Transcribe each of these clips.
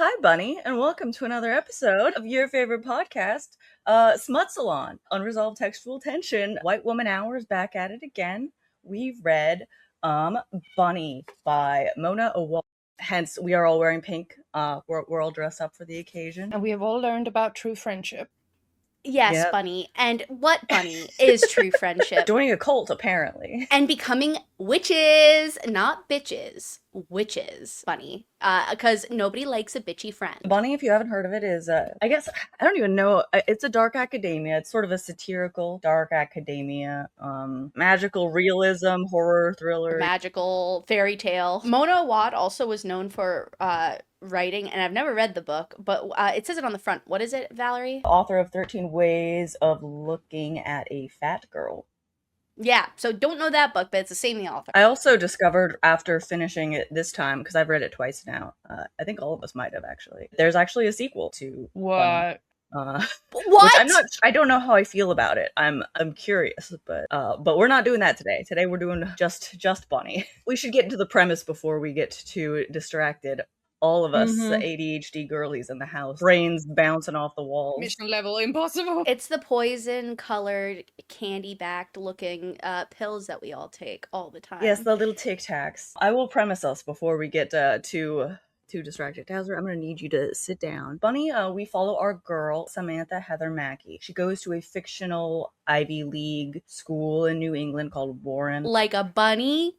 Hi, Bunny, and welcome to another episode of your favorite podcast, Smut Salon. Unresolved Textual Tension. White Woman Hours back at it again. We've read Bunny by Mona Awal. Hence, we are all wearing pink. We're all dressed up for the occasion. And we have all learned about true friendship. Yes, Yep. Bunny. And what, Bunny, is true friendship? Joining a cult, apparently. And becoming witches, not bitches. Witches, Bunny. Because nobody likes a bitchy friend. Bunny, if you haven't heard of it, is, I guess, I don't even know. It's a dark academia. It's sort of a satirical dark academia, magical realism, horror, thriller. Magical fairy tale. Mona Awad also was known for writing, and I've never read the book, but it says it on the front. What is it, Valerie? Author of 13 Ways of Looking at a Fat Girl. Yeah, so don't know that book, but it's the same author. I also discovered after finishing it this time, because I've read it twice now, I think all of us might have actually, there's actually a sequel to Bunny. What? What? I don't know how I feel about it. I'm curious, but we're not doing that today. Today we're doing just Bunny. We should get into the premise before we get too distracted. All of us ADHD girlies in the house, brains bouncing off the walls. Mission level impossible. It's the poison-colored, candy-backed looking pills that we all take all the time. Yes, the little Tic Tacs. I will premise us before we get too distracted. Tazzer, I'm going to need you to sit down. Bunny, we follow our girl, Samantha Heather Mackey. She goes to a fictional Ivy League school in New England called Warren. Like a bunny,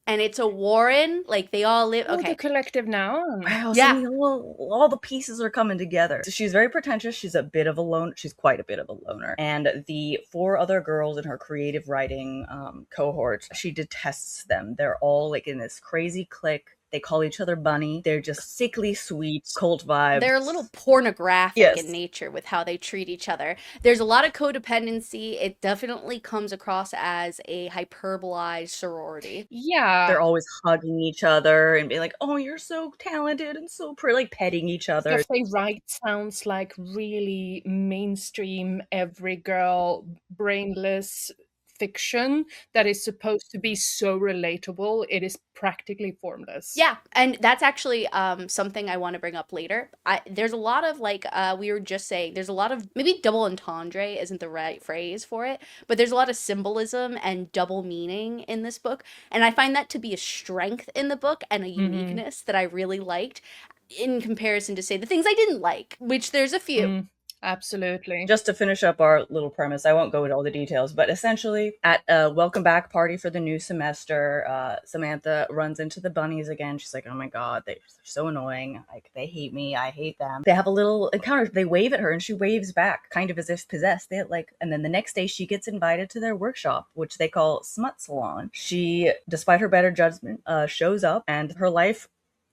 and it's a Warren. Like they all live. Okay, The collective noun. Wow, Yeah. see, all the pieces are coming together. So she's very pretentious. She's a bit of a loner. She's quite a bit of a loner. And the 4 other girls in her creative writing cohort, she detests them. They're all like in this crazy clique. They call each other Bunny. They're just sickly sweet, cult vibes. They're a little pornographic Yes. in nature with how they treat each other. There's a lot of codependency. It definitely comes across as a hyperbolized sorority. Yeah. They're always hugging each other and being like, "Oh, you're so talented and so pretty," like petting each other. Stuff they write sounds like really mainstream, every girl, brainless fiction that is supposed to be so relatable. It is practically formless. Yeah, and that's actually something I want to bring up later. There's a lot of like we were just saying, there's a lot of maybe double entendre isn't the right phrase for it, but there's a lot of symbolism and double meaning in this book, and I find that to be a strength in the book and a uniqueness that I really liked in comparison to say the things I didn't like, which there's a few. Absolutely. Just to finish up our little premise, I won't go into all the details, but essentially at a welcome back party for the new semester, Samantha runs into the bunnies again. She's like, "Oh my god, they're so annoying. Like, they hate me, I hate them." They have a little encounter. They wave at her and she waves back, kind of as if possessed. And then the next day she gets invited to their workshop, which they call Smut Salon. She, despite her better judgment, shows up and her life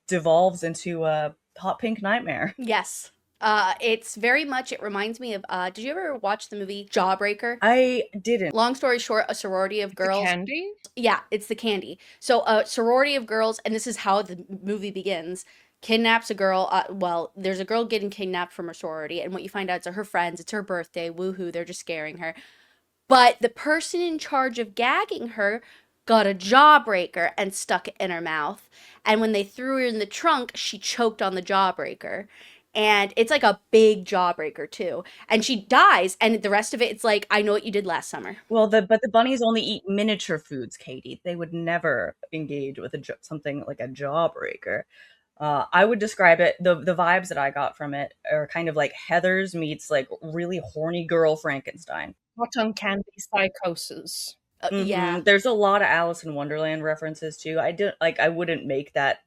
devolves into a hot pink nightmare. Yes. It's very much, it reminds me of, did you ever watch the movie Jawbreaker? I didn't. Long story short, a sorority of girls. The candy? Yeah, it's the candy. So a sorority of girls, and this is how the movie begins, kidnaps a girl. Well, there's a girl getting kidnapped from her sorority, and what you find out is her friends, it's her birthday, woohoo, they're just scaring her. But the person in charge of gagging her got a jawbreaker and stuck it in her mouth. And when they threw her in the trunk, she choked on the jawbreaker. And it's like a big jawbreaker too. And she dies, and the rest of it, it's like, I know what you did last summer. Well, but the bunnies only eat miniature foods, Katie. They would never engage with something like a jawbreaker. I would describe it, the vibes that I got from it are kind of like Heather's meets like really horny girl Frankenstein. Cotton candy psychosis. Yeah. There's a lot of Alice in Wonderland references too. I wouldn't make that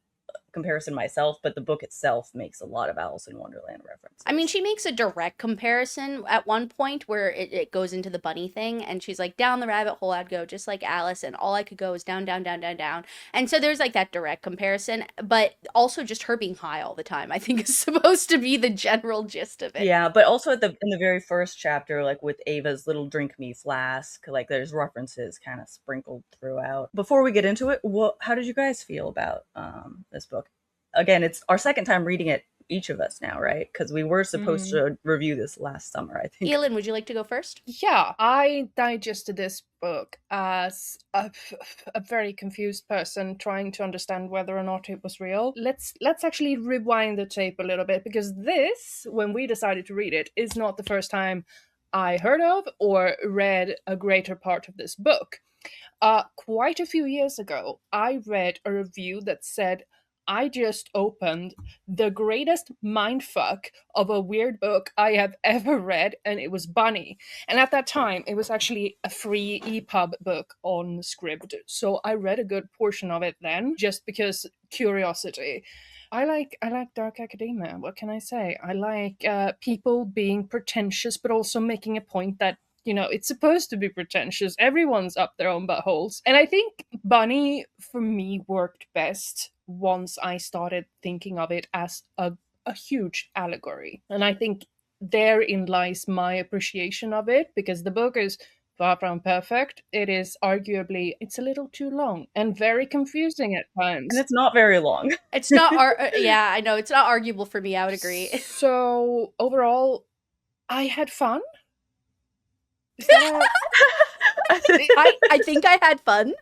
comparison myself, but the book itself makes a lot of Alice in Wonderland references. I mean, she makes a direct comparison at one point where it goes into the bunny thing, and she's like, down the rabbit hole I'd go, just like Alice, and all I could go is down, down, down, down, down. And so there's like that direct comparison, but also just her being high all the time, I think is supposed to be the general gist of it. Yeah, but also in the very first chapter, like with Ava's little drink me flask, like there's references kind of sprinkled throughout. Before we get into it, how did you guys feel about this book? Again, it's our second time reading it each of us now, right? Because we were supposed to review this last summer, I think. Elin, would you like to go first? Yeah, I digested this book as a very confused person trying to understand whether or not it was real. Let's actually rewind the tape a little bit, because this, when we decided to read it, is not the first time I heard of or read a greater part of this book. Quite a few years ago, I read a review that said, I just opened the greatest mindfuck of a weird book I have ever read, and it was Bunny. And at that time, it was actually a free EPUB book on Scribd. So I read a good portion of it then, just because curiosity. I like dark academia. What can I say? I like people being pretentious, but also making a point that, you know, it's supposed to be pretentious. Everyone's up their own buttholes. And I think Bunny, for me, worked best once I started thinking of it as a huge allegory. And I think therein lies my appreciation of it, because the book is far from perfect. It is arguably, it's a little too long and very confusing at times. And it's not very long. It's not, yeah, I know, it's not arguable for me, I would agree. So overall, I had fun. I think I had fun.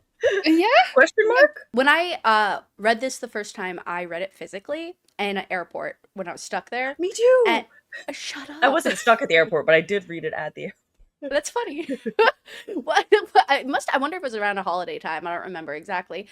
Yeah? Question mark? When I read this the first time, I read it physically in an airport when I was stuck there. Me too. And, shut up. I wasn't stuck at the airport, but I did read it at the airport. That's funny. I wonder if it was around a holiday time. I don't remember exactly.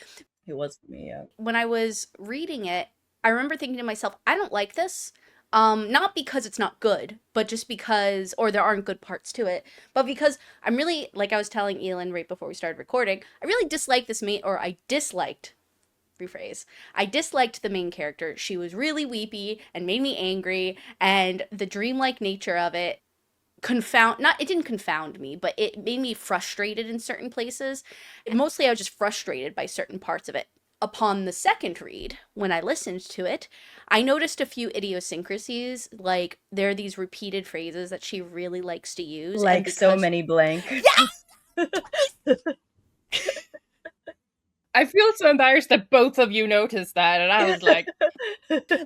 It was for me, yeah. When I was reading it, I remember thinking to myself, I don't like this. Not because it's not good, but just because, or there aren't good parts to it, but because I'm really, like I was telling Elin right before we started recording, I really disliked I disliked the main character. She was really weepy and made me angry, and the dreamlike nature of it it didn't confound me, but it made me frustrated in certain places. Mostly I was just frustrated by certain parts of it. Upon the second read, when I listened to it, I noticed a few idiosyncrasies. Like, there are these repeated phrases that she really likes to use. Like so many blank. Yes! I feel so embarrassed that both of you noticed that, and I was like...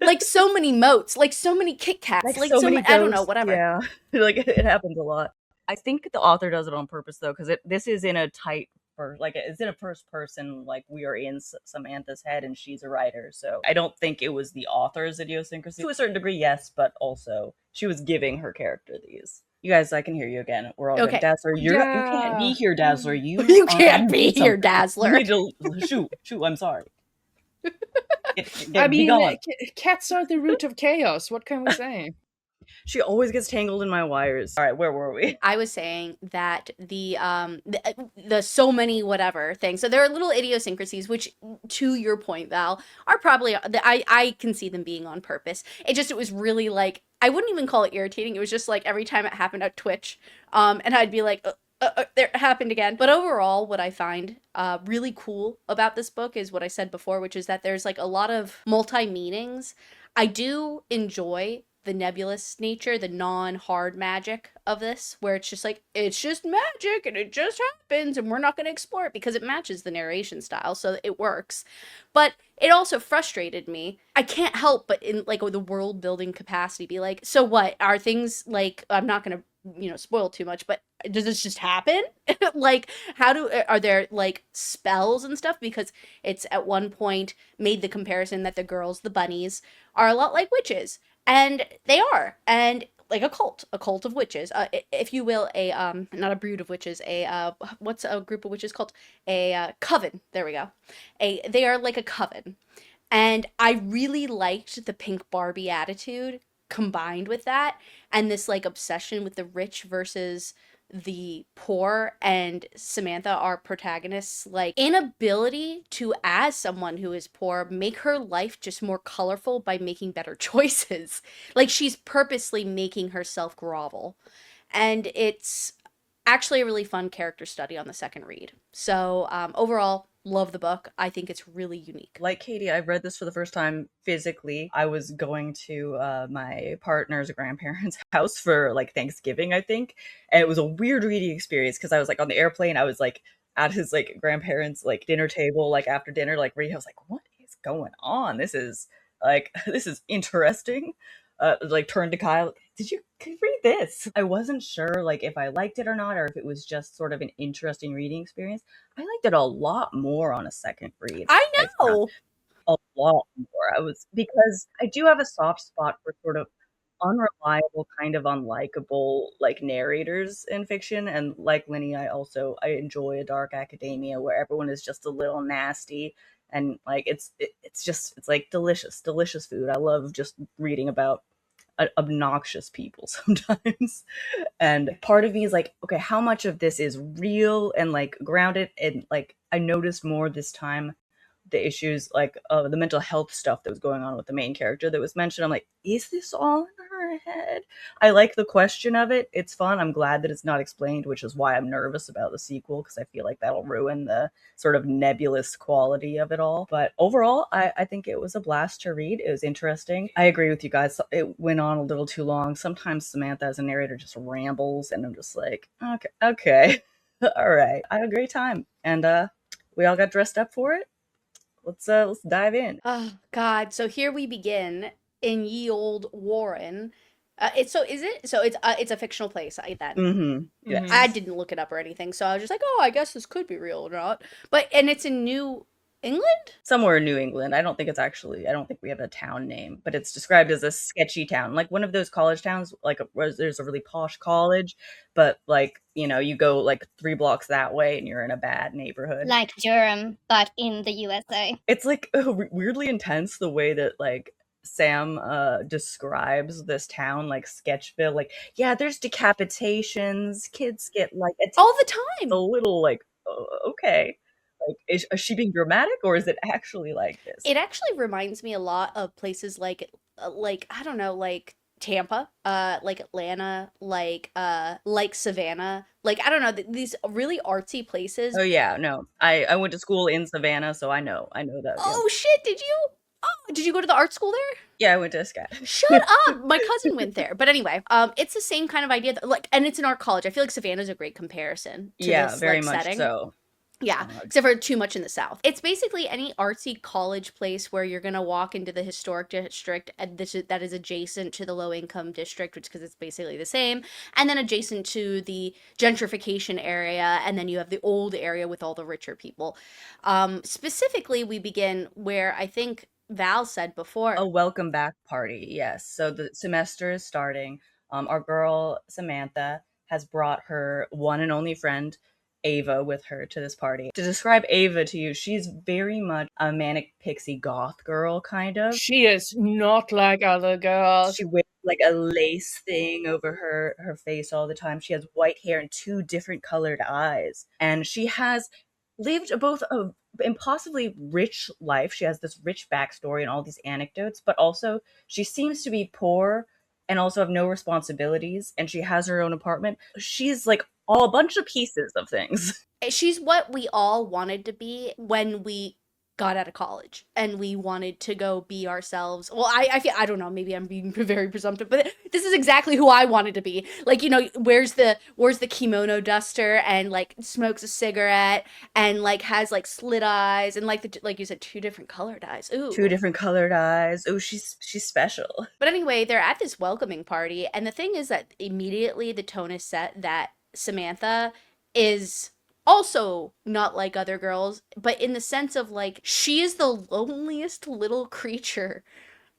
like so many moats, like so many Kit Kats, like so many I don't know, whatever. Yeah, like it happens a lot. I think the author does it on purpose, though, because this is in a tight... like it's in a first person, like we are in Samantha's head and she's a writer, so I don't think it was the author's idiosyncrasy. To a certain degree, yes, but also she was giving her character these. You guys, I can hear you again. We're all okay. Good. Dazzler, you can't be here, Dazzler. You can't be here, Dazzler. Shoot, I'm sorry. Be gone. Cats are the root of chaos. What can we say? She always gets tangled in my wires. All right, where were we? I was saying that the so many whatever things. So there are little idiosyncrasies, which, to your point, Val, are probably I can see them being on purpose. It was really like, I wouldn't even call it irritating. It was just like every time it happened at Twitch, and I'd be like, there it happened again. But overall, what I find really cool about this book is what I said before, which is that there's like a lot of multi-meanings. I do enjoy the nebulous nature, the non-hard magic of this, where it's just like, it's just magic and it just happens and we're not going to explore it because it matches the narration style, so it works. But it also frustrated me. I can't help but in like the world building capacity be like, so what are things like, I'm not going to spoil too much, but does this just happen? Like, are there like spells and stuff? Because it's at one point made the comparison that the bunnies are a lot like witches. And they are, and like a cult of witches, if you will, not a brood of witches, what's a group of witches called? A coven. There we go. They are like a coven, and I really liked the pink Barbie attitude combined with that, and this like obsession with the rich versus the poor, and Samantha, our protagonist's like inability to, as someone who is poor, make her life just more colorful by making better choices. Like, she's purposely making herself grovel, and it's actually a really fun character study on the second read. So overall, love the book. I think it's really unique. Like Katie, I read this for the first time physically. I was going to my partner's grandparents' house for like Thanksgiving, I think. And it was a weird reading experience because I was like on the airplane. I was like at his like grandparents' like dinner table, like after dinner, like reading. I was like, what is going on? This is like, this is interesting. Like, turned to Kyle, could you read this? I wasn't sure, like, if I liked it or not, or if it was just sort of an interesting reading experience. I liked it a lot more on a second read. I I found know. a lot more. Because I do have a soft spot for sort of unreliable, kind of unlikable, like, narrators in fiction, and like Linny, I enjoy a dark academia where everyone is just a little nasty, and like it's like delicious food. I love just reading about obnoxious people sometimes. And part of me is like, okay, how much of this is real and like grounded? And like, I noticed more this time the issues, like the mental health stuff that was going on with the main character that was mentioned. I'm like, is this all in her head? I like the question of it. It's fun. I'm glad that it's not explained, which is why I'm nervous about the sequel, because I feel like that'll ruin the sort of nebulous quality of it all. But overall, I think it was a blast to read. It was interesting. I agree with you guys. It went on a little too long. Sometimes Samantha as a narrator just rambles, and I'm just like, okay. All right. I had a great time. And we all got dressed up for it. Let's dive in. Oh God! So here we begin in ye old Warren. It's so is it? So it's a fictional place. I then Mm-hmm. I Yes. didn't look it up or anything, so I was just like, oh, I guess this could be real or not. But and it's in New England. Somewhere in New England. I don't think we have a town name, but it's described as a sketchy town, like one of those college towns, like where there's a really posh college, but like, you go like 3 blocks that way and you're in a bad neighborhood. Like Durham, but in the USA. It's like weirdly intense the way that like Sam describes this town, like Sketchville. Like, yeah, there's decapitations, kids get like All the a time. little like, okay. Like, is she being dramatic, or is it actually like this? It actually reminds me a lot of places like I don't know, like Tampa, like Atlanta, like Savannah. Like I don't know, these really artsy places. Oh yeah, no. I went to school in Savannah, so I know that. Yeah. Oh shit, did you? Oh, did you go to the art school there? Yeah, I went to Sky. Shut up! My cousin went there. But anyway, it's the same kind of idea. Like, and it's an art college. I feel like Savannah's a great comparison to Yeah, this very like much setting. so. Yeah, except for too much in the South. It's basically any artsy college place where you're gonna walk into the historic district, and that is adjacent to the low income district, which because it's basically the same, and then adjacent to the gentrification area, and then you have the old area with all the richer people. Specifically, we begin where I think Val said before. A welcome back party, yes. So the semester is starting. Our girl Samantha has brought her one and only friend Ava with her to this party. To describe Ava to you, she's very much a manic pixie goth girl, kind of. She is not like other girls. She wears like a lace thing over her face all the time. She has white hair and two different colored eyes. And she has lived both a impossibly rich life. She has this rich backstory and all these anecdotes, but also she seems to be poor and also have no responsibilities, and she has her own apartment. She's like all a bunch of pieces of things. She's what we all wanted to be when we got out of college and we wanted to go be ourselves. Well, I feel I don't know, maybe I'm being very presumptive, but this is exactly who I wanted to be. Like, wears the kimono duster and like smokes a cigarette and like has like slit eyes and like you said, two different colored eyes. Ooh. Two different colored eyes. Oh, she's special. But anyway, they're at this welcoming party, and the thing is that immediately the tone is set that Samantha is also not like other girls, but in the sense of like she is the loneliest little creature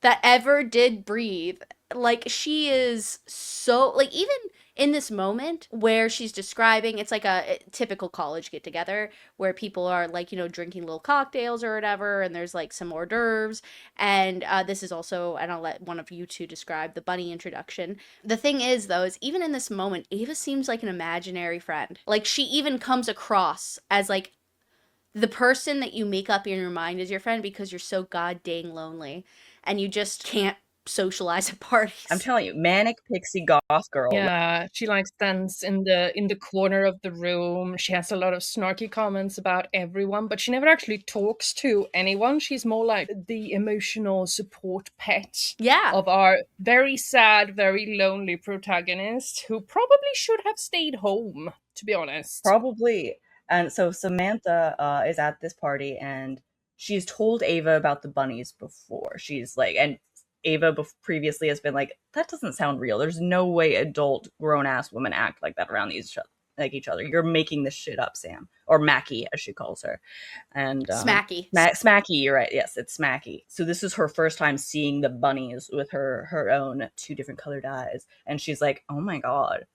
that ever did breathe. Like she is so like even in this moment where she's describing it's like a typical college get together where people are like drinking little cocktails or whatever, and there's like some hors d'oeuvres, and this is also, and I'll let one of you two describe the bunny introduction. The thing is though is even in this moment Ava seems like an imaginary friend. Like she even comes across as like the person that you make up in your mind as your friend because you're so god dang lonely and you just can't socialize at parties. I'm telling you, manic pixie goth girl. Yeah, she like stands in the corner of the room. She has a lot of snarky comments about everyone, but she never actually talks to anyone. She's more like the emotional support pet Yeah. of our very sad, very lonely protagonist who probably should have stayed home, to be honest. Probably. And so Samantha is at this party, and she's told Ava about the bunnies before. She's like, and Ava previously has been like, that doesn't sound real. There's no way adult grown ass women act like that around each other. You're making this shit up, Sam, or Mackie as she calls her. And Smacky. Smacky, you're right. Yes, it's Smacky. So this is her first time seeing the bunnies with her own two different colored eyes, and she's like, oh my god,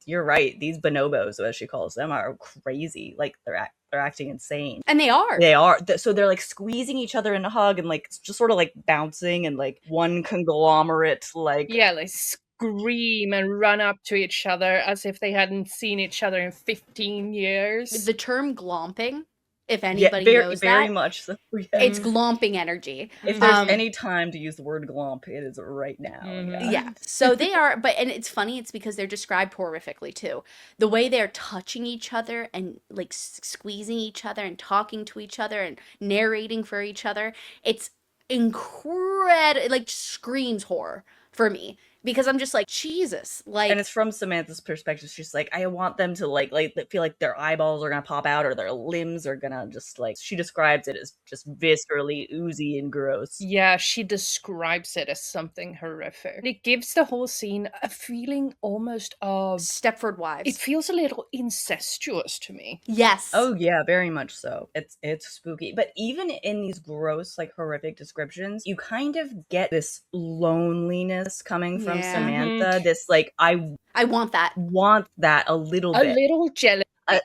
you're right. These bonobos, as she calls them, are crazy. Like they're acting insane. And they are. They are. So they're like squeezing each other in a hug and like just sort of like bouncing and like one conglomerate like Yeah, like scream and run up to each other as if they hadn't seen each other in 15 years. The term glomping, if anybody very, knows very that, much so. Yeah. it's glomping energy. If there's any time to use the word glomp, it is right now. Yeah. So they are, and it's funny, it's because they're described horrifically too. The way they're touching each other and like squeezing each other and talking to each other and narrating for each other, it's incredible, like screams horror for me. Because I'm just like, Jesus, like, and it's from Samantha's perspective. She's like, I want them to like feel like their eyeballs are gonna pop out or their limbs are gonna just like. She describes it as just viscerally oozy and gross. Yeah, she describes it as something horrific. It gives the whole scene a feeling almost of Stepford Wives. It feels a little incestuous to me. Yes. Oh yeah, very much so. It's spooky. But even in these gross, like horrific descriptions, you kind of get this loneliness coming from Samantha. This like I want that. Want that a little bit. A little jealous.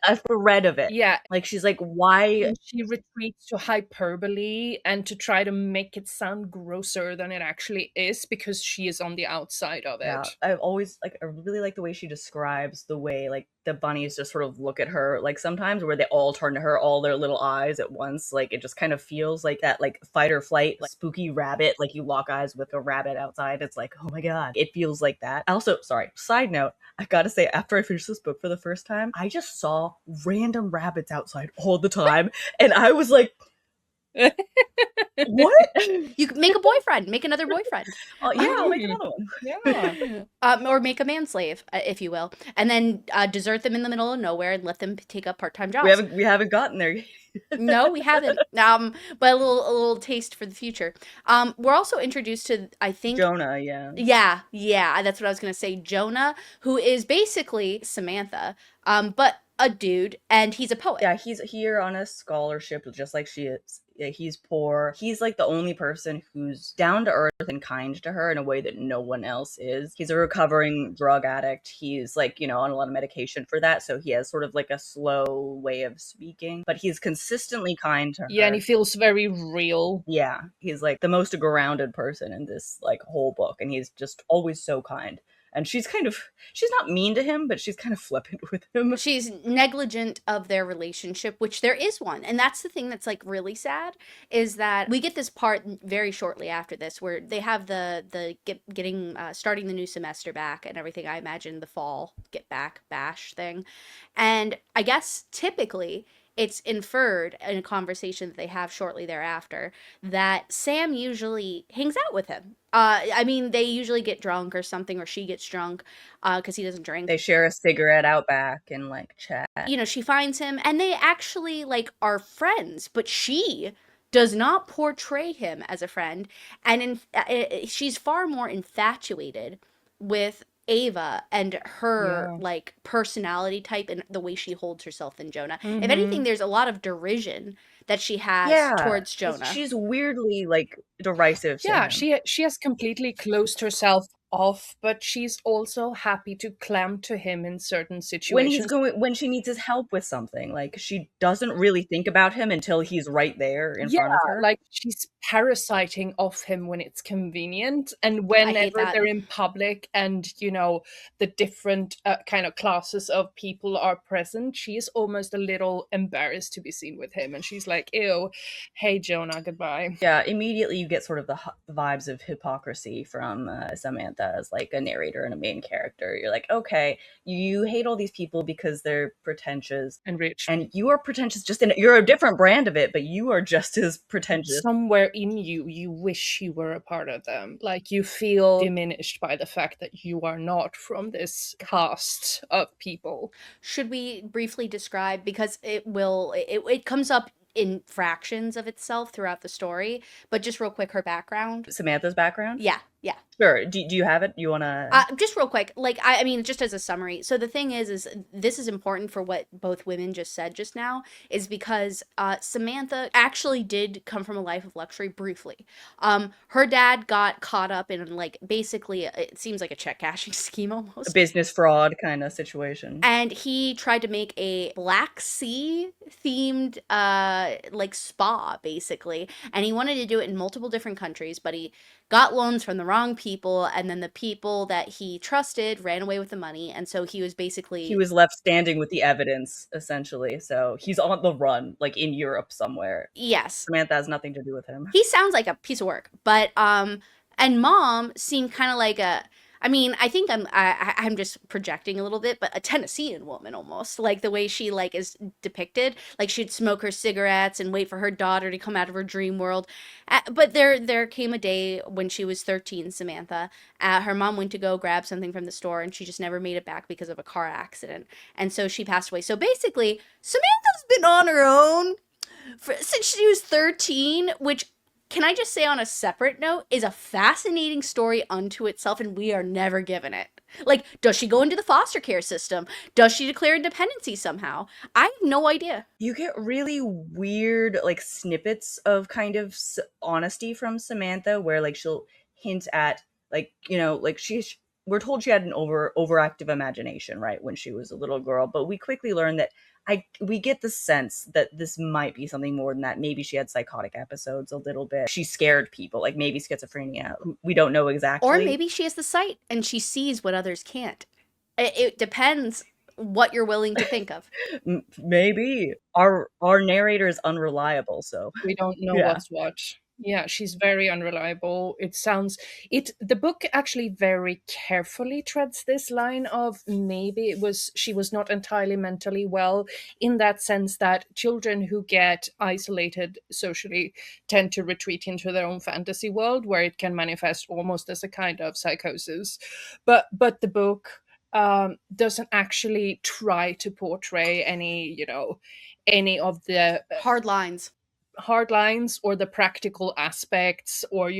A thread of it. Yeah. Like she's like, why? And she retreats to hyperbole and to try to make it sound grosser than it actually is because she is on the outside of it. Yeah. I've always like, I really like the way she describes the way like the bunnies just sort of look at her, like sometimes where they all turn to her, all their little eyes at once. Like it just kind of feels like that, like fight or flight, like spooky rabbit. Like you lock eyes with a rabbit outside. It's like, oh my God, it feels like that. Also, sorry, side note, I gotta say, after I finished this book for the first time, I just saw random rabbits outside all the time. And I was like, what? You could make a boyfriend, make another boyfriend. Yeah, I'll make another one. Yeah. Or make a manslave, if you will, and then desert them in the middle of nowhere and let them take up part-time jobs. We haven't gotten there yet. No, we haven't. But a little taste for the future. We're also introduced to, I think, Jonah. Yeah. That's what I was gonna say. Jonah, who is basically Samantha, but a dude, and he's a poet. Yeah, he's here on a scholarship, just like she is. Yeah, he's poor. He's like the only person who's down to earth and kind to her in a way that no one else is. He's a recovering drug addict. He's like, on a lot of medication for that. So he has sort of like a slow way of speaking, but he's consistently kind to her. Yeah, and he feels very real. Yeah, he's like the most grounded person in this like whole book. And he's just always so kind. And she's not mean to him, but she's kind of flippant with him. She's negligent of their relationship, which there is one. And that's the thing that's like really sad, is that we get this part very shortly after this where they have starting the new semester back and everything. I imagine the fall get back bash thing. And I guess typically it's inferred in a conversation that they have shortly thereafter that Sam usually hangs out with him. I mean, they usually get drunk or something, or she gets drunk because he doesn't drink. They share a cigarette out back and like chat. She finds him and they actually like are friends, but she does not portray him as a friend. And she's far more infatuated with Ava and her like personality type and the way she holds herself than Jonah. If anything, there's a lot of derision that she has towards Jonah. She's weirdly like derisive. Yeah, she has completely closed herself off, but she's also happy to clam to him in certain situations. When she needs his help with something, like she doesn't really think about him until he's right there in front of her. Like she's parasiting off him when it's convenient, and whenever they're in public and the different kind of classes of people are present, she is almost a little embarrassed to be seen with him, and she's like, ew, hey Jonah, goodbye. Yeah, immediately you get sort of the vibes of hypocrisy from Samantha as like a narrator and a main character. You're like, okay, you hate all these people because they're pretentious and rich, and you are pretentious you're a different brand of it, but you are just as pretentious. Somewhere in you wish you were a part of them. Like you feel diminished by the fact that you are not from this cast of people. Should we briefly describe, because it comes up in fractions of itself throughout the story. But just real quick, her background. Samantha's background? Yeah, yeah. Sure. Do you have it? You want to? Just real quick, like I mean, just as a summary. So the thing is this is important for what both women just said just now, is because Samantha actually did come from a life of luxury briefly. Her dad got caught up in like basically it seems like a check cashing scheme A almost. business fraud kind of situation. And he tried to make a Black Sea themed like spa basically, and he wanted to do it in multiple different countries, but he got loans from the wrong people, and then the people that he trusted ran away with the money, and so he was He basically was left standing with the evidence, essentially. So he's on the run, like in Europe somewhere. yes. Samantha has nothing to do with him. He sounds like a piece of work, but and mom seemed kind of like a, I mean, I think I'm just projecting a little bit, but a Tennessean woman almost, like the way she like is depicted, like she'd smoke her cigarettes and wait for her daughter to come out of her dream world. But there came a day when she was 13, Samantha. Her mom went to go grab something from the store, and she just never made it back because of a car accident, and so she passed away. So basically, Samantha's been on her own since she was 13, which, can I just say on a separate note, is a fascinating story unto itself, and we are never given it. Like, does she go into the foster care system? Does she declare independency somehow? I have no idea. You get really weird, like, snippets of kind of honesty from Samantha, where like she'll hint at, like, like we're told she had an overactive imagination, right, when she was a little girl, but we quickly learn that we get the sense that this might be something more than that. Maybe she had psychotic episodes a little bit. She scared people, like maybe schizophrenia. We don't know exactly. Or maybe she has the sight and she sees what others can't. It depends what you're willing to think of. Maybe our narrator is unreliable, so We don't know yeah. what's what. Yeah, she's very unreliable. The book actually very carefully treads this line of maybe she was not entirely mentally well, in that sense that children who get isolated socially tend to retreat into their own fantasy world, where it can manifest almost as a kind of psychosis. But the book doesn't actually try to portray any of the Hard lines. hard lines or the practical aspects, or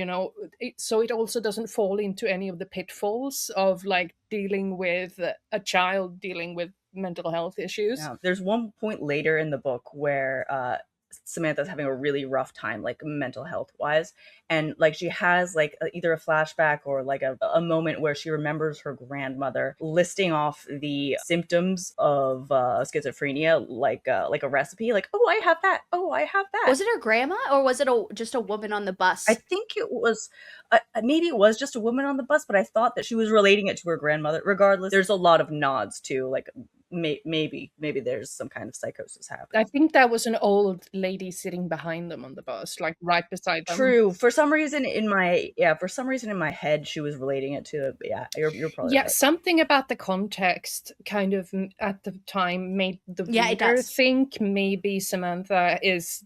so it also doesn't fall into any of the pitfalls of like dealing with a child dealing with mental health issues. Yeah. There's one point later in the book where Samantha's having a really rough time, like mental health wise, and like she has like either a flashback or like a moment where she remembers her grandmother listing off the symptoms of schizophrenia, like a recipe, like, oh, I have that, oh, I have that. Was it her grandma, or was it just a woman on the bus? I think it was maybe it was just a woman on the bus, but I thought that she was relating it to her grandmother. Regardless, there's a lot of nods to like maybe there's some kind of psychosis happening. I think that was an old lady sitting behind them on the bus, like right beside them. True. For some reason in my head, she was relating it to, you're probably right. Something about the context kind of at the time made the reader think maybe Samantha is,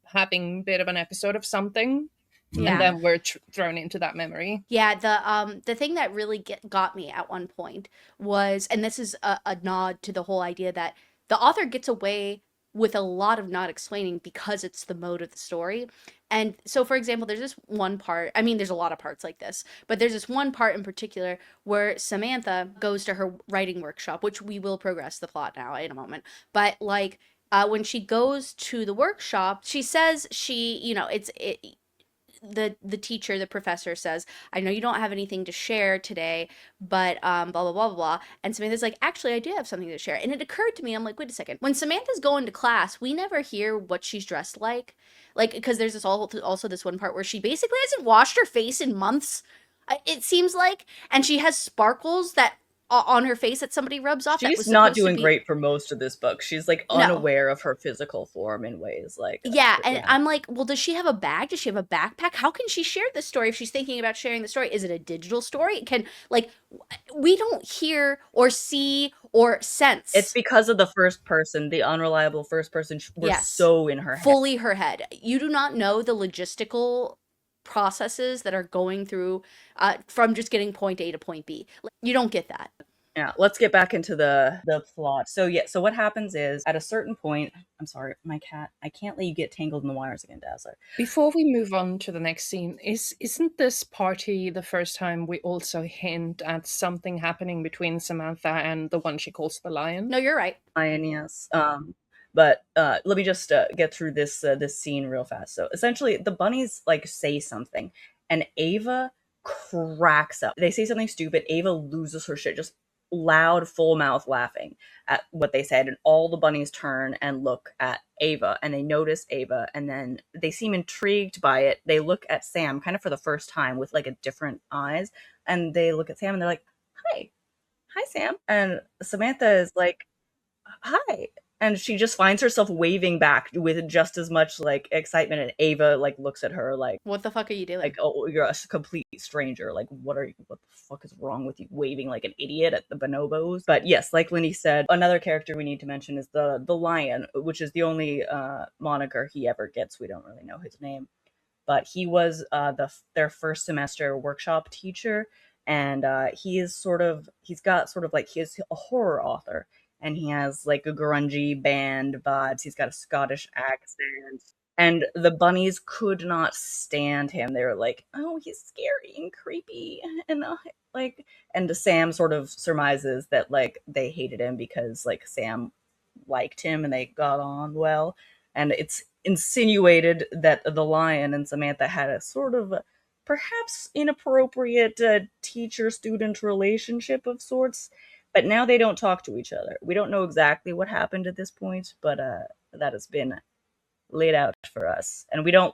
having a bit of an episode of something. Yeah. And then we're thrown into that memory. Yeah, the thing that really got me at one point was, and this is a nod to the whole idea that the author gets away with a lot of not explaining because it's the mode of the story. And so, for example, there's this one part, I mean, there's a lot of parts like this, but there's this one part in particular where Samantha goes to her writing workshop, which we will progress the plot now in a moment. But like, when she goes to the workshop, she says the teacher, the professor says, I know you don't have anything to share today, but blah, blah, blah, blah, blah. And Samantha's like, actually, I do have something to share. And it occurred to me, I'm like, wait a second. When Samantha's going to class, we never hear what she's dressed like. Like, because there's also this one part where she basically hasn't washed her face in months, it seems like. And she has sparkles that on her face that somebody rubs off. She's not doing great for most of this book. She's like unaware of her physical form in ways like I'm like, well, does she have a bag? Does she have a backpack? How can she share this story if she's thinking about sharing the story? Is it a digital story? We don't hear or see or sense. It's because of the first person, the unreliable first person. We're so in her head. Fully her head. You do not know the logistical processes that are going through from just getting point A to point B. You don't get that. Yeah, let's get back into the plot. So yeah, so what happens is at a certain point, I'm sorry, my cat, I can't let you get tangled in the wires again, Dazzler. Before we move on to the next scene, isn't this party the first time we also hint at something happening between Samantha and the one she calls the lion? No, you're right. Lion, yes. But let me just get through this scene real fast. So essentially, the bunnies like say something, and Ava cracks up. They say something stupid. Ava loses her shit, just loud, full mouth laughing at what they said, and all the bunnies turn and look at Ava, and they notice Ava, and then they seem intrigued by it. They look at Sam, kind of for the first time, with like a different eyes, and they look at Sam, and they're like, "Hi, hi, Sam," and Samantha is like, hi, and she just finds herself waving back with just as much like excitement, and Ava like looks at her What the fuck are you doing? oh, you're a complete stranger, like what the fuck is wrong with you waving like an idiot at the bonobos? But yes, like Lindy said, another character we need to mention is the lion, which is the only moniker he ever gets. We don't really know his name, but he was their first semester workshop teacher, and he's got sort of like he's a horror author, and he has like a grungy band vibes. He's got a Scottish accent, and the bunnies could not stand him. They were like, "Oh, he's scary and creepy," and like, and Sam sort of surmises that like they hated him because like Sam liked him and they got on well, and it's insinuated that the lion and Samantha had a sort of perhaps inappropriate teacher-student relationship of sorts, but now they don't talk to each other. We don't know exactly what happened at this point, but that has been laid out for us, and we don't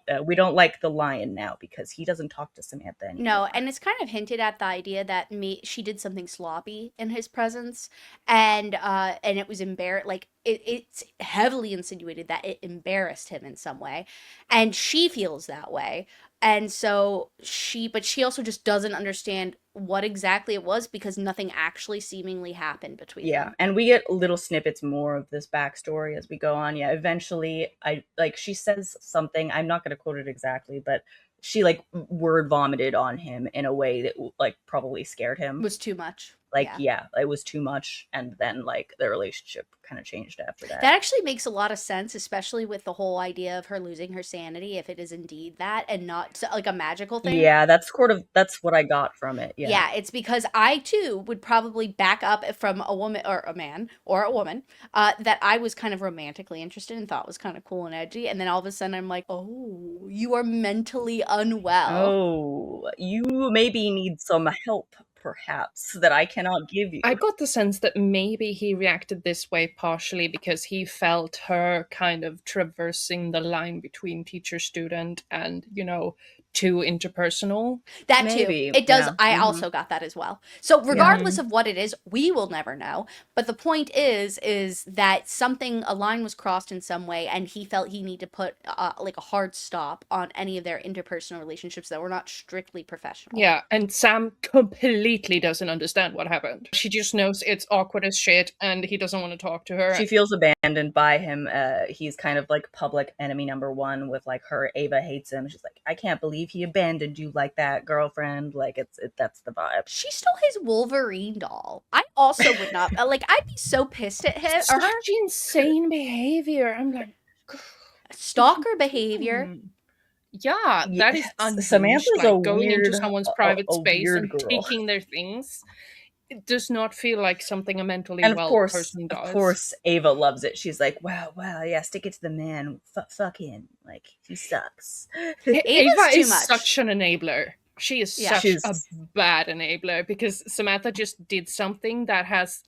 like the lion now because he doesn't talk to Samantha No, anymore. and it's kind of hinted at the idea that she did something sloppy in his presence, and it was like it's heavily insinuated that it embarrassed him in some way, and she feels that way, and so but she also just doesn't understand what exactly it was because nothing actually seemingly happened between Yeah, them. and we get little snippets more of this backstory as we go on. Yeah, eventually, I like she says something. I'm not going to quote it exactly, but she like word vomited on him in a way that like probably scared It him. was too much. Like, Yeah. yeah, it was too much, and then like the relationship kind of changed after that. That actually makes a lot of sense, especially with the whole idea of her losing her sanity, if it is indeed that and not like a magical thing. Yeah, that's what I got from it. Yeah. Yeah, it's because I too would probably back up from a woman or a man or a woman that I was kind of romantically interested and thought was kind of cool and edgy. And then all of a sudden I'm like, oh, you are mentally unwell. Oh, you maybe need some help, perhaps, that I cannot give you. I got the sense that maybe he reacted this way partially because he felt her kind of traversing the line between teacher student and, too interpersonal. That too. Maybe, It does. yeah. I Hmm. also got that as well. So Yeah. regardless of what it is, we will never know. But the point is that a line was crossed in some way, and he felt he needed to put like a hard stop on any of their interpersonal relationships that were not strictly professional. Yeah, and Sam completely doesn't understand what happened. She just knows it's awkward as shit and he doesn't want to talk to her. She feels abandoned by him. He's kind of like public enemy number one with like her. Ava hates him. She's like, I can't believe he abandoned you like that, girlfriend. Like that's the vibe. She stole his Wolverine doll. I also would not like. I'd be so pissed at him or her. Such insane behavior. I'm like, Stalker behavior. Yeah, that is unhinged. Samantha's a Like going into weird, someone's private a space weird and girl. taking their things. It does not feel like something a mentally And well person of does. course, Ava loves it. She's like, wow, wow, yeah, stick it to the man. Fuck him. Like, he sucks. Ava's Ava too is much. such an enabler. She is Yeah. such a bad enabler because Samantha just did something that has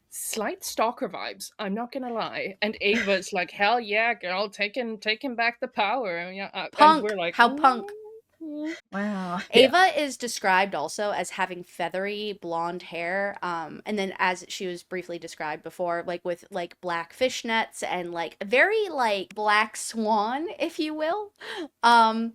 slight stalker vibes. I'm not gonna lie. And Ava's like, hell yeah, girl, taking back the power. Yeah, Punk. and we're like, How punk. Wow. Ava is described also as having feathery blonde hair, and then as she was briefly described before, like with like black fishnets and like very like black swan, if you will. And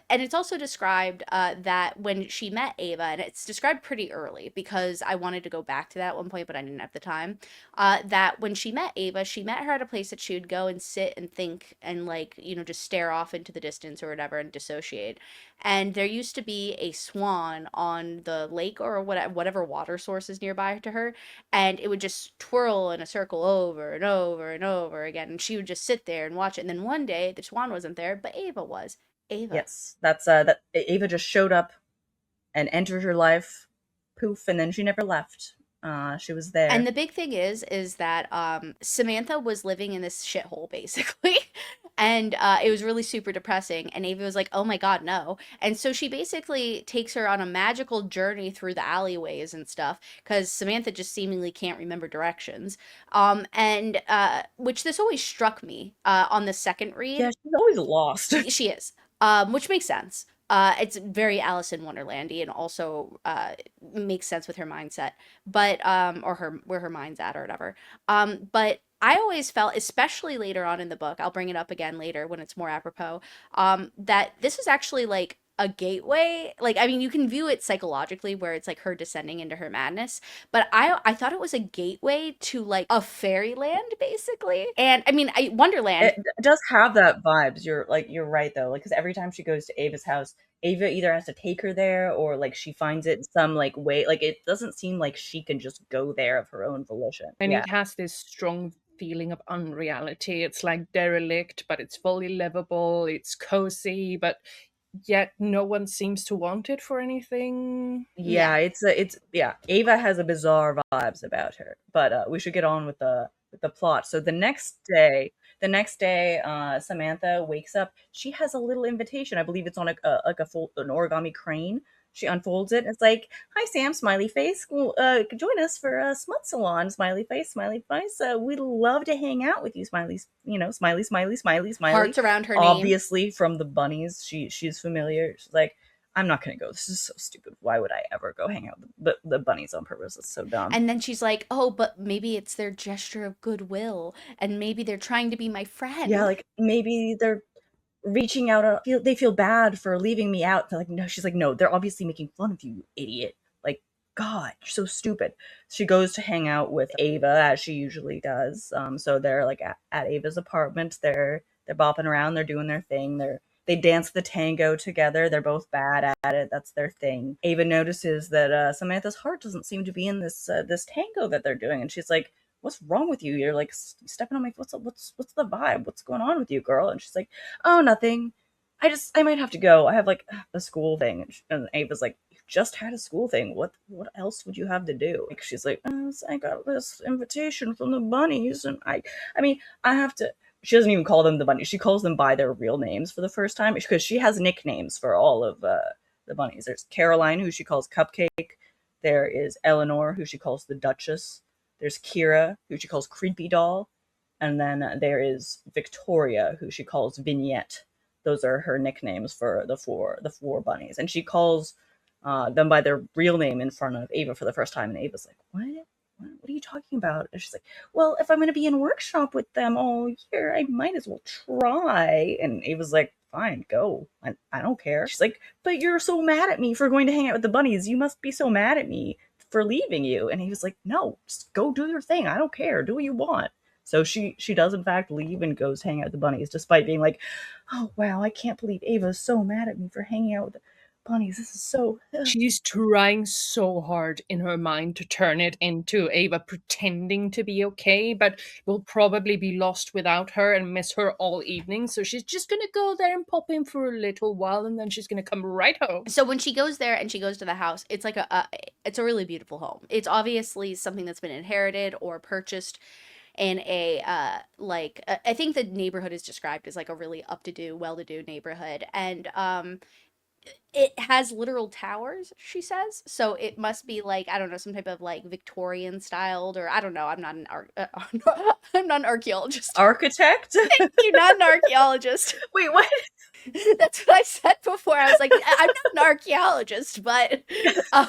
it's also described that when she met Ava, and it's described pretty early because I wanted to go back to that at one point, but I didn't have the time. That when she met Ava, she met her at a place that she would go and sit and think and like just stare off into the distance or whatever and dissociate associate. And there used to be a swan on the lake or whatever water source is nearby to her, and it would just twirl in a circle over and over and over again. And she would just sit there and watch it. And then one day the swan wasn't there, but Ava was. Ava. Yes, that's that Ava just showed up and entered her life, poof, and then she never left. She was And there. the big thing is that Samantha was living in this shithole basically. And it was really super depressing. And Ava was like, oh my God, no. And so she basically takes her on a magical journey through the alleyways and stuff because Samantha just seemingly can't remember directions. And which this always struck me on the second Yeah, read. she's always lost. She is, which makes sense. It's very Alice in Wonderlandy and also makes sense with her mindset, but or her where her mind's at or whatever. But I always felt, especially later on in the book, I'll bring it up again later when it's more apropos, that this is actually like a gateway. Like, I mean, you can view it psychologically where it's like her descending into her madness, but I thought it was a gateway to like a fairyland basically. And I mean, Wonderland. It does have that vibes. You're right though. Like, because every time she goes to Ava's house, Ava either has to take her there or like she finds it in some like way. Like it doesn't seem like she can just go there of her own volition. And Yeah. it has this strong feeling of unreality. It's like derelict, but it's fully livable. It's cozy, but yet no one seems to want it for anything. Yeah, it's yeah. Ava has a bizarre vibes about her, but we should get on with the plot. So the next day, Samantha wakes up. She has a little invitation. I believe it's on an origami crane. She unfolds it. And it's like, "Hi, Sam, smiley face. Well, join us for a smut salon, smiley face, smiley face. We'd love to hang out with you, smileys. You know, smiley, smiley, smiley, smiley." Hearts around her name. Obviously, from the bunnies, she's familiar. She's like, I'm not gonna go. This is so stupid. Why would I ever go hang out with the bunnies on purpose? It's so dumb. And then she's like, oh, but maybe it's their gesture of goodwill, and maybe they're trying to be my friend. Yeah, like maybe they're reaching out. They feel bad for leaving me out. They're like, no. She's like, no. They're obviously making fun of you, you idiot. Like, God, you're so stupid. She goes to hang out with Ava as she usually does. So they're like at Ava's apartment. They're bopping around. They're doing their thing. They dance the tango together. They're both bad at it. That's their thing. Ava notices that Samantha's heart doesn't seem to be in this tango that they're doing, and she's like, "What's wrong with you? You're like stepping on my. What's the vibe? What's going on with you, girl?" And she's like, "Oh, nothing. I might have to go. I have like a school thing." And Ava's like, "You just had a school thing. What else would you have to do?" Like she's like, "I got this invitation from the bunnies, and I mean, I have to." She doesn't even call them the bunnies. She calls them by their real names for the first time because she has nicknames for all of the bunnies. There's Caroline, who she calls Cupcake. There is Eleanor, who she calls the Duchess. There's Kira, who she calls Creepy Doll. And then there is Victoria, who she calls Vignette. Those are her nicknames for the four bunnies. And she calls them by their real name in front of Ava for the first time. And Ava's like, what? What are you talking about? And she's like, well, if I'm going to be in workshop with them all year, I might as well try. And Ava's like, fine, go. I don't care. She's like, but you're so mad at me for going to hang out with the bunnies. You must be so mad at me for leaving you. And he was like, no, just go do your thing. I don't care. Do what you want. So she does in fact leave and goes hang out with the bunnies, despite being like, oh wow, I can't believe Ava's so mad at me for hanging out with the bunnies. This is so. She's trying so hard in her mind to turn it into Ava pretending to be okay, but will probably be lost without her and miss her all evening. So she's just gonna go there and pop in for a little while, and then she's gonna come right home. So when she goes there and she goes to the house, it's like it's a really beautiful home. It's obviously something that's been inherited or purchased in a I think the neighborhood is described as like a really up-to-do, well-to-do neighborhood, and it has literal towers, she says. So it must be like, I don't know, some type of like Victorian styled, or I don't know. I'm not an I'm not an archaeologist. Architect? Thank you, not an archaeologist. Wait, what? That's what I said before. I was like, I'm not an archaeologist, but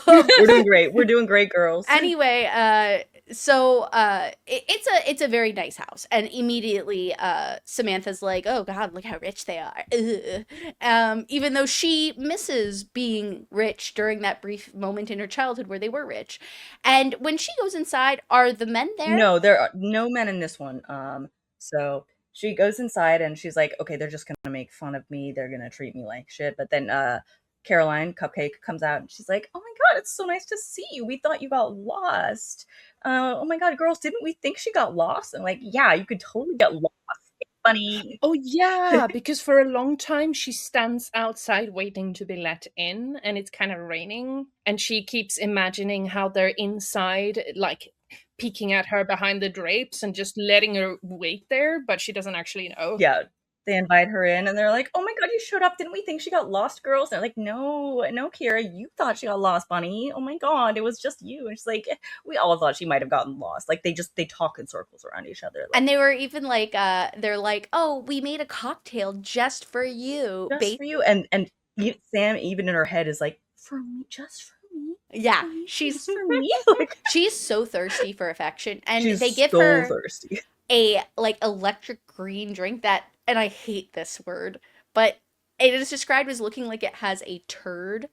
We're doing great. We're doing great, girls. Anyway, it's a very nice house, and immediately Samantha's like, oh God, look how rich they are. Ugh. Even though she misses being rich during that brief moment in her childhood where they were rich, and when she goes inside, are the men there? No, there are no men in this one. So she goes inside and she's like, okay, they're just gonna make fun of me. They're gonna treat me like shit. But then Caroline Cupcake comes out and she's like, oh my god, it's so nice to see you. We thought you got lost. Oh my god, girls, didn't we think she got lost? And like, yeah, you could totally get lost. It's funny. Oh yeah, because for a long time she stands outside waiting to be let in, and it's kind of raining, and she keeps imagining how they're inside, like peeking at her behind the drapes and just letting her wait there, but she doesn't actually know. Yeah, they invite her in and they're like, oh my god, you showed up. Didn't we think she got lost, girls? And they're like, no, no, Kira, you thought she got lost, bunny. Oh my god, it was just you. And she's like, we all thought she might have gotten lost. Like they talk in circles around each other. Like, And they were even like, they're like, oh, we made a cocktail just for you. just for you. And Sam, even in her head, is like, for me, just for me. Yeah, For me, she's just for me. Like, she's so thirsty for affection, and she's they give so her thirsty. a like electric green drink that, and I hate this word, but it is described as looking like it has a turd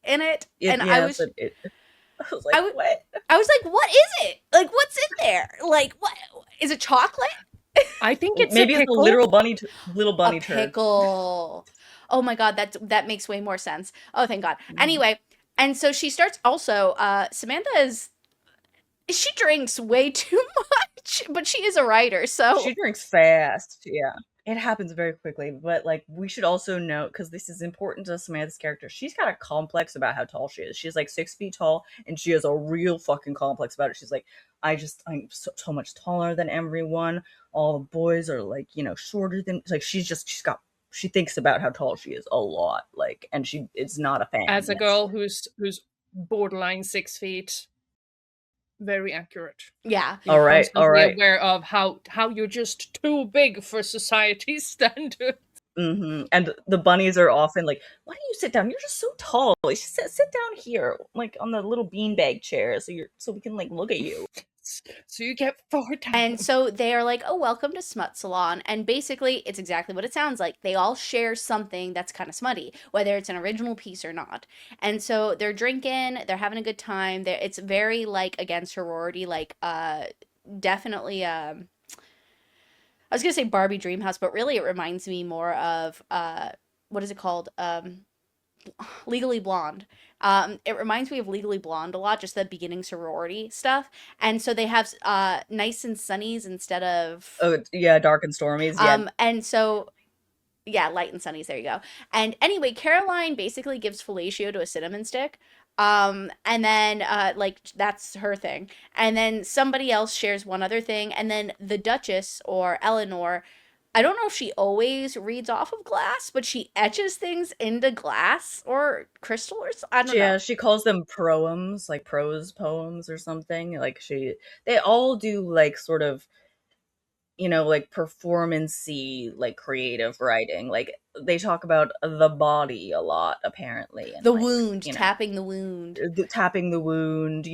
in it, and Yeah, but I was like, I w- what? I was like, what is it? Like, what's in there? Like, what is it? Chocolate? I think it's Maybe a it's a pickle. little bunny A turd. pickle. Oh my god, that makes way more sense. Oh, thank God. Anyway, and so she starts also. Samantha is she drinks way too much, but she is a writer, so She drinks fast. Yeah. It happens very quickly, but like we should also note because this is important to Samantha's character. She's got a complex about how tall she is. She's like 6 feet tall, and she has a real fucking complex about it. She's like, I'm so much taller than everyone. All the boys are like, shorter than. Like she thinks about how tall she is a lot. Like, and it's not a fan. As a girl who's borderline 6 feet, very accurate. yeah. You're All right, constantly aware of how you're just too big for society's standards. And the bunnies are often like, why don't you sit down? You're just so tall. Like, sit down here, like on the little beanbag chair, so we can like look at you. So you get 4 times. And so they are like, oh, welcome to Smut Salon. And basically, it's exactly what it sounds like. They all share something that's kind of smutty, whether it's an original piece or not. And so they're drinking, they're having a good time. It's very like against sorority, like definitely I was gonna say Barbie Dreamhouse, but really it reminds me more of what is it called? Legally Blonde. It reminds me of Legally Blonde a lot, just the beginning sorority stuff. And so they have nice and sunnies instead of Oh yeah, dark and stormies. Yeah, and so yeah, light and sunnies, there you go. And anyway, Caroline basically gives fellatio to a cinnamon stick. And then like that's her thing. And then somebody else shares one other thing, and then the Duchess or Eleanor, I don't know if she always reads off of glass, but she etches things into glass or crystal or I don't know. she calls them proems, like prose poems or something. Like they all do like sort of like performancy, like creative writing. Like they talk about the body a lot, apparently, and The like, wound, tapping the wound. tapping the wound.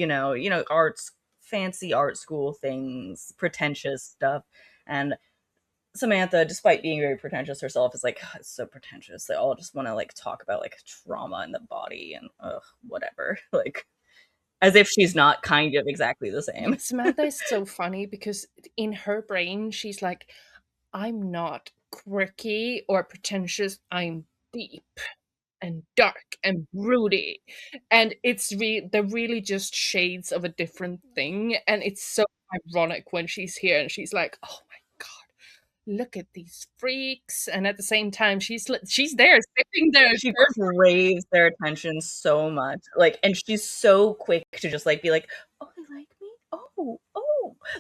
Arts, fancy art school things, pretentious stuff, and Samantha, despite being very pretentious herself, is like, "Ugh, it's so pretentious. They all just want to like talk about like trauma in the body and whatever." Like as if she's not kind of exactly the same. Samantha is so funny because in her brain, she's like, I'm not quirky or pretentious. I'm deep and dark and broody. And they're really just shades of a different thing. And it's so ironic when she's here and she's like, oh my God, look at these freaks. And at the same time, she's there sipping there. She craves their attention so much. Like, and she's so quick to just like be like, "Oh, they like me. Oh."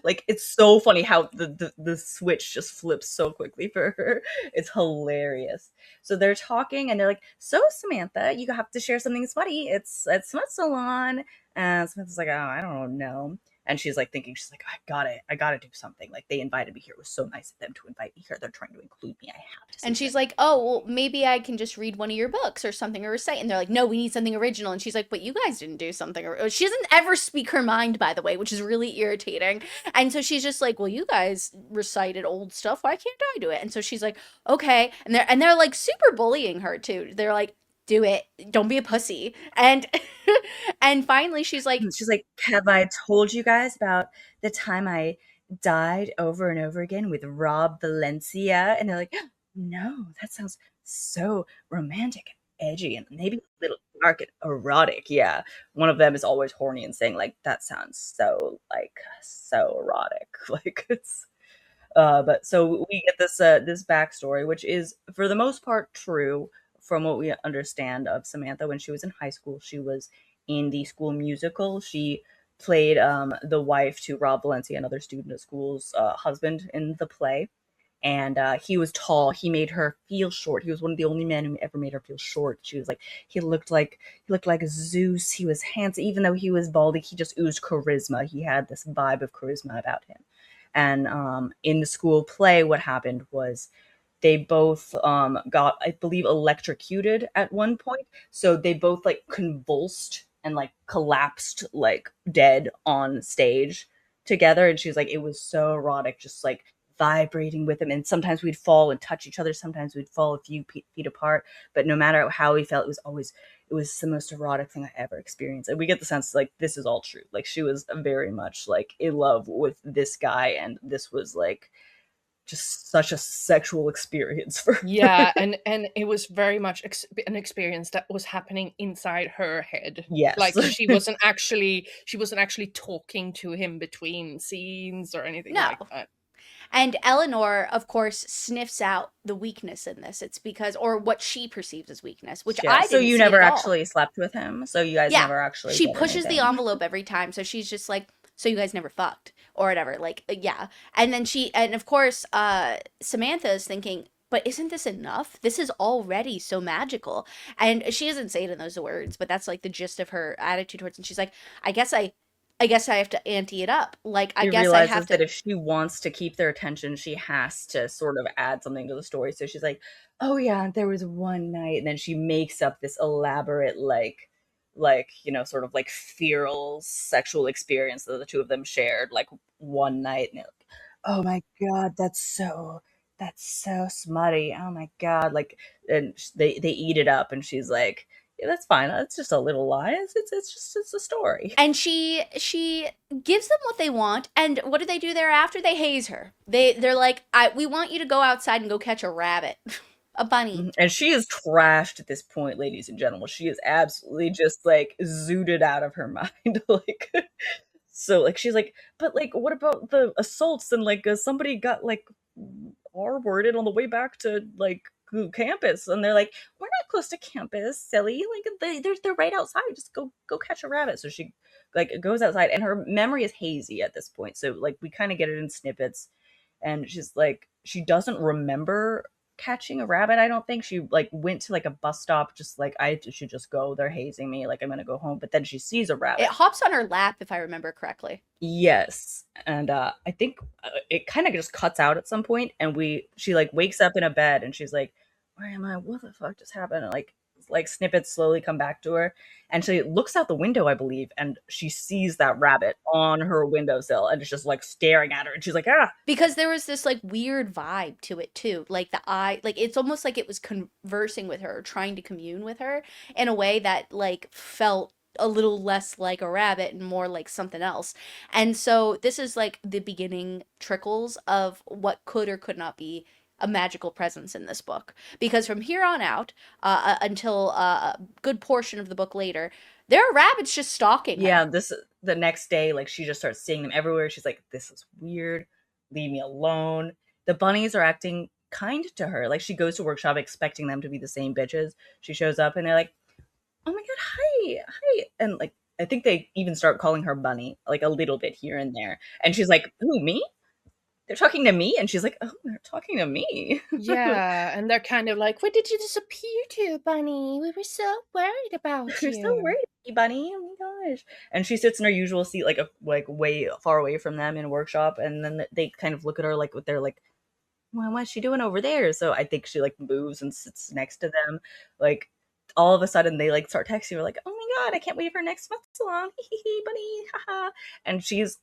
Like it's so funny how the switch just flips so quickly for her. It's hilarious. So they're talking and they're like, "So Samantha, you have to share something smutty. It's at Smut Salon." And Samantha's like, "Oh, I don't know." And she's like thinking, she's like, I gotta do something. Like they invited me here. It was so nice of them to invite me here. They're trying to include me. I have to. And she's like, oh, well, maybe I can just read one of your books or something or recite. And they're like, no, we need something original. And she's like, but you guys didn't do something. She doesn't ever speak her mind, by the way, which is really irritating. And so she's just like, well, you guys recited old stuff. Why can't I do it? And so she's like, okay. And they're like super bullying her too. They're like, do it. Don't be a pussy. And and finally she's like, Have I told you guys about the time I died over and over again with Rob Valencia. And they're like, no, that sounds so romantic and edgy and maybe a little dark and erotic. Yeah. One of them is always horny and saying, like, that sounds so, like, so erotic. Like, it's but so we get this backstory, which is for the most part true from what we understand of Samantha. When she was in high school, she was in the school musical. She played the wife to Rob Valencia, another student at school's husband in the play. And he was tall. He made her feel short. He was one of the only men who ever made her feel short. She was like, he looked like Zeus. He was handsome, even though he was baldy. He just oozed charisma. He had this vibe of charisma about him. And in the school play, what happened was they both got, I believe, electrocuted at one point. So they both like convulsed and like collapsed like dead on stage together. And she was like, it was so erotic, just like vibrating with him. And sometimes we'd fall and touch each other. Sometimes we'd fall a few feet apart. But no matter how we felt, it was the most erotic thing I ever experienced. And we get the sense like this is all true. Like she was very much like in love with this guy, and this was like just such a sexual experience for her. Yeah, and it was very much an experience that was happening inside her head. Yes. Like she wasn't actually talking to him between scenes or anything No. like that. And Eleanor, of course, sniffs out the weakness in this. It's because, or what she perceives as weakness, which Yeah. I So didn't you see it never at all. actually slept with him. So you guys Yeah, never actually she did pushes the anything. envelope every time, so she's just like, so you guys never fucked or whatever. Like, yeah. And then and of course, Samantha is thinking, but isn't this enough? This is already so magical. And she doesn't say it in those words, but that's like the gist of her attitude towards. And she's like, I guess I, I guess I have to ante it up. Like, I She guess I have realizes that to. if she wants to keep their attention, she has to sort of add something to the story. So she's like, "Oh yeah, there was one night," and then she makes up this elaborate, sort of like feral sexual experience that the two of them shared, like one night. And they're like, "Oh my god, that's so smutty. Oh my god!" Like, and they eat it up, and she's like, "Yeah, that's fine. It's just a little lie. It's a story." And she gives them what they want, and what do they do thereafter? They haze her. They're like, we want you to go outside and go catch a rabbit, a bunny. And she is trashed at this point, ladies and gentlemen. She is absolutely just like zooted out of her mind. Like, so like she's like, but like, what about the assaults and like somebody got like R-worded on the way back to like campus, and they're like, we're not close to campus, silly. Like they're right outside. Just go catch a rabbit. So she like goes outside, and her memory is hazy at this point. So like we kind of get it in snippets, and she's like, she doesn't remember catching a rabbit. I don't think she like went to like a bus stop, just like I should just go. They're hazing me. Like I'm gonna go home. But then she sees a It rabbit. hops on her lap, if I remember correctly. Yes, and I think it kind of just cuts out at some point, and she like wakes up in a bed, and she's like, "Where am I? What the fuck just happened?" And like snippets slowly come back to her, and she looks out the window, I believe, and she sees that rabbit on her windowsill, and it's just like staring at her, and she's like, "Ah!" Because there was this like weird vibe to it too. Like the eye, like it's almost like it was conversing with her, trying to commune with her in a way that like felt a little less like a rabbit and more like something else. And so this is like the beginning trickles of what could or could not be a magical presence in this book. Because from here on out, until a good portion of the book later, there are rabbits just stalking her. Yeah, the next day, like she just starts seeing them everywhere. She's like, "This is weird. Leave me alone." The bunnies are acting kind to her. Like she goes to workshop expecting them to be the same bitches. She shows up and they're like, "Oh my god, hi, hi," and like I think they even start calling her Bunny, like a little bit here and there. And she's like, "Who, me? They're talking to me?" And she's like, "Oh, they're talking to me." Yeah, and they're kind of like, where did you disappear to, Bunny? We were so worried about You're so you. worried, Bunny. Oh my gosh. And she sits in her usual seat, like way far away from them in a workshop, and then they kind of look at her like with their like, well, what's she doing over there? So I think she like moves and sits next to them. Like all of a sudden they like start texting her like, "Oh my god, I can't wait for next month salon." Hee hee, bunny, haha. And she's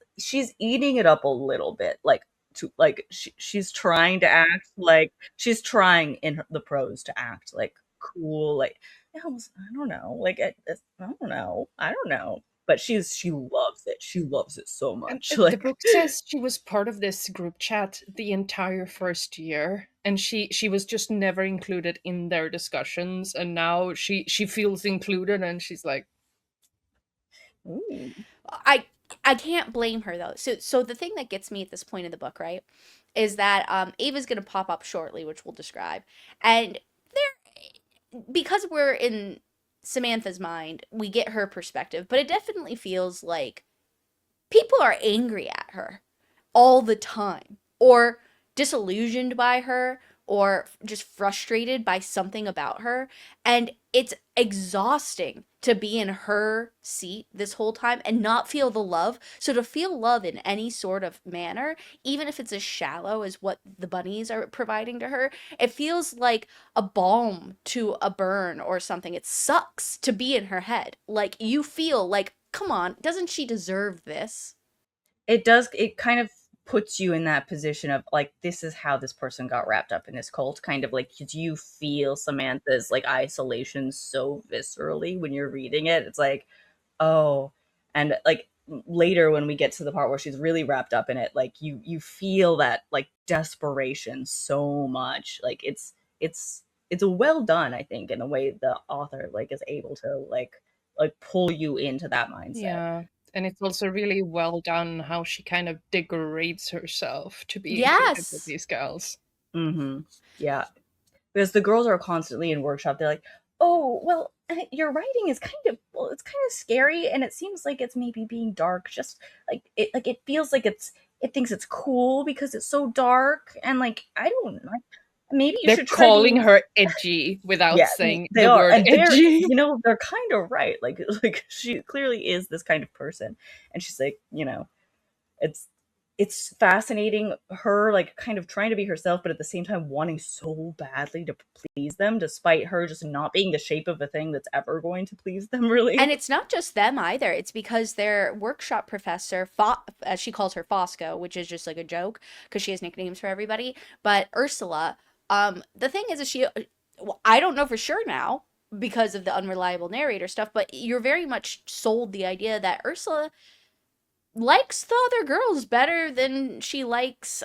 eating it up a little bit. Like to like she's trying to act like she's trying in the prose to act like cool, like I don't know, like I don't know. But she loves it. She loves it so And much. the Like, book says she was part of this group chat the entire first year, and she was just never included in their discussions, and now she feels included, and she's like, ooh. I I can't blame her though. So the thing that gets me at this point in the book, right, is that Ava's gonna pop up shortly, which we'll describe, and because we're in Samantha's mind, we get her perspective, but it definitely feels like people are angry at her all the time, or disillusioned by her, or just frustrated by something about her. And it's exhausting to be in her seat this whole time and not feel the love. So to feel love in any sort of manner, even if it's as shallow as what the bunnies are providing to her, it feels like a balm to a burn or something. It sucks to be in her head. Like you feel like, come on, doesn't she deserve this? It does, it kind of puts you in that position of like, this is how this person got wrapped up in this cult, kind of like, 'cause you feel Samantha's like isolation so viscerally when you're reading it. It's like, oh, and like later when we get to the part where she's really wrapped up in it, like you feel that like desperation so much. Like it's well done, I think, in a way the author like is able to like pull you into that mindset. yeah. And it's also really well done how she kind of degrades herself to be included with Yes. these girls. Mm-hmm. Yeah, because the girls are constantly in workshop. They're like, "Oh, well, your writing is kind of well, it's kind of scary, and it seems like it's maybe being dark. Just like it feels like it thinks it's cool because it's so dark, and like I don't know, maybe you They're should try calling being." her edgy without Yeah, saying they the are, word and edgy. they're kind of right. Like she clearly is this kind of person, and she's like, it's it's fascinating her like kind of trying to be herself, but at the same time wanting so badly to please them, despite her just not being the shape of a thing that's ever going to please them, really. And it's not just them either. It's because their workshop professor, as she calls her Fosco, which is just like a joke because she has nicknames for everybody. But Ursula, the thing is she, well, I don't know for sure now because of the unreliable narrator stuff, but you're very much sold the idea that Ursula likes the other girls better than she likes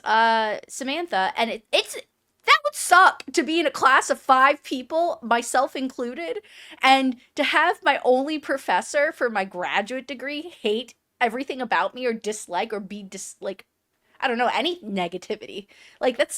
Samantha, and it's that would suck to be in a class of 5 people, myself included, and to have my only professor for my graduate degree hate everything about me or dislike or be like I don't know, any negativity. Like that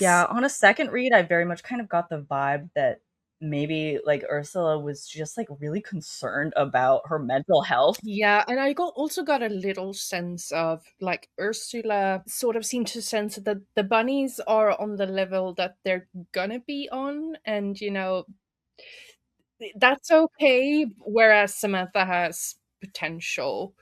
Yeah, sucks. on a second read, I very much kind of got the vibe that maybe like Ursula was just like really concerned about her mental health. Yeah, and I also got a little sense of like Ursula sort of seemed to sense that the bunnies are on the level that they're gonna be on, and that's okay. Whereas Samantha has potential,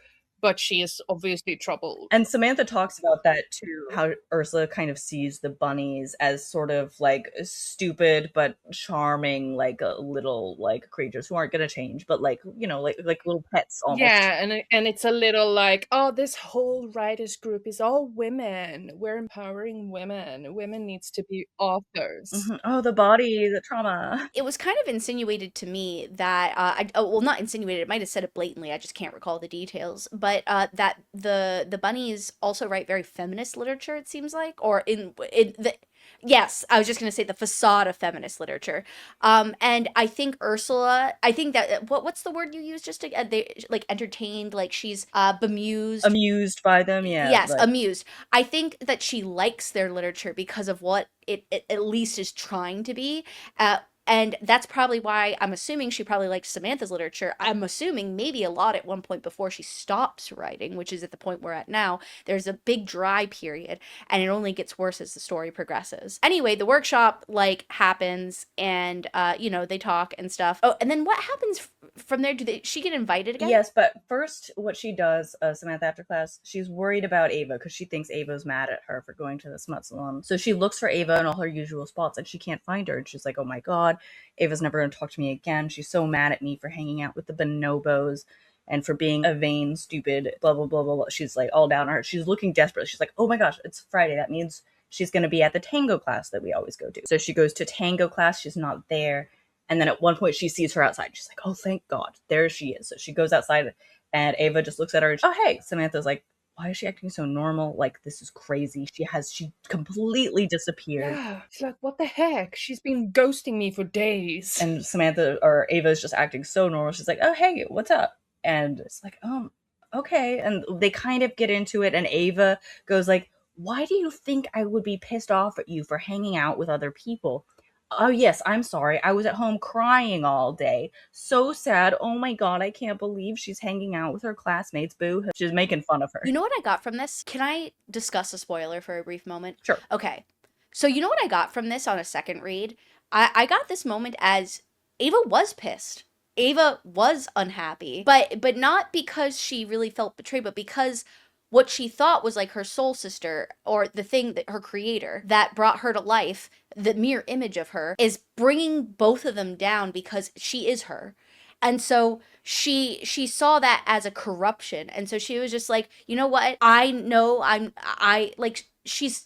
but she is obviously troubled. And Samantha talks about that too, how Ursula kind of sees the bunnies as sort of like stupid but charming, like little like creatures who aren't going to change, but like like little pets almost. Yeah, and it's a little like, oh, this whole writers group is all women. We're empowering women. Women needs to be authors. Oh, the body, the trauma. It was kind of insinuated to me that well, not insinuated, it might have said it blatantly, I just can't recall the details, but that the bunnies also write very feminist literature, it seems like, or in the yes, I was just going to say the facade of feminist literature. And I think Ursula, I think that what's the word you use, just to they like entertained, like she's bemused. Amused by them, yeah, Yes, like amused. I think that she likes their literature because of what it at least is trying to be. Uh, and that's probably why I'm assuming she probably likes Samantha's literature. I'm assuming maybe a lot at one point before she stops writing, which is at the point we're at now. There's a big dry period, and it only gets worse as the story progresses. Anyway, the workshop like happens, and they talk and stuff. Oh, and then what happens from there? She get invited again? yes, but first, what she does, Samantha, after class, she's worried about Ava because she thinks Ava's mad at her for going to the smut salon. So she looks for Ava in all her usual spots and she can't find her. And she's like, oh my God, Ava's never going to talk to me again. She's so mad at me for hanging out with the bonobos and for being a vain, stupid, blah, blah, blah, blah, blah. She's like all down on her. She's looking desperate. She's like, oh my gosh, it's Friday. That means she's going to be at the tango class that we always go to. So she goes to tango class. She's not there. And then at one point she sees her outside. She's like, oh, thank God. There she is. So she goes outside and Ava just looks at her and oh, hey. Samantha's like, why is she acting so normal? Like, this is crazy. She completely disappeared. Yeah, it's like, what the heck? She's been ghosting me for days. And Samantha or Ava is just acting so normal. She's like, oh, hey, what's up? And it's like, okay. And they kind of get into it. And Ava goes like, why do you think I would be pissed off at you for hanging out with other people? Oh, yes, I'm sorry. I was at home crying all day. So sad. Oh my God, I can't believe she's hanging out with her classmates. Boo. She's making fun of her. You know what I got from this? Can I discuss a spoiler for a brief moment? Sure. Okay. So you know what I got from this on a second read? I got this moment as Ava was pissed. Ava was unhappy, but not because she really felt betrayed, but because what she thought was like her soul sister or the thing that her creator that brought her to life, the mere image of her, is bringing both of them down because she is her. And so she saw that as a corruption. And so she was just like, you know what? I know I like she's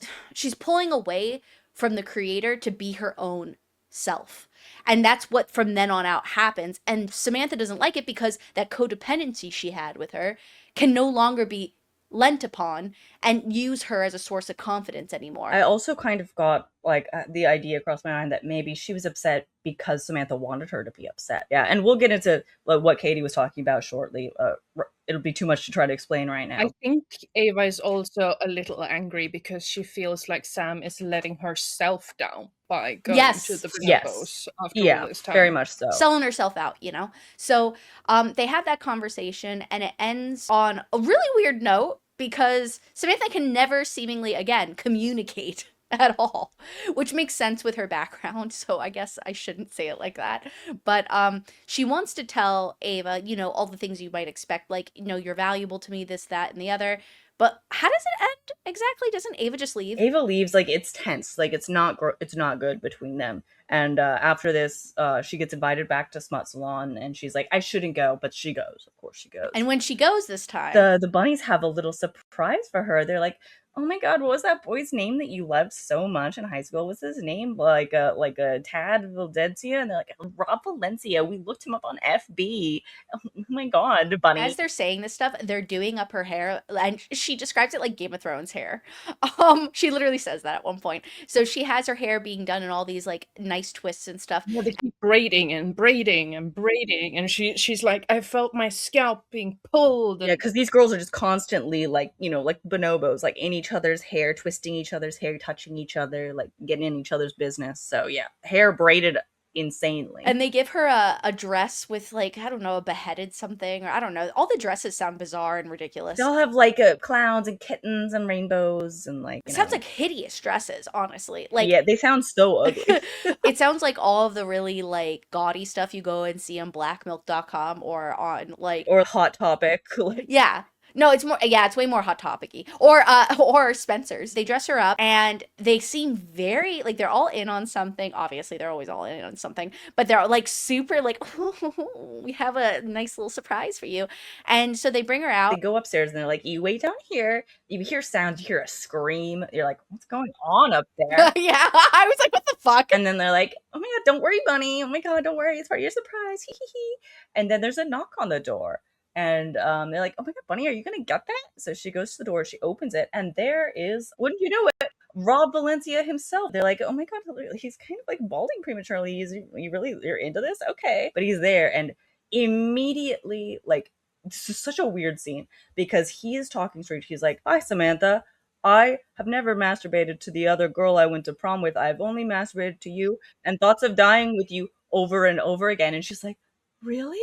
pulling away from the creator to be her own self. And that's what from then on out happens. And Samantha doesn't like it because that codependency she had with her can no longer be lent upon and use her as a source of confidence anymore. I also kind of got like the idea across my mind that maybe she was upset because Samantha wanted her to be upset. Yeah, and we'll get into what Katie was talking about shortly. It'll be too much to try to explain right now. I think Ava is also a little angry because she feels like Sam is letting herself down by going to the bonobos after all this time. Very much so. Selling herself out, you know? So they have that conversation and it ends on a really weird note because Samantha can never seemingly, again, communicate at all, which makes sense with her background. So I guess I shouldn't say it like that. But she wants to tell Ava, you know, all the things you might expect, like, you know, you're valuable to me, this, that, and the other. But how does it end exactly? Doesn't Ava just leave? Ava leaves. Like, it's tense. Like, it's not good between them. And after this, she gets invited back to Smut Salon, and she's like, I shouldn't go, but she goes. Of course she goes. And when she goes this time, the bunnies have a little surprise for her. They're like, oh my God, what was that boy's name that you loved so much in high school? What's his name? Like a Tad Valencia? And they're like, Rob Valencia. We looked him up on FB. Oh my God, bunny. As they're saying this stuff, they're doing up her hair, and she describes it like Game of Thrones hair. She literally says that at one point. So she has her hair being done in all these like nice twists and stuff. Yeah, they keep braiding and braiding and braiding, and she's like, I felt my scalp being pulled. Yeah, because these girls are just constantly like, you know, like bonobos, like in each other's hair, twisting each other's hair, touching each other, like getting in each other's business. So yeah, hair braided insanely. And they give her a dress with like, I don't know, a beheaded something, or I don't know. All the dresses sound bizarre and ridiculous. They all have like clowns and kittens and rainbows and like, it sounds like hideous dresses, honestly. Like, yeah, they sound so ugly. It sounds like all of the really like gaudy stuff you go and see on blackmilk.com or on like, or Hot Topic. Yeah. No, it's more, yeah, it's way more Hot Topic-y. Or Spencer's. They dress her up and they seem very, like, they're all in on something. Obviously, they're always all in on something. But they're, like, super, like, we have a nice little surprise for you. And so they bring her out. They go upstairs and they're like, you wait down here. You hear sounds, you hear a scream. You're like, what's going on up there? Yeah, I was like, what the fuck? And then they're like, oh my God, don't worry, bunny. Oh my God, don't worry. It's part of your surprise. Hee hee hee. And then there's a knock on the door. And they're like, oh my God, bunny, are you going to get that? So she goes to the door, she opens it, and there is, wouldn't you know it, Rob Valencia himself. They're like, oh my God, he's kind of like balding prematurely. You're into this? Okay. But he's there, and immediately, like, this is such a weird scene, because he is talking straight. He's like, hi, Samantha. I have never masturbated to the other girl I went to prom with. I've only masturbated to you, and thoughts of dying with you over and over again. And she's like, really?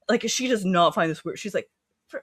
Like, she does not find this weird. She's like,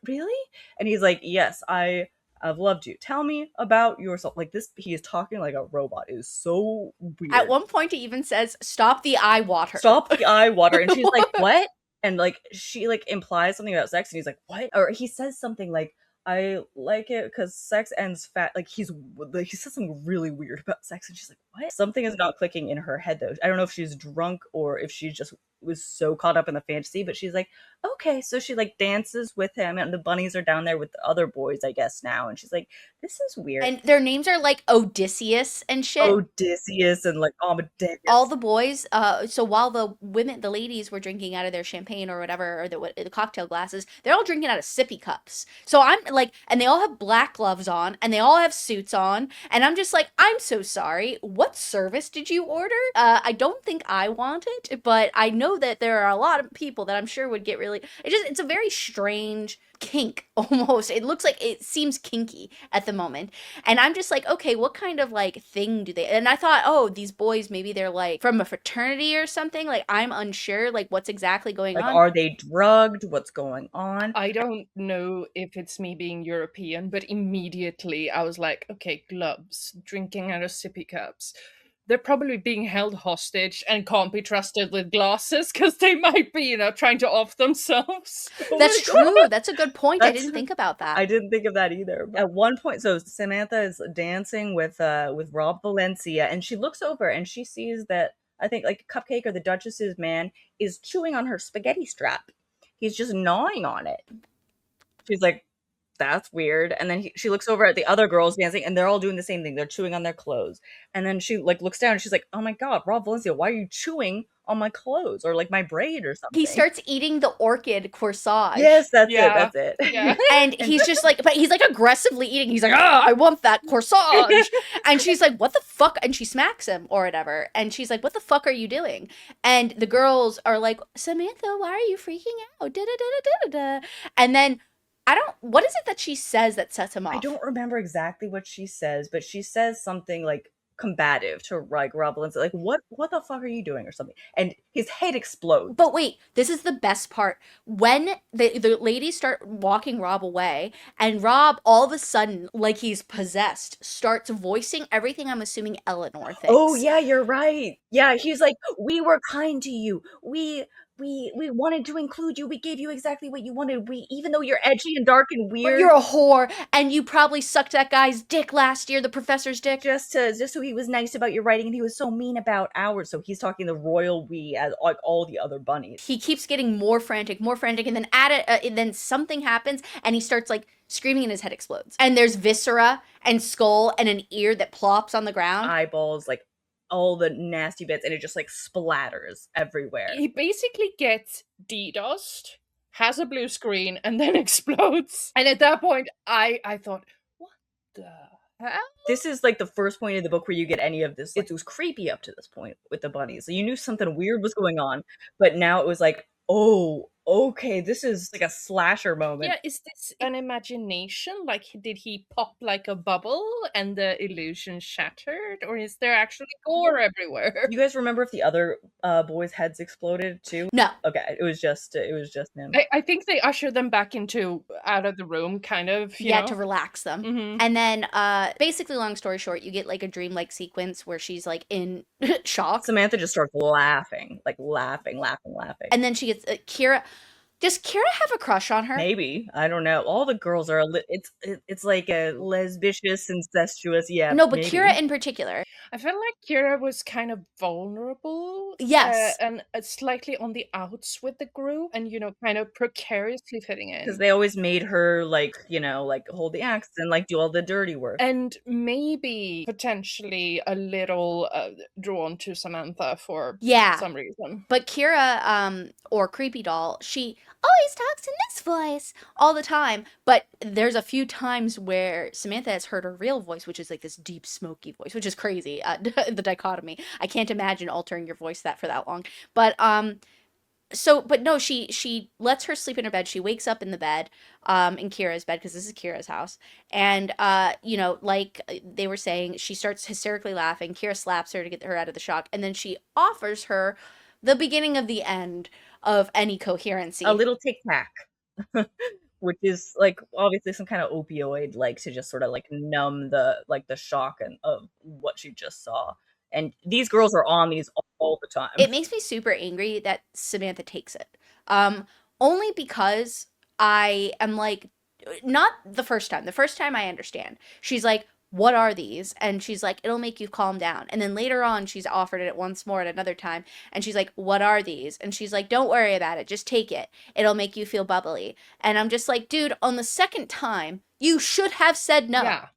really? And he's like, yes, I've loved you. Tell me about yourself. Like, this, he is talking like a robot. It is so weird. At one point, he even says, stop the eye water. Stop the eye water. And she's like, what? And, like, she, like, implies something about sex. And he's like, what? Or he says something like, I like it because sex ends fat. Like, he says something really weird about sex. And she's like, what? Something is not clicking in her head, though. I don't know if she's drunk or if she just was so caught up in the fantasy. But she's like, okay. So she like dances with him, and the bunnies are down there with the other boys, I guess, now. And she's like, this is weird. And their names are like Odysseus and shit. Odysseus and like Amadeus. All the boys, so while the ladies were drinking out of their champagne or whatever, or the cocktail glasses, they're all drinking out of sippy cups. So I'm like, and they all have black gloves on, and they all have suits on, and I'm just like, I'm so sorry. What service did you order? I don't think I want it, but I know that there are a lot of people that I'm sure would get really. It's a very strange kink almost. It seems kinky at the moment. And I'm just like, okay, what kind of like thing do they? And I thought, oh, these boys, maybe they're like from a fraternity or something. Like, I'm unsure, like, what's exactly going Like, on. are they drugged? What's going on? I don't know if it's me being European, but immediately I was like, okay, gloves, drinking out of sippy cups. They're probably being held hostage and can't be trusted with glasses because they might be, trying to off themselves. That's true. That's a good point. I didn't think about that. I didn't think of that either. At one point, so Samantha is dancing with Rob Valencia, and she looks over and she sees that I think like Cupcake or the Duchess's man is chewing on her spaghetti strap. He's just gnawing on it. She's like, that's weird. And then she looks over at the other girls dancing, and they're all doing the same thing. They're chewing on their clothes. And then she like looks down and she's like, oh my God, Rob Valencia, why are you chewing on my clothes or like my braid or something? He starts eating the orchid corsage. Yes, that's it. Yeah. And he's just like, but he's like aggressively eating. He's like, I want that corsage. And she's like, what the fuck? And she smacks him or whatever. And she's like, what the fuck are you doing? And the girls are like, Samantha, why are you freaking out? Da, da, da, da, da, da. And then what is it that she says that sets him off? I don't remember exactly what she says, but she says something like combative to like Rob Valencia, like what the fuck are you doing or something, and his head explodes. But wait, this is the best part. When the ladies start walking Rob away, and Rob all of a sudden, like he's possessed, starts voicing everything I'm assuming Eleanor thinks. Oh yeah, you're right. Yeah, he's like, we were kind to you. We wanted to include you. We gave you exactly what you wanted. Even though you're edgy and dark and weird, but you're a whore, and you probably sucked that guy's dick last year, the professor's dick, just so he was nice about your writing, and he was so mean about ours. So he's talking the royal we as like all the other bunnies. He keeps getting more frantic, and then then something happens, and he starts like screaming, and his head explodes. And there's viscera and skull and an ear that plops on the ground, eyeballs, like all the nasty bits, and it just like splatters everywhere. He basically gets DDoSed, has a blue screen, and then explodes. And at that point, I thought, what the hell? This is like the first point in the book where you get any of this. It was creepy up to this point with the bunnies. So you knew something weird was going on, but now it was like, oh, okay, this is like a slasher moment. Yeah, is this an imagination? Like, did he pop like a bubble and the illusion shattered? Or is there actually gore everywhere? You guys remember if the other boys' heads exploded too? No. Okay, it was just him. I think they ushered them back out of the room, kind of, you know? to relax them. Mhm. And then, basically, long story short, you get like a dreamlike sequence where she's like in shock. Samantha just starts laughing. And then she gets Kira. Does Kira have a crush on her? Maybe, I don't know. All the girls are it's like a lesbicious, incestuous. Yeah, No, but maybe. Kira in particular. I felt like Kira was kind of vulnerable. Yes. And slightly on the outs with the group, and, kind of precariously fitting in. Because they always made her like hold the axe and like do all the dirty work. And maybe potentially a little drawn to Samantha for some reason. But Kira, or Creepy Doll, she always talks in this voice all the time. But there's a few times where Samantha has heard her real voice, which is like this deep, smoky voice, which is crazy. The dichotomy. I can't imagine altering your voice for that long. But but no, she lets her sleep in her bed. She wakes up in the bed, in Kira's bed, because this is Kira's house. And, like they were saying, she starts hysterically laughing. Kira slaps her to get her out of the shock. And then she offers her the beginning of the end of any coherency. A little Tic Tac. Which is like obviously some kind of opioid, like to just sort of like numb the shock of what she just saw. And these girls are on these all the time. It makes me super angry that Samantha takes it. Only because I am like, not the first time. The first time I understand. She's like, what are these? And she's like, it'll make you calm down. And then later on, she's offered it once more at another time. And she's like, what are these? And she's like, don't worry about it. Just take it. It'll make you feel bubbly. And I'm just like, dude, on the second time, you should have said no. Yeah.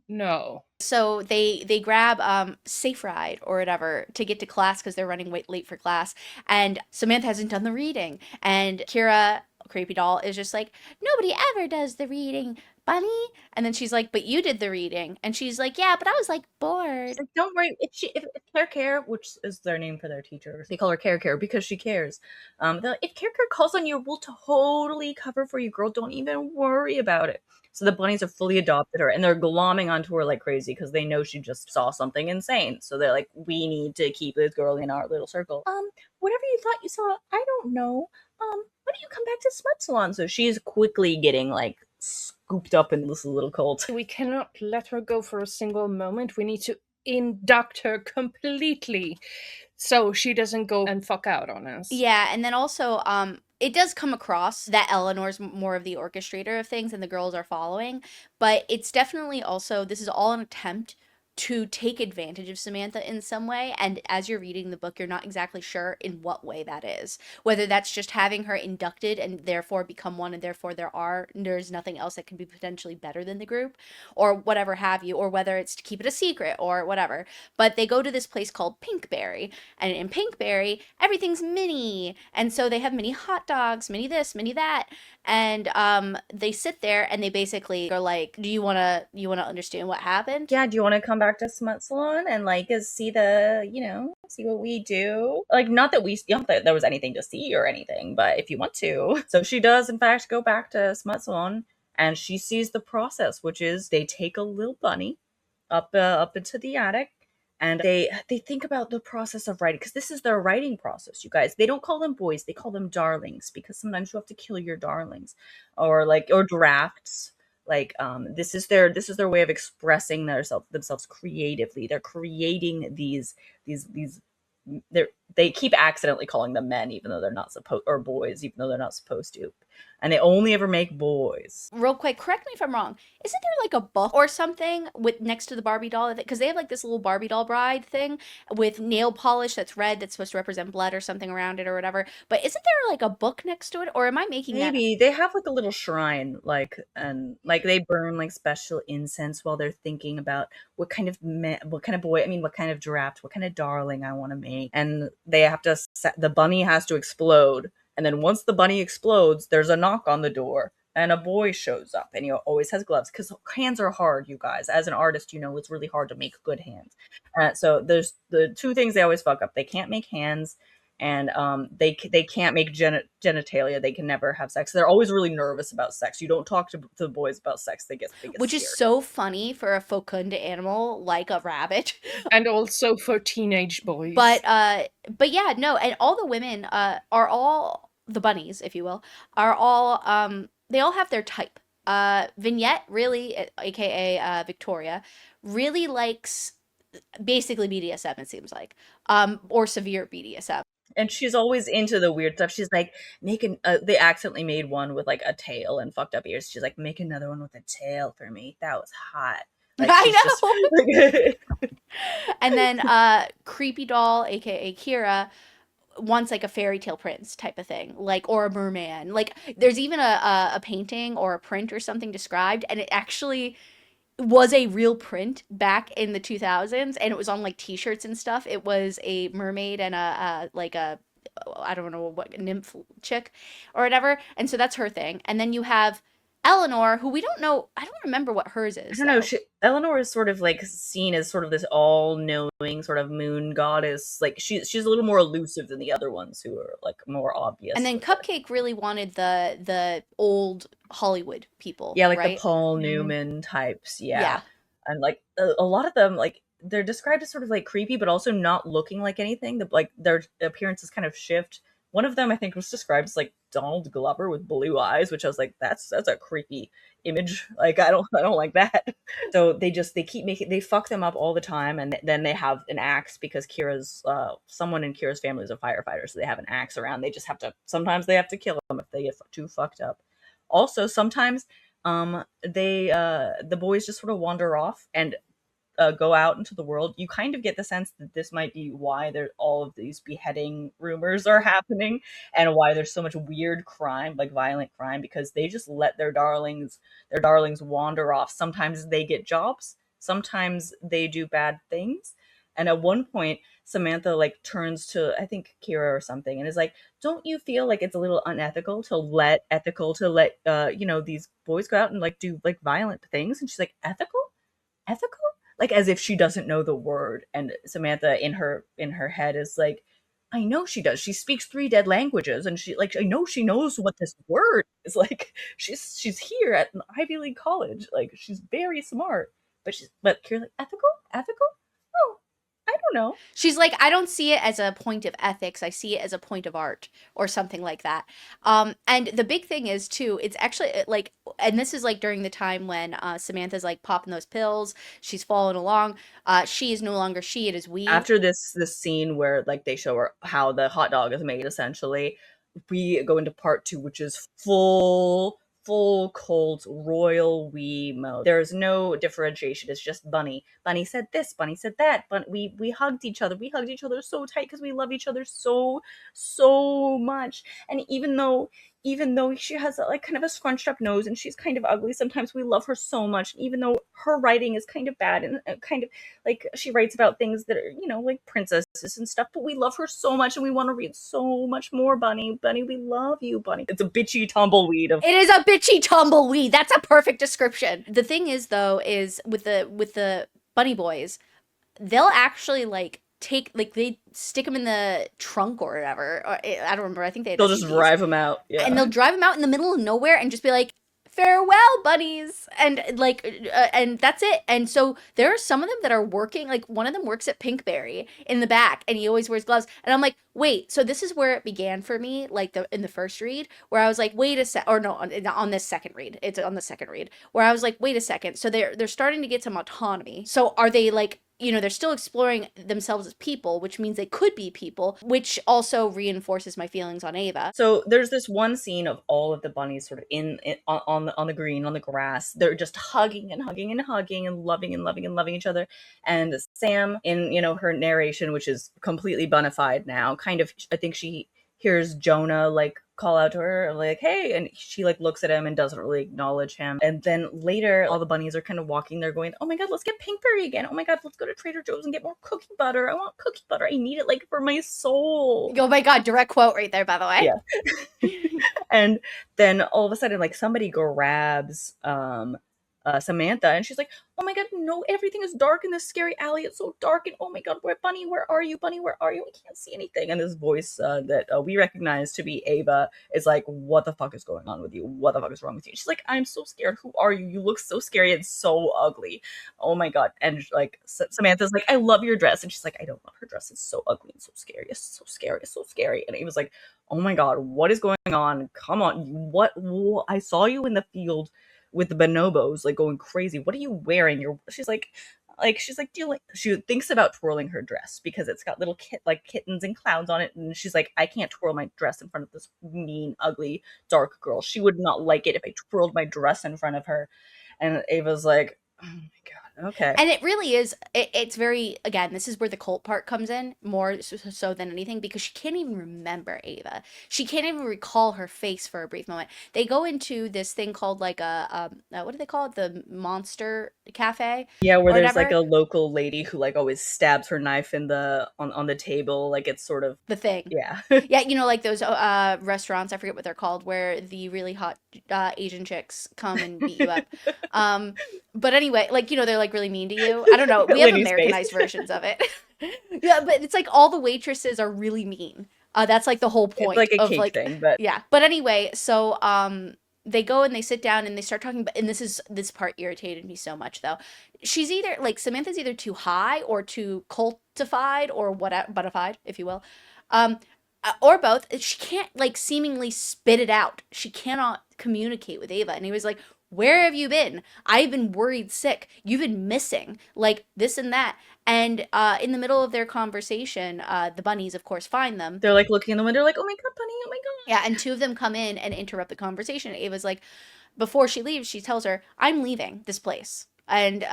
No. So they grab Safe Ride or whatever to get to class because they're running late for class. And Samantha hasn't done the reading. And Kira, creepy doll, is just like, nobody ever does the reading, Bunny. And then she's like, but you did the reading. And she's like, yeah, but I was like bored. She's like, don't worry. If Care, which is their name for their teacher, they call her Care because she cares. They're like, if Care calls on you, we'll totally cover for you, girl. Don't even worry about it. So the bunnies have fully adopted her, and they're glomming onto her like crazy because they know she just saw something insane. So they're like, we need to keep this girl in our little circle. Whatever you thought you saw, I don't know. Why don't you come back to Smut Salon? So she's quickly getting like scooped up in this little cult. We cannot let her go for a single moment. We need to induct her completely so she doesn't go and fuck out on us. Yeah, and then also, it does come across that Eleanor's more of the orchestrator of things and the girls are following, but it's definitely also, this is all an attempt to take advantage of Samantha in some way, and as you're reading the book, you're not exactly sure in what way that is. Whether that's just having her inducted and therefore become one, and therefore there's nothing else that can be potentially better than the group, or whatever have you, or whether it's to keep it a secret or whatever. But they go to this place called Pinkberry, and in Pinkberry, everything's mini, and so they have mini hot dogs, mini this, mini that, and they sit there and they basically are like, do you want to understand what happened? Yeah, do you want to come back to Smut Salon and like see see what we do? Like, not that there was anything to see or anything, but if you want to. So she does in fact go back to Smut Salon, and she sees the process, which is they take a little bunny up into the attic, and they think about the process of writing, because this is their writing process, you guys. They don't call them boys, they call them darlings, because sometimes you have to kill your darlings, or drafts. Like, this is their way of expressing themselves creatively. They're creating these they keep accidentally calling them men, even though they're not supposed, or boys, even though they're not supposed to, and they only ever make boys. Real quick, correct me if I'm wrong. Isn't there like a book or something with next to the Barbie doll? Because they have like this little Barbie doll bride thing with nail polish that's red that's supposed to represent blood or something around it or whatever. But isn't there like a book next to it? Or am I making that up? Maybe they have like a little shrine, and like they burn like special incense while they're thinking about what kind of boy, I mean, what kind of draft, what kind of darling I want to make, and they have to the bunny has to explode, and then once the bunny explodes, there's a knock on the door, and a boy shows up, and he always has gloves because hands are hard, you guys. As an artist, it's really hard to make good hands. So there's the two things they always fuck up: they can't make hands, and they can't make genitalia. They can never have sex. They're always really nervous about sex. You don't talk to the boys about sex. They get Which scared. is so funny for a fecund animal like a rabbit. And also for teenage boys. But yeah, no, and all the women are all the bunnies, if you will, are all they all have their type. Vignette, really, aka Victoria, really likes basically BDSM, it seems like, or severe BDSM. And she's always into the weird stuff. She's like, they accidentally made one with like a tail and fucked up ears. She's like, make another one with a tail for me. That was hot. Like, I know. And then Creepy Doll, aka Kira, wants like a fairy tale prince type of thing, like, or a merman. Like, there's even a painting or a print or something described, and it actually was a real print back in the 2000s, and it was on like t-shirts and stuff. It was a mermaid and a I don't know what, nymph chick or whatever, and so that's her thing. And then you have Eleanor, who we don't know. I don't remember what hers is. I don't know. Eleanor is sort of like seen as sort of this all-knowing sort of moon goddess. Like, she's a little more elusive than the other ones, who are like more obvious. And then Cupcake really wanted the old Hollywood people. Yeah, like right? the Paul Newman types. Yeah. And like a lot of them, like, they're described as sort of like creepy, but also not looking like anything. Like, their appearances kind of shift. One of them, I think, was described as like Donald Glover with blue eyes, which I was like, that's a creepy image. Like, I don't like that. So they fuck them up all the time, and then they have an axe because someone in Kira's family is a firefighter, so they have an axe around. Sometimes they have to kill them if they get too fucked up. Also, sometimes The boys just sort of wander off and go out into the world. You kind of get the sense that this might be why there all of these beheading rumors are happening, and why there's so much weird crime, like violent crime, because they just let their darlings wander off. Sometimes they get jobs, sometimes they do bad things. And at one point, Samantha like turns to, I think, Kira or something, and is like, "Don't you feel like it's a little unethical to let these boys go out and like do like violent things?" And she's like, "Ethical? Ethical?" Like as if she doesn't know the word. And Samantha in her head is like, "I know she does. She speaks three dead languages, and I know she knows what this word is." Like she's here at an Ivy League college. Like she's very smart. But Kira's like, "Ethical? Ethical? Oh, I don't know." She's like, I don't see it as a point of ethics. I see it as a point of art or something like that. And the big thing is too, it's actually like, and this is like during the time when Samantha's like popping those pills. She's following along. She is no longer she. It is we. After this scene where like they show her how the hot dog is made, essentially, we go into part two, which is full cold royal we mode. There's no differentiation. It's just Bunny. Bunny said this, Bunny said that, but we hugged each other. We hugged each other so tight because we love each other so much. And even though she has like kind of a scrunched up nose and she's kind of ugly, sometimes we love her so much. Even though her writing is kind of bad and kind of like she writes about things that are, like princesses and stuff, but we love her so much and we want to read so much more. Bunny, we love you, Bunny. It's a bitchy tumbleweed of It is a bitchy tumbleweed. That's a perfect description. The thing is though, is with the bunny boys, they'll actually like take like they stick them in the trunk or whatever. Or, I don't remember. I think they had they'll just SUVs. drive him out. Yeah. And they'll drive them out in the middle of nowhere and just be like, farewell bunnies, and like and that's it. And so there are some of them that are working, like one of them works at Pinkberry in the back and he always wears gloves, and I'm like, wait, so this is where it began for me, like in the first read, where I was like, wait a sec, or no, on this second read, it's on the second read, where I was like, wait a second, so they're starting to get some autonomy. So are they like, they're still exploring themselves as people, which means they could be people, which also reinforces my feelings on Ava. So there's this one scene of all of the bunnies sort of on the green, on the grass. They're just hugging and hugging and hugging and loving and loving and loving each other. And Sam, in her narration, which is completely bona fide now, kind of, I think she hears Jonah like call out to her like, "Hey," and she like looks at him and doesn't really acknowledge him. And then later all the bunnies are kind of walking there going, "Oh my god, let's get Pinkberry again. Oh my god, let's go to Trader Joe's and get more cookie butter. I want cookie butter. I need it like for my soul." Oh my god, direct quote right there, by the way. Yeah. And then all of a sudden like somebody grabs Samantha, and she's like, "Oh my god, no, everything is dark in this scary alley. It's so dark, and oh my god, Bunny, where are you? Bunny, where are you? I can't see anything." And this voice that we recognize to be Ava is like, "What the fuck is going on with you? What the fuck is wrong with you?" She's like, "I'm so scared. Who are you? You look so scary and so ugly. Oh my god." And like Samantha's like, "I love your dress," and she's like, "I don't love her dress. It's so ugly and so scary. It's so scary. It's so scary." And Ava's like, "Oh my god, what is going on? Come on, what? I saw you in the field with the bonobos, like going crazy. What are you wearing?" She's like, "Do you like?" She thinks about twirling her dress because it's got little kittens and clowns on it, and she's like, "I can't twirl my dress in front of this mean, ugly, dark girl. She would not like it if I twirled my dress in front of her." And Ava's like, "Oh my god, okay." And it really is, it's very, again, this is where the cult part comes in more so than anything, because she can't even remember Ava. She can't even recall her face for a brief moment. They go into this thing called like what do they call it? The Monster Cafe? Yeah, where Or there's like whatever. a local lady who like always stabs her knife in on the table. Like it's sort of, The thing. yeah. Yeah, like those restaurants, I forget what they're called, where the really hot Asian chicks come and beat you up. Um, but anyway, like, they're like really mean to you. I don't know. We have Lady's face. Americanized versions of it. Yeah, but it's like all the waitresses are really mean. That's like the whole It's point like a of cake like, thing, but yeah. But anyway, so they go and they sit down and they start talking about, and this part irritated me so much though. She's either like, Samantha's either too high or too cultified or whatever, buttified, if you will. Um, or both. She can't like seemingly spit it out. She cannot communicate with Ava. And he was like, "Where have you been? I've been worried sick. You've been missing, like this and that." And in the middle of their conversation, the bunnies, of course, find them. they're like looking in the window like, "Oh my god, Bunny, oh my god." Yeah, and two of them come in and interrupt the conversation. Ava's like, before she leaves, she tells her, "I'm leaving this place." And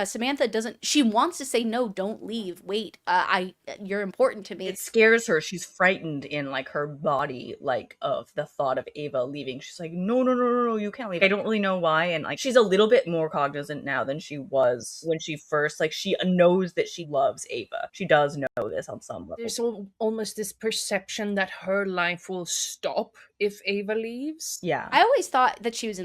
Samantha doesn't. She wants to say no. Don't leave. Wait. You're important to me. It scares her. She's frightened in like her body, like of the thought of Ava leaving. She's like, no, no, no, no, no, you can't leave. I don't really know why. And like, she's a little bit more cognizant now than she was when she first, like, she knows that she loves Ava. She does know this on some level. There's almost this perception that her life will stop if Ava leaves. Yeah. I always thought that she was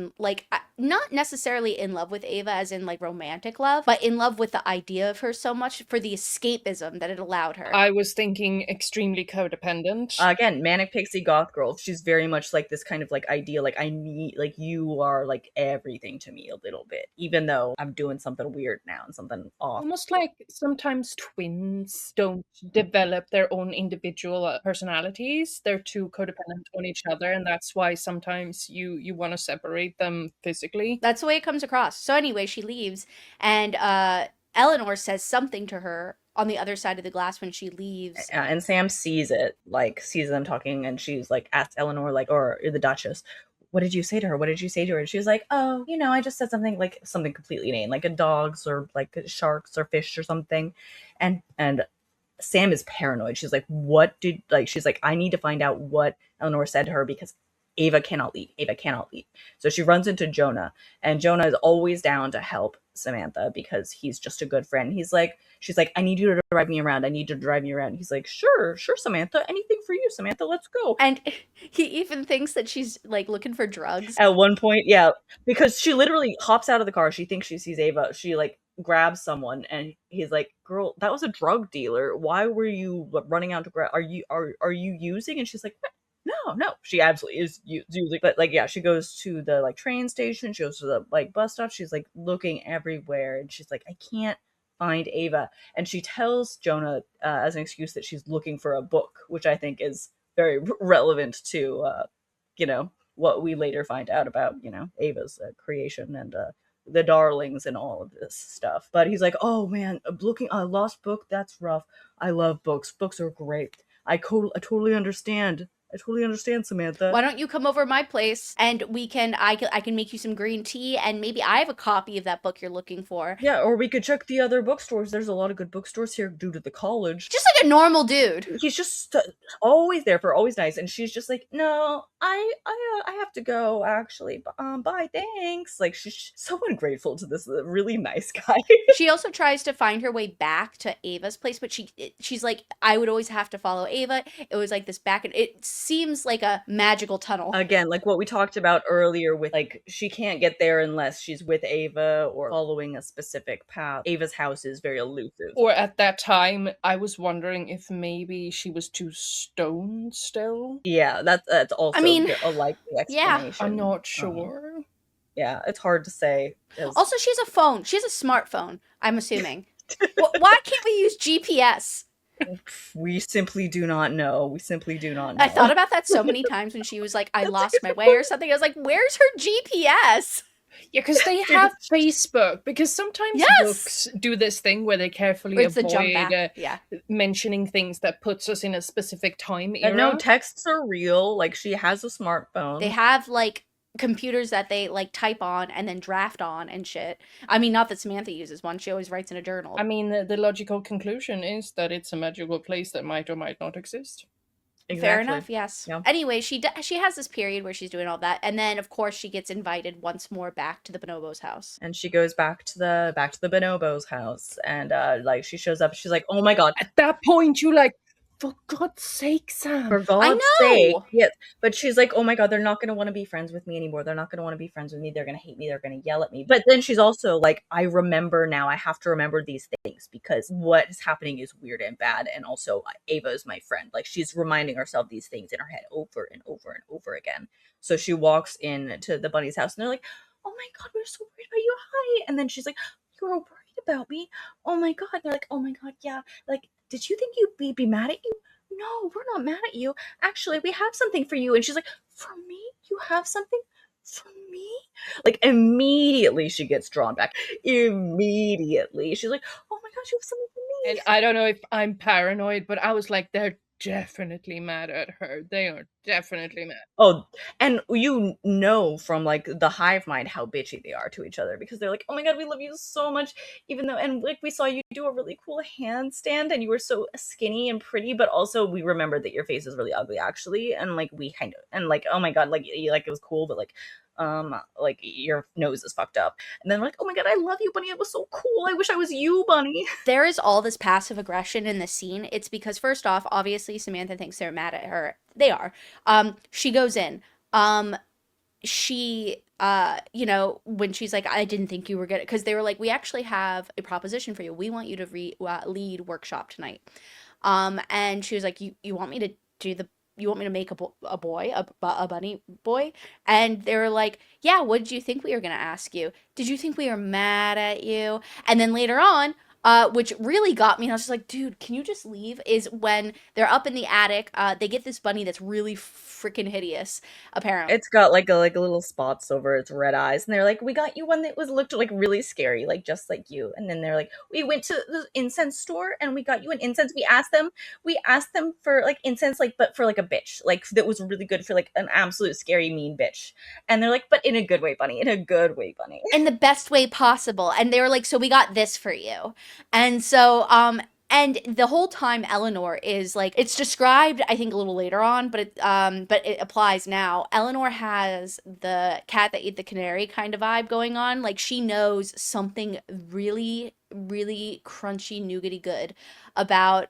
not necessarily in love with Ava as in like romantic love, but in love with the idea of her so much for the escapism that it allowed her. I was thinking extremely codependent. Again, manic pixie goth girl. She's very much like this kind of like idea, like I need, like you are like everything to me a little bit, even though I'm doing something weird now and something off. Almost like sometimes twins don't develop their own individual personalities. They're too codependent on each other, and that's why sometimes you want to separate them physically. That's the way it comes across. So anyway, she leaves, and Eleanor says something to her on the other side of the glass when she leaves. And Sam sees it, like sees them talking, and she's like asks Eleanor, like, or the Duchess, what did you say to her? What did you say to her? And she was like, oh, you know, I just said something, like something completely inane, like a dogs or like sharks or fish or something. And Sam is paranoid. She's like, what did, like, she's like, I need to find out what Eleanor said to her because Ava cannot leave. Ava cannot leave. So she runs into Jonah, and Jonah is always down to help Samantha because he's just a good friend. He's like, she's like, I need you to drive me around. I need you to drive me around. He's like, sure, Samantha. Anything for you, Samantha. Let's go. And he even thinks that she's like looking for drugs. At one point, yeah, because she literally hops out of the car. She thinks she sees Ava. She like grabs someone, and he's like, girl, that was a drug dealer. Why were you running out to grab? Are you using? And she's like, no, she absolutely is using. But like, yeah, she goes to the like train station. She goes to the like bus stop. She's like looking everywhere, and she's like, I can't find Ava. And she tells Jonah as an excuse that she's looking for a book, which I think is very relevant to you know, what we later find out about, you know, Ava's creation and the darlings and all of this stuff. But he's like, oh man, looking a lost book, that's rough. I love books. Books are great. I totally understand. I totally understand, Samantha. Why don't you come over my place and I can make you some green tea, and maybe I have a copy of that book you're looking for. Yeah, or we could check the other bookstores. There's a lot of good bookstores here due to the college. Just like a normal dude. He's just always there for always nice, and she's just like, no, I have to go actually. Bye, thanks. Like she's so ungrateful to this really nice guy. She also tries to find her way back to Ava's place, but she's like, I would always have to follow Ava. It was like this back, and it seems like a magical tunnel. Again, like what we talked about earlier with like she can't get there unless she's with Ava or following a specific path. Ava's house is very elusive. Or at that time, I was wondering if maybe she was too stoned still. Yeah, that's also a likely explanation. Yeah. I'm not sure. Yeah, it's hard to say. Also, she has a phone. She has a smartphone, I'm assuming. Why can't we use GPS? We simply do not know. We simply do not know. I thought about that so many times when she was like, I lost my way or something. I was like, where's her GPS? Yeah, because they have Facebook. Because sometimes books do this thing where they carefully avoid mentioning things that puts us in a specific time era. And no, texts are real. Like, she has a smartphone. They have, like, computers that they, like, type on and then draft on and shit. I mean, not that Samantha uses one. She always writes in a journal. I mean, the logical conclusion is that it's a magical place that might or might not exist. Exactly. Fair enough, yes. Yeah. Anyway, she has this period where she's doing all that, and then of course she gets invited once more back to the Bonobos' house. And she goes back to the Bonobos' house, and like she shows up. She's like, "Oh my god!" At that point, you like, for God's sake, Sam. For God's sake, yes. But she's like, "Oh my god, they're not going to want to be friends with me anymore. They're not going to want to be friends with me. They're going to hate me. They're going to yell at me." But then she's also like, "I remember now. I have to remember these things because what is happening is weird and bad. And also, Ava is my friend." Like she's reminding herself these things in her head over and over and over again. So she walks into the bunny's house, and they're like, "Oh my god, we're so worried about you. Hi." And then she's like, "You're worried about me? Oh my god." And they're like, "Oh my god, yeah. Like, did you think you'd be mad at you? No, we're not mad at you. Actually, we have something for you." And she's like, "For me? You have something for me?" Like, immediately she gets drawn back. Immediately. She's like, "Oh my gosh, you have something for me." And I don't know if I'm paranoid, but I was like, they're definitely mad at her. They are Definitely mad. Oh, and you know from like the hive mind how bitchy they are to each other because they're like, "Oh my god, we love you so much," even though, and like we saw you do a really cool handstand, and you were so skinny and pretty, but also we remembered that your face is really ugly actually, and like we kind of, and like, oh my god, like like it was cool, but like your nose is fucked up, and then like, oh my god, I love you, Bunny. It was so cool. I wish I was you, Bunny. There is all this passive aggression in the scene. It's because first off, obviously Samantha thinks they're mad at her. They are. She goes in. Um, she you know, when she's like, I didn't think you were good, because they were like, we actually have a proposition for you. We want you to lead workshop tonight. And she was like, you want me to do the you want me to make a boy, a bunny boy? And they were like, yeah, what did you think we were going to ask you? Did you think we were mad at you? And then later on, which really got me, and I was just like, dude, can you just leave? Is when they're up in the attic, they get this bunny that's really freaking hideous, apparently. It's got like a little spots over its red eyes, and they're like, "We got you one that was looked like really scary, like just like you." And then they're like, "We went to the incense store and we got you an incense. We asked them for like incense, like but for like a bitch, like that was really good for like an absolute scary mean bitch." And they're like, "But in a good way, Bunny. In a good way, Bunny." In the best way possible. And they were like, so we got this for you. And so, and the whole time Eleanor is like, it's described I think a little later on, but it applies now. Eleanor has the cat that ate the canary kind of vibe going on. Like she knows something really crunchy nougaty good about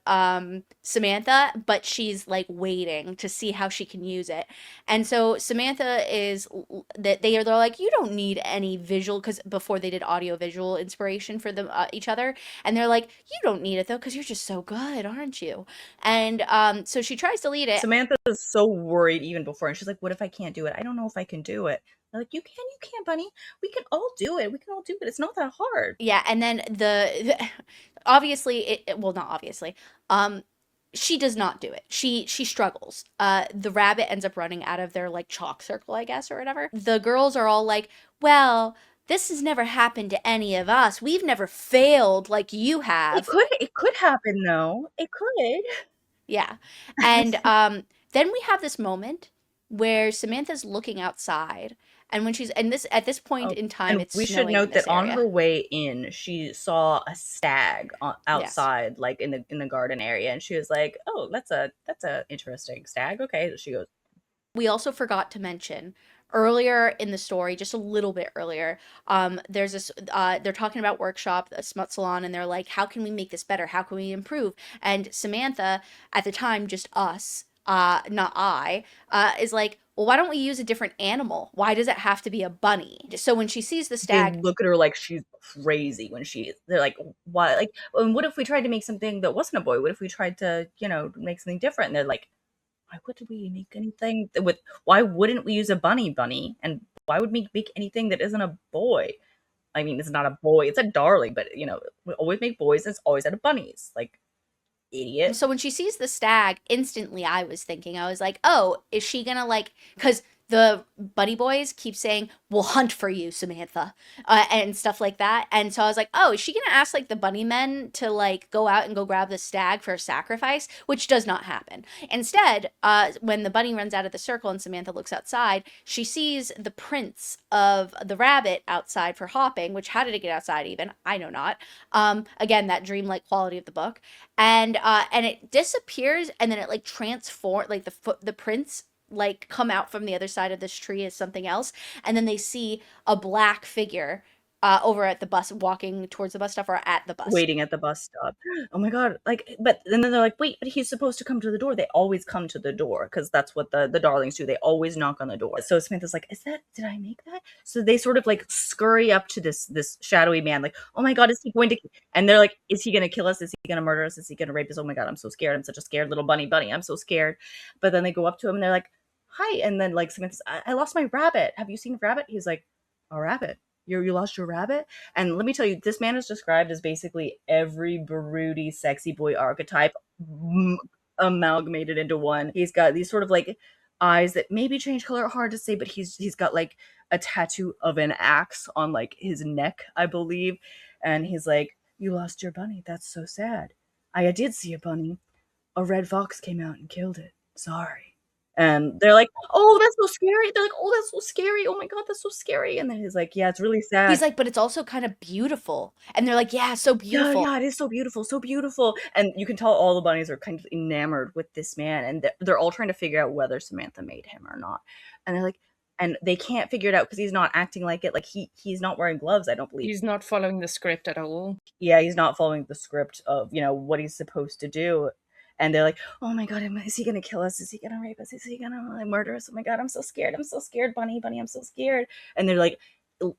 Samantha, but she's like waiting to see how she can use it. And so Samantha is that they're like, you don't need any visual, because before they did audio visual inspiration for them each other, and they're like, you don't need it though because you're just so good, aren't you? And so she tries to lead it. Samantha is so worried even before, and she's like, "What if I can't do it? I don't know if I can do it." They're like, you can, Bunny. We can all do it. We can all do it. It's not that hard." Yeah, and then obviously well, not obviously, um she does not do it. She struggles. The rabbit ends up running out of their like chalk circle, I guess, or whatever. The girls are all like, well, this has never happened to any of us. We've never failed like you have. It could happen though. It could. Yeah. And then we have this moment where Samantha's looking outside, and when she's and this at this point Oh, in time and it's we should snowing in note this that on area. her way in, she saw a stag Yes. outside, like in the garden area, and she was like, "Oh, that's a interesting stag." Okay, she goes, We also forgot to mention earlier in the story, just a little bit earlier, there's this they're talking about workshop, a smut salon, and they're like, how can we make this better, how can we improve? And Samantha, at the time just us, not I, is like, well, why don't we use a different animal? Why does it have to be a bunny? So when she sees the they stag, look at her like she's crazy when they're like, "Why? Like, and what if we tried to make something that wasn't a boy? What if we tried to, make something different?" And they're like, "Why would we make anything with? Why wouldn't we use a bunny? And why would we make anything that isn't a boy? I mean, it's not a boy; it's a darling. But we always make boys. And it's always out of bunnies. Like, idiot." so when she sees the stag, instantly I was like, oh, is she gonna like, because the buddy boys keep saying, we'll hunt for you, Samantha, and stuff like that. And so I was like, oh, is she gonna ask like the bunny men to like go out and go grab the stag for a sacrifice? Which does not happen. Instead, when the bunny runs out of the circle and Samantha looks outside, she sees the prints of the rabbit outside for hopping, which how did it get outside even? I know not. Again, that dreamlike quality of the book, and it disappears, and then it like transform, like the prints like come out from the other side of this tree as something else, and then they see a black figure over at the bus, walking towards the bus stop, or at the bus. Waiting at the bus stop. Oh my god! Like, but and then they're like, "Wait, but he's supposed to come to the door." They always come to the door because that's what the darlings do. They always knock on the door. So Samantha's like, "Is that? Did I make that?" So they sort of like scurry up to this shadowy man, like, "Oh my god, is he going to?" And they're like, "Is he going to kill us? Is he going to murder us? Is he going to rape us? Oh my god, I'm so scared. I'm such a scared little bunny. I'm so scared." But then they go up to him and they're like, "Hi," and then like Samantha's, I lost my rabbit. Have you seen a rabbit?" He's like, "A rabbit? You lost your rabbit?" And let me tell you, this man is described as basically every broody, sexy boy archetype amalgamated into one. He's got these sort of like eyes that maybe change color, hard to say, but he's got like a tattoo of an axe on like his neck, I believe. And he's like, "You lost your bunny. That's so sad. I did see a bunny. A red fox came out and killed it. Sorry." And they're like, "Oh, that's so scary." They're like, "Oh, that's so scary. Oh my god, that's so scary." And then he's like, "Yeah, it's really He's sad." like, "But it's also kind of beautiful." And they're like, "Yeah, so Yeah, beautiful." yeah, it is so beautiful, so beautiful. And you can tell all the bunnies are kind of enamored with this man, and they're all trying to figure out whether Samantha made him or not. And they're like, and they can't figure it out because he's not acting like it. Like he's not wearing gloves, I don't believe. He's not following the script at all. Yeah, he's not following the script of what he's supposed to do. And they're like, "Oh my god, is he gonna kill us? Is he gonna rape us? Is he gonna murder us? Oh my god, I'm so scared. I'm so scared, Bunny, Bunny, I'm so scared." And they're like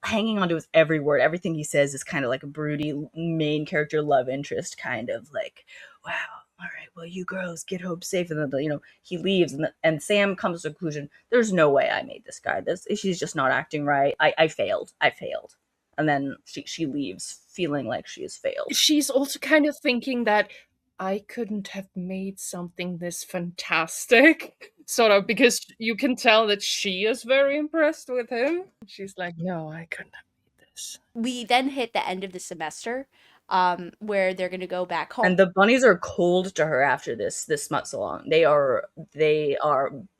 hanging on to his every word. Everything he says is kind of like a broody main character love interest kind of like, "Wow, all right, well, you girls get home safe." And then he leaves, and Sam comes to the conclusion, "There's no way I made this guy. She's just not acting right. I failed. I failed." And then she leaves feeling like she has failed. She's also kind of thinking that I couldn't have made something this fantastic, sort of, because you can tell that she is very impressed with him. She's like, no, I couldn't have made this. We then hit the end of the semester, where they're gonna go back home. And the bunnies are cold to her after this smut salon. They are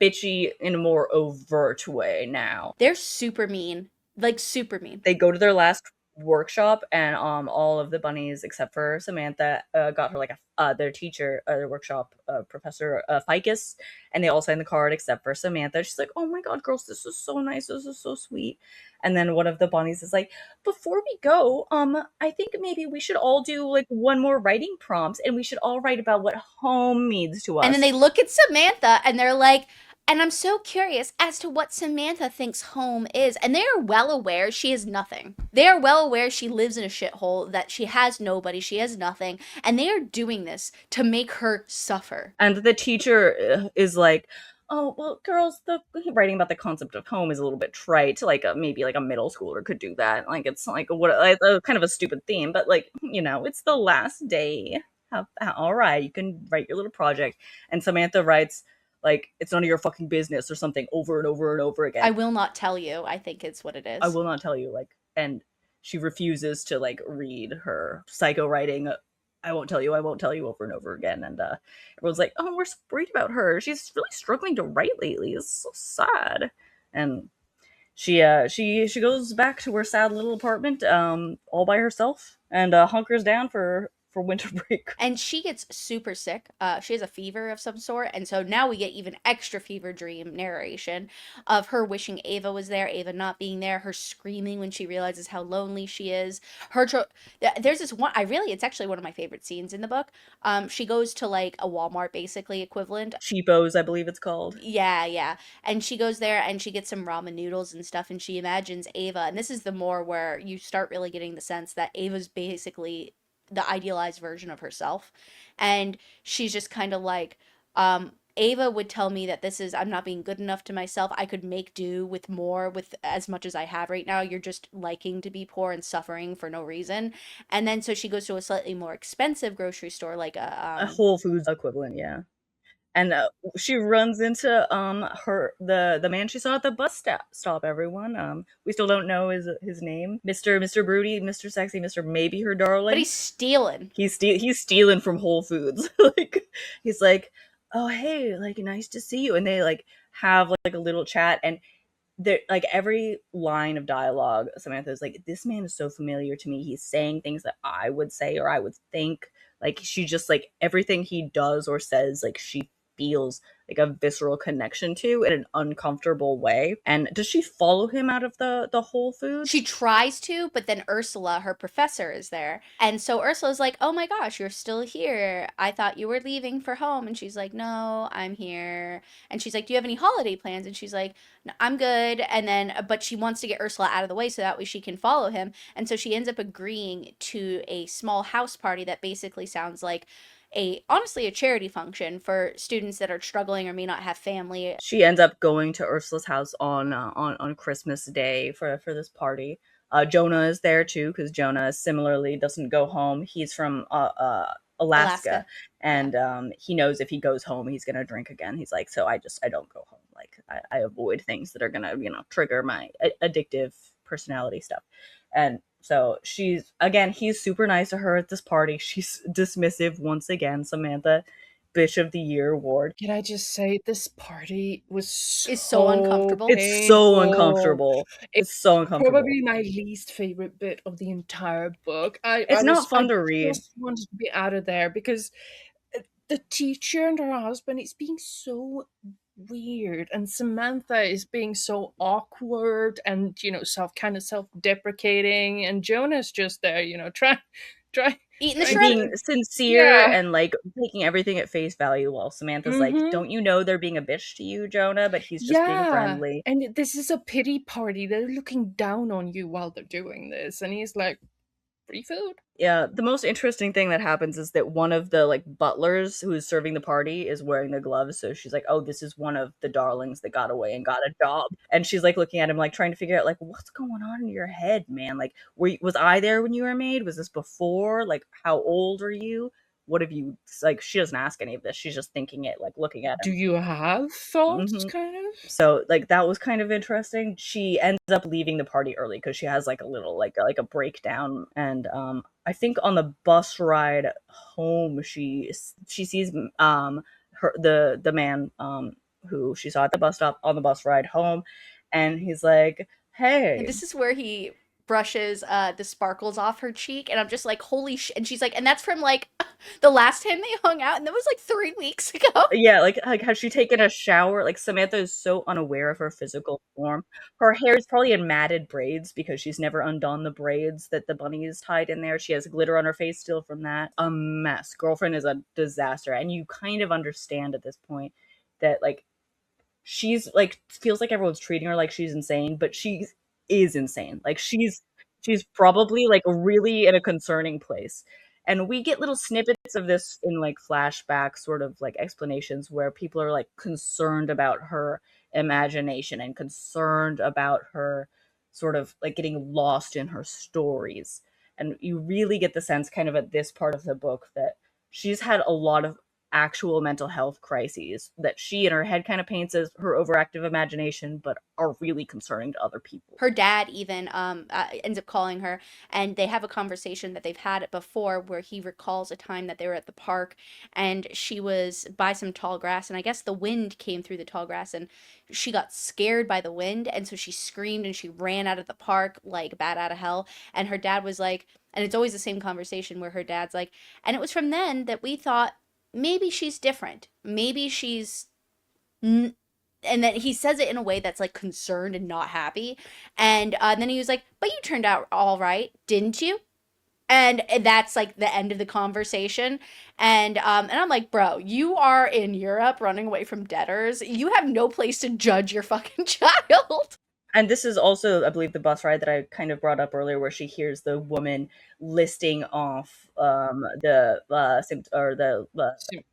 bitchy in a more overt way now. They're super mean, like super mean. They go to their last workshop, and all of the bunnies except for Samantha got her like their teacher, their workshop professor, ficus, and they all signed the card except for Samantha. She's like, "Oh my god, girls, this is so nice, this is so sweet." And then one of the bunnies is like, "Before we go, I think maybe we should all do like one more writing prompt, and we should all write about what home means to us." And then they look at Samantha and they're like, and I'm so curious as to what Samantha thinks home is. And they are well aware she is nothing. They are well aware she lives in a shithole, that she has nobody, she has nothing. And they are doing this to make her suffer. And the teacher is like, "Oh, well, girls, the writing about the concept of home is a little bit trite. Like, maybe like a middle schooler could do that. Like, it's like kind of a stupid theme, but like, it's the last day. All right, you can write your little project." And Samantha writes like, "It's none of your fucking business" or something over and over and over again. I will not tell you, I think it's what it is. I will not tell you. Like, and she refuses to like read her psycho writing. "I won't tell you, I won't tell you" over and over again. And everyone's like, "Oh, we're so worried about her. She's really struggling to write lately. It's so sad." And she goes back to her sad little apartment all by herself, and hunkers down for winter break. And she gets super sick. She has a fever of some sort. And so now we get even extra fever dream narration of her wishing Ava was there, Ava not being there, her screaming when she realizes how lonely she is. There's this one, it's actually one of my favorite scenes in the book. She goes to like a Walmart basically equivalent. Cheapos, I believe it's called. Yeah, yeah. And she goes there and she gets some ramen noodles and stuff, and she imagines Ava. And this is the more where you start really getting the sense that Ava's basically the idealized version of herself. And she's just kind of like, Ava would tell me that I'm not being good enough to myself. I could make do with more, with as much as I have right now. You're just liking to be poor and suffering for no reason. And then so she goes to a slightly more expensive grocery store, like A Whole Foods equivalent, yeah. And she runs into the man she saw at the bus stop. Everyone, we still don't know his name, Mr. Broody, Mr. Sexy, Mr. Maybe Her Darling. But he's stealing. He's stealing from Whole Foods. Like, he's like, "Oh, hey, like, nice to see you." And they like have like a little chat, and they're like, every line of dialogue, Samantha's like, "This man is so familiar to me. He's saying things that I would say or I would think." Like, she just like everything he does or says, like, she feels like a visceral connection to in an uncomfortable way. And does she follow him out of the Whole Foods? She tries to, but then Ursula, her professor, is there. And so Ursula's like, "Oh my gosh, you're still here. I thought you were leaving for home." And she's like, "No, I'm here." And she's like, "Do you have any holiday plans?" And she's like, "No, I'm good." And then, but she wants to get Ursula out of the way so that way she can follow him. And so she ends up agreeing to a small house party that basically sounds like honestly a charity function for students that are struggling or may not have family. She ends up going to Ursula's house on Christmas Day for this party. Jonah is there too, because Jonah similarly doesn't go home. He's from Alaska. And he knows if he goes home, he's gonna drink again. He's like, "So I don't go home. Like, I avoid things that are gonna trigger my addictive personality stuff." And so he's super nice to her at this party. She's dismissive once again. Samantha Bitch of the Year award. Can I just say this party was so uncomfortable. It's so painful. uncomfortable. It's so uncomfortable. Probably my least favorite bit of the entire book. I not fun to read. just wanted to be out of there because the teacher and her husband is being so weird, and Samantha is being so awkward and self-deprecating, and Jonah's just there, try Eating the And shrimp. being sincere Yeah. and like taking everything at face value, while Samantha's like, don't you know they're being a bitch to you, Jonah? But he's just being friendly. And this is a pity party. They're looking down on you while they're doing this, and he's like, free food? Yeah, the most interesting thing that happens is that one of the like butlers who's serving the party is wearing the gloves, so she's like, oh, this is one of the darlings that got away and got a job. And she's like looking at him, like trying to figure out like, what's going on in your head, man? Like, was I there when you were made? Was this before? Like, how old are you? What have you, like, she doesn't ask any of this, she's just thinking it, like looking at him. Do you have thoughts, Mhm. kind of? So like that was kind of interesting. She ends up leaving the party early because she has like a little like a breakdown, and I think on the bus ride home she sees the man who she saw at the bus stop on the bus ride home, and he's like, hey. And this is where he brushes the sparkles off her cheek, and I'm just like, holy shit. And she's like, and that's from like the last time they hung out, and that was like 3 weeks ago. Yeah, like has she taken a shower? Like Samantha is so unaware of her physical form. Her hair is probably in matted braids because she's never undone the braids that the bunny is tied in there. She has glitter on her face still from that. A mess. Girlfriend is a disaster. And you kind of understand at this point that like she's like feels like everyone's treating her like she's insane, but she is insane. Like she's probably like really in a concerning place. And we get little snippets of this in like flashback sort of like explanations where people are like concerned about her imagination and concerned about her sort of like getting lost in her stories. And you really get the sense kind of at this part of the book that she's had a lot of actual mental health crises that she in her head kind of paints as her overactive imagination, but are really concerning to other people. Her dad even ends up calling her, and they have a conversation that they've had it before where he recalls a time that they were at the park and she was by some tall grass, and I guess the wind came through the tall grass and she got scared by the wind, and so she screamed and she ran out of the park like bat out of hell. And her dad was like, and it's always the same conversation where her dad's like, and it was from then that we thought maybe she's different. Maybe she's and then he says it in a way that's like concerned and not happy. And then he was like, "But you turned out all right, didn't you?" And that's like the end of the conversation. And I'm like, "Bro, you are in Europe running away from debtors. You have no place to judge your fucking child." And this is also, I believe, the bus ride that I kind of brought up earlier, where she hears the woman listing off the Symptoms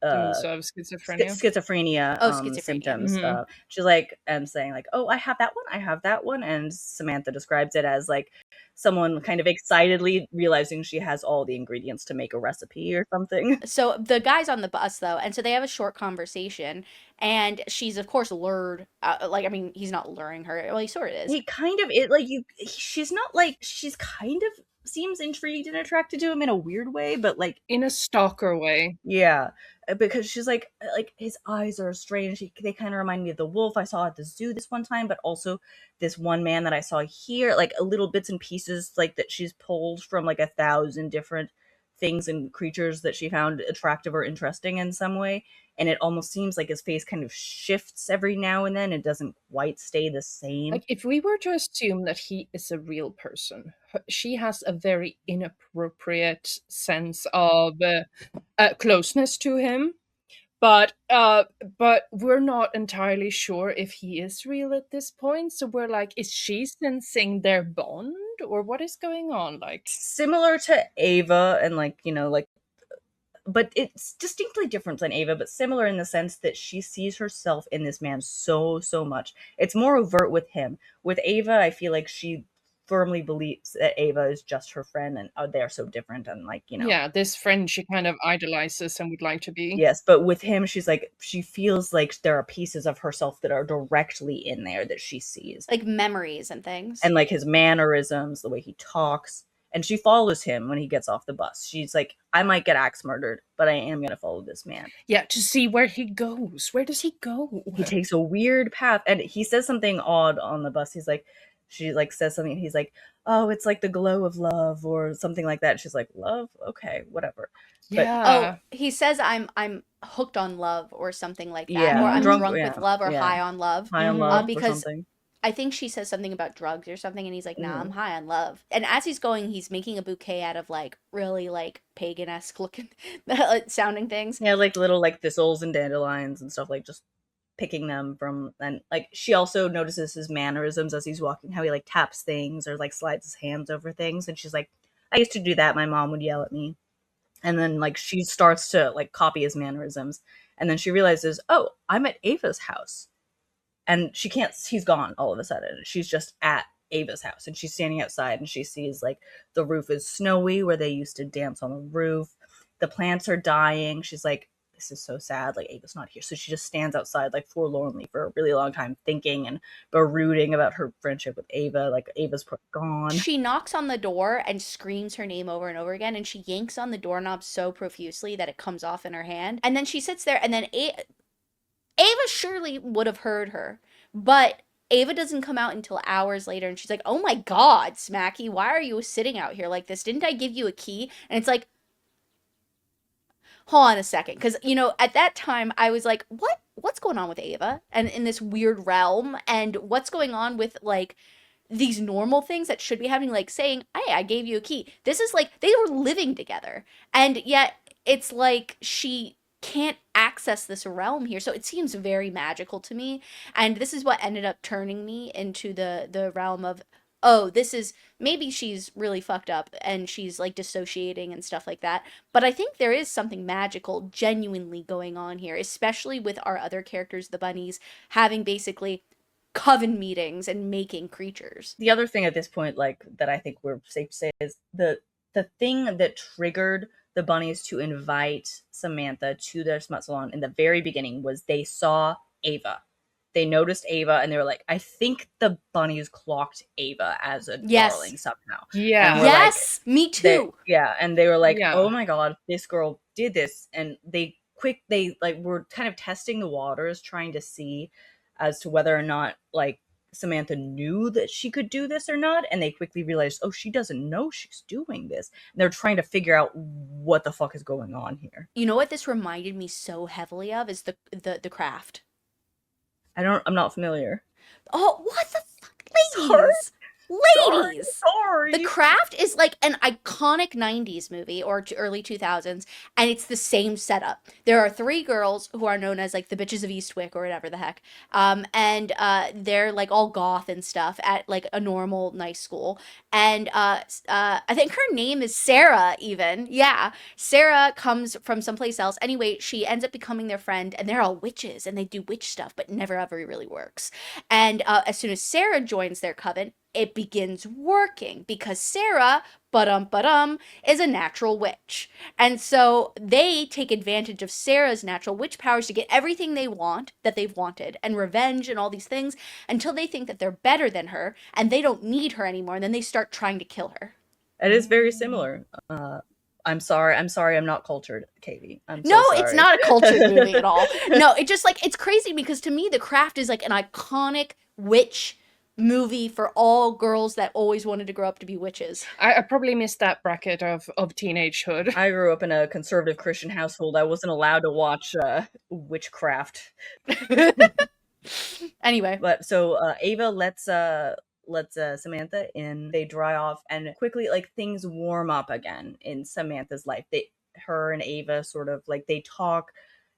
of schizophrenia. schizophrenia Schizophrenia. symptoms. Mhm. She's like, and saying like, "Oh, I have that one. I have that one." And Samantha describes it as like someone kind of excitedly realizing she has all the ingredients to make a recipe or something. So the guy's on the bus though, and so they have a short conversation, and she's of course lured. Like, I mean, he's not luring her. Well, he sort of is. He kind of it like you. She's not like she's kind of seems intrigued and attracted to him in a weird way, but like In a stalker way. yeah, because she's like his eyes are strange. They kind of remind me of the wolf I saw at the zoo this one time, but also this one man that I saw here. Like a little bits and pieces like that she's pulled from like 1,000 different things and creatures that she found attractive or interesting in some way. And it almost seems like his face kind of shifts every now and then. It doesn't quite stay the same. Like, if we were to assume that he is a real person, she has a very inappropriate sense of closeness to him. But we're not entirely sure if he is real at this point. So we're like, is she sensing their bond, or what is going on? Like, Similar to Ava, and like, like, but it's distinctly different than Ava, but similar in the sense that she sees herself in this man so much. It's more overt with him. With Ava, I feel like she firmly believes that Ava is just her friend, and they're so different, and like, yeah, this friend she kind of idolizes and would like to be. Yes, but with him, she's like, she feels like there are pieces of herself that are directly in there that she sees, Like memories and things. and like his mannerisms, the way he talks. And she follows him when he gets off the bus. She's like, I might get axe murdered, but I am going to follow this man. Yeah, to see where he goes. Where does he go? He takes a weird path, and he says something odd on the bus. He's like, she like says something, and he's like, oh, it's like the glow of love or something like that. She's like, love? Okay, whatever. But Yeah. Oh, he says I'm hooked on love or something like that, or yeah, I'm drunk, drunk yeah, with love or yeah, high on love. high on Mhm. love or Because something. I think she says something about drugs or something, and he's like, "Nah, I'm Mm. high on love." And as he's going, he's making a bouquet out of like really like pagan-esque looking sounding things. Yeah, like little like thistles and dandelions and stuff, like just picking them from. And like she also notices his mannerisms as he's walking, how he like taps things or like slides his hands over things, and she's like, I used to do that, my mom would yell at me. And then like she starts to like copy his mannerisms, and then she realizes, oh, I'm at Ava's house, and she can't, he's gone all of a sudden. She's just at Ava's house, and she's standing outside, and she sees like the roof is snowy where they used to dance on the roof. The plants are dying. She's like, this is so sad, like Ava's not here. So she just stands outside like forlornly for a really long time, thinking and brooding about her friendship with Ava. Like Ava's gone. She knocks on the door and screams her name over and over again, and she yanks on the doorknob so profusely that it comes off in her hand. And then she sits there, and then Ava surely would have heard her, but Ava doesn't come out until hours later, and she's like, "Oh my God, Smacky, why are you sitting out here like this? Didn't I give you a key?" And it's like, hold on a second, because at that time I was like, what's going on with Ava and in this weird realm, and what's going on with like these normal things that should be happening, like saying, hey, I gave you a key. This is like they were living together, and yet it's like she can't access this realm here. So it seems very magical to me, and this is what ended up turning me into the realm of, oh, this is, maybe she's really fucked up and she's like dissociating and stuff like that, but I think there is something magical genuinely going on here, especially with our other characters, the bunnies, having basically coven meetings and making creatures. The other thing at this point, like that I think we're safe to say, is the thing that triggered the bunnies to invite Samantha to their smut salon in the very beginning was they saw Ava. They noticed Ava, and they were like, I think the bunnies clocked Ava as a Yes. darling somehow. Yeah. And we're like, Yes, me too. yeah, and they were like, Yeah. oh my God, this girl did this. And they like were kind of testing the waters, trying to see as to whether or not like Samantha knew that she could do this or not. And they quickly realized, oh, she doesn't know she's doing this. And they're trying to figure out what the fuck is going on here. You know what this reminded me so heavily of is the Craft. I'm not familiar. Oh, what the fuck, Sorry? ladies? Ladies! Sorry. The Craft is like an iconic 90s movie or early 2000s, and it's the same setup. There are three girls who are known as like the bitches of Eastwick or whatever the heck. And they're like all goth and stuff at like a normal nice school. And I think her name is Sarah even. Yeah. Sarah comes from someplace else. Anyway, she ends up becoming their friend, and they're all witches and they do witch stuff, but never ever really works. And as soon as Sarah joins their coven, it begins working because Sarah, is a natural witch. And so they take advantage of Sarah's natural witch powers to get everything they want, that they've wanted, and revenge and all these things, until they think that they're better than her and they don't need her anymore. And then they start trying to kill her. It is very similar. I'm sorry. I'm not cultured, Katie. I'm so No, sorry. it's not a cultured movie at all. No, it just like, it's crazy because to me, The Craft is like an iconic witch movie for all girls that always wanted to grow up to be witches. I probably missed that bracket of teenagehood. I grew up in a conservative Christian household. I wasn't allowed to watch witchcraft. Anyway, But so Ava lets Samantha in. They dry off, and quickly like things warm up again in Samantha's life. Her and Ava sort of like they talk.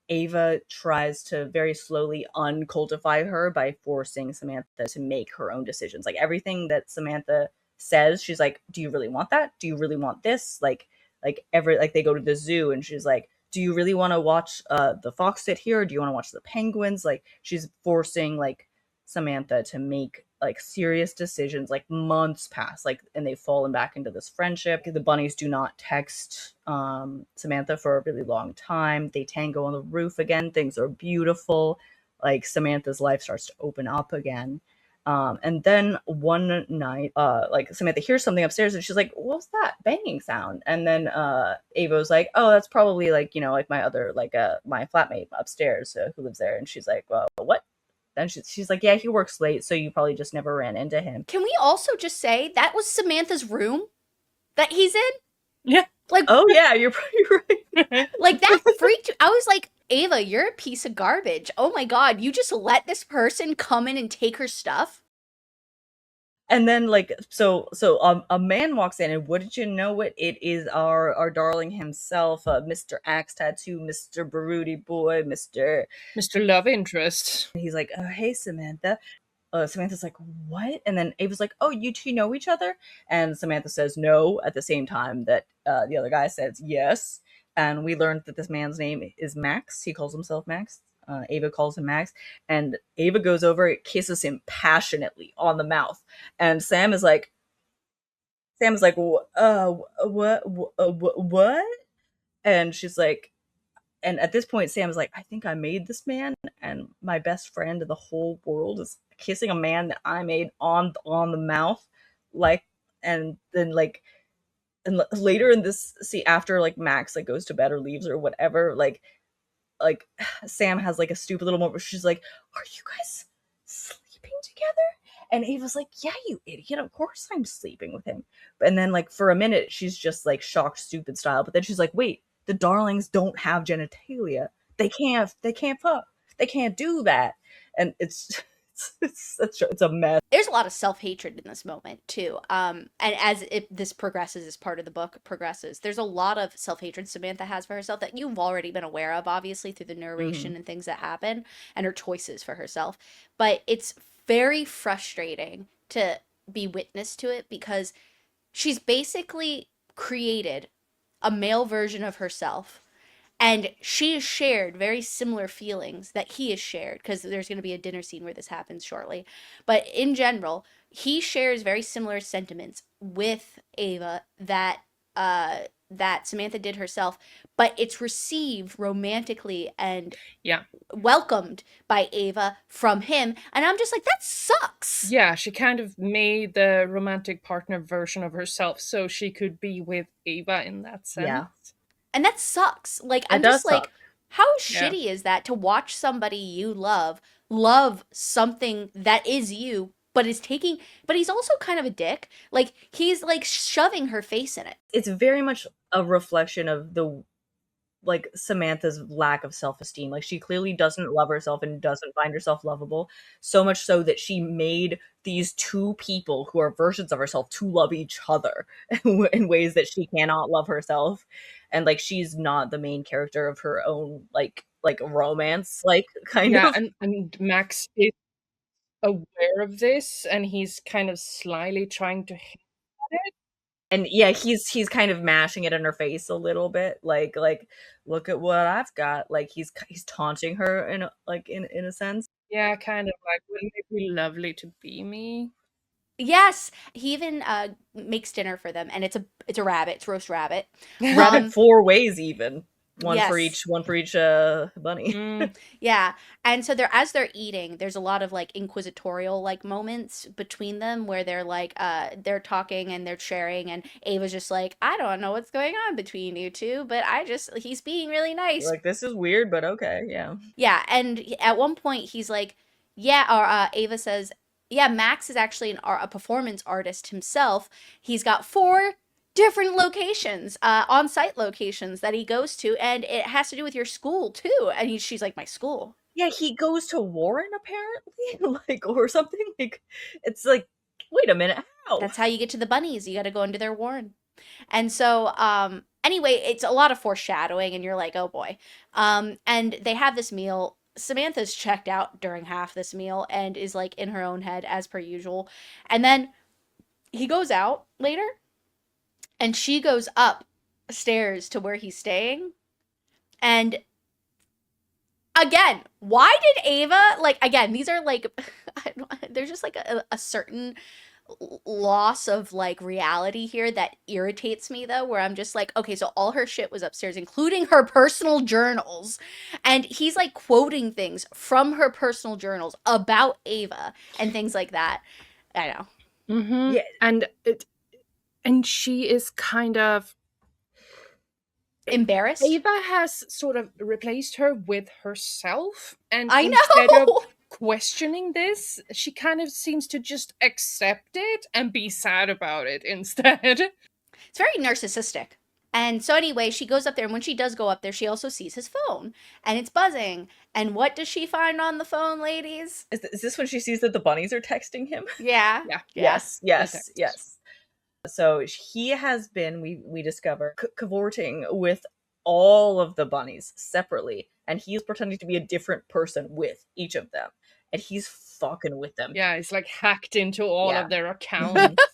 Ava tries to very slowly uncultify her by forcing Samantha to make her own decisions. Like everything that Samantha says, she's like, "Do you really want that? Do you really want this?" Like they go to the zoo, and she's like, "Do you really want to watch the fox sit here? Or do you want to watch the penguins?" Like she's forcing like Samantha to make like serious decisions. Like months pass, like, and they've fallen back into this friendship. The bunnies do not text Samantha for a really long time. They tango on the roof again. Things are beautiful. Like Samantha's life starts to open up again. And then one night, like Samantha hears something upstairs and she's like, what's that banging sound? And then Ava was like, oh, that's probably like, like my other, like my flatmate upstairs who lives there. And she's like, well, what? And she's like, yeah, he works late, so you probably just never ran into him. Can we also just say that was Samantha's room that he's in? Yeah. Like, oh yeah, you're probably right. Like that freaked you. I was like, Ava, you're a piece of garbage. Oh my god, you just let this person come in and take her stuff? And then like a man walks in, and wouldn't you know it, it is our darling himself, Mr. Axe Tattoo, Mr. Baruti Boy, Mr. Love Interest. He's like, oh, hey Samantha. Samantha's like, what? And then Ava's like, oh, you two know each other? And Samantha says no at the same time that the other guy says yes. And we learned that this man's name is Max. He calls himself Max. Ava calls him Max. And Ava goes over, kisses him passionately on the mouth. And Sam is like, what? And she's like, and at this point, Sam is like, I think I made this man, and my best friend in the whole world is kissing a man that I made on the mouth, like, and then like, and later in this, see, after like Max like goes to bed or leaves or whatever, like Sam has like a stupid little moment where she's like, "Are you guys sleeping together?" And Ava's like, "Yeah, you idiot! Of course I'm sleeping with him." And then like for a minute, she's just like shocked, stupid style. But then she's like, "Wait, the darlings don't have genitalia. They can't fuck. They can't do that." And it's a mess. There's a lot of self-hatred in this moment too. And as this progresses, as part of the book progresses, there's a lot of self-hatred Samantha has for herself that you've already been aware of, obviously, through the narration and things that happen and her choices for herself. But it's very frustrating to be witness to it because she's basically created a male version of herself, and she has shared very similar feelings that he has shared, because there's going to be a dinner scene where this happens shortly. But in general, he shares very similar sentiments with Ava that Samantha did herself, but it's received romantically and Yeah. welcomed by Ava from him. And I'm just like, that sucks. Yeah, she kind of made the romantic partner version of herself so she could be with Ava in that sense. Yeah. And that sucks. Like, It I'm does just like, suck. how Yeah. shitty is that to watch somebody you love something that is you, but he's also kind of a dick. Like, he's like shoving her face in it. It's very much a reflection of the like Samantha's lack of self-esteem. Like she clearly doesn't love herself and doesn't find herself lovable, so much so that she made these two people who are versions of herself to love each other in ways that she cannot love herself. And like she's not the main character of her own like romance, like kind Yeah, of. and Max is aware of this, and he's kind of slyly trying to hint at it. And yeah, he's kind of mashing it in her face a little bit, like look at what I've got. Like he's taunting her in in a sense. Yeah, kind of like, wouldn't it be lovely to be me? Yes, he even makes dinner for them, and it's a rabbit, it's roast rabbit. Rabbit 4 ways even. One for Yes. each bunny. Mm, Yeah. And so as they're eating, there's a lot of like inquisitorial like moments between them where they're talking and they're sharing, and Ava's just like, I don't know what's going on between you two, but he's being really nice. Like this is weird, but okay, yeah. Yeah, and at one point he's like, yeah, or Ava says, yeah, Max is actually a performance artist himself. He's got 4 different locations, on-site locations that he goes to, and it has to do with your school too. And she's like, my school? Yeah, he goes to Warren apparently, like or something. Like it's like, wait a minute, how? That's how you get to the bunnies. You got to go into their warren. And so, anyway, it's a lot of foreshadowing, and you're like, oh boy. And they have this meal. Samantha's checked out during half this meal and is like in her own head as per usual. And then he goes out later, and she goes up stairs to where he's staying. And again, why did Ava, like, again, these are like, there's just like a certain loss of like reality here that irritates me though, where I'm just like, okay, so all her shit was upstairs, including her personal journals, and he's like quoting things from her personal journals about Ava and things like that. I know. Mm-hmm. Yeah, And she is kind of, Embarrassed. Ava has sort of replaced her with herself, and I instead of know. questioning this, she kind of seems to just accept it and be sad about it instead. It's very narcissistic. And so anyway, she goes up there, and when she does go up there, she also sees his phone, and it's buzzing. And what does she find on the phone, ladies? is this when she sees that the bunnies are texting him? Yeah, Yeah. yeah. Yes, The yes, text. yes. So he has been, we discover, cavorting with all of the bunnies separately, and he's pretending to be a different person with each of them, and he's fucking with them. Yeah, it's like hacked into all Yeah. of their Mhm. accounts.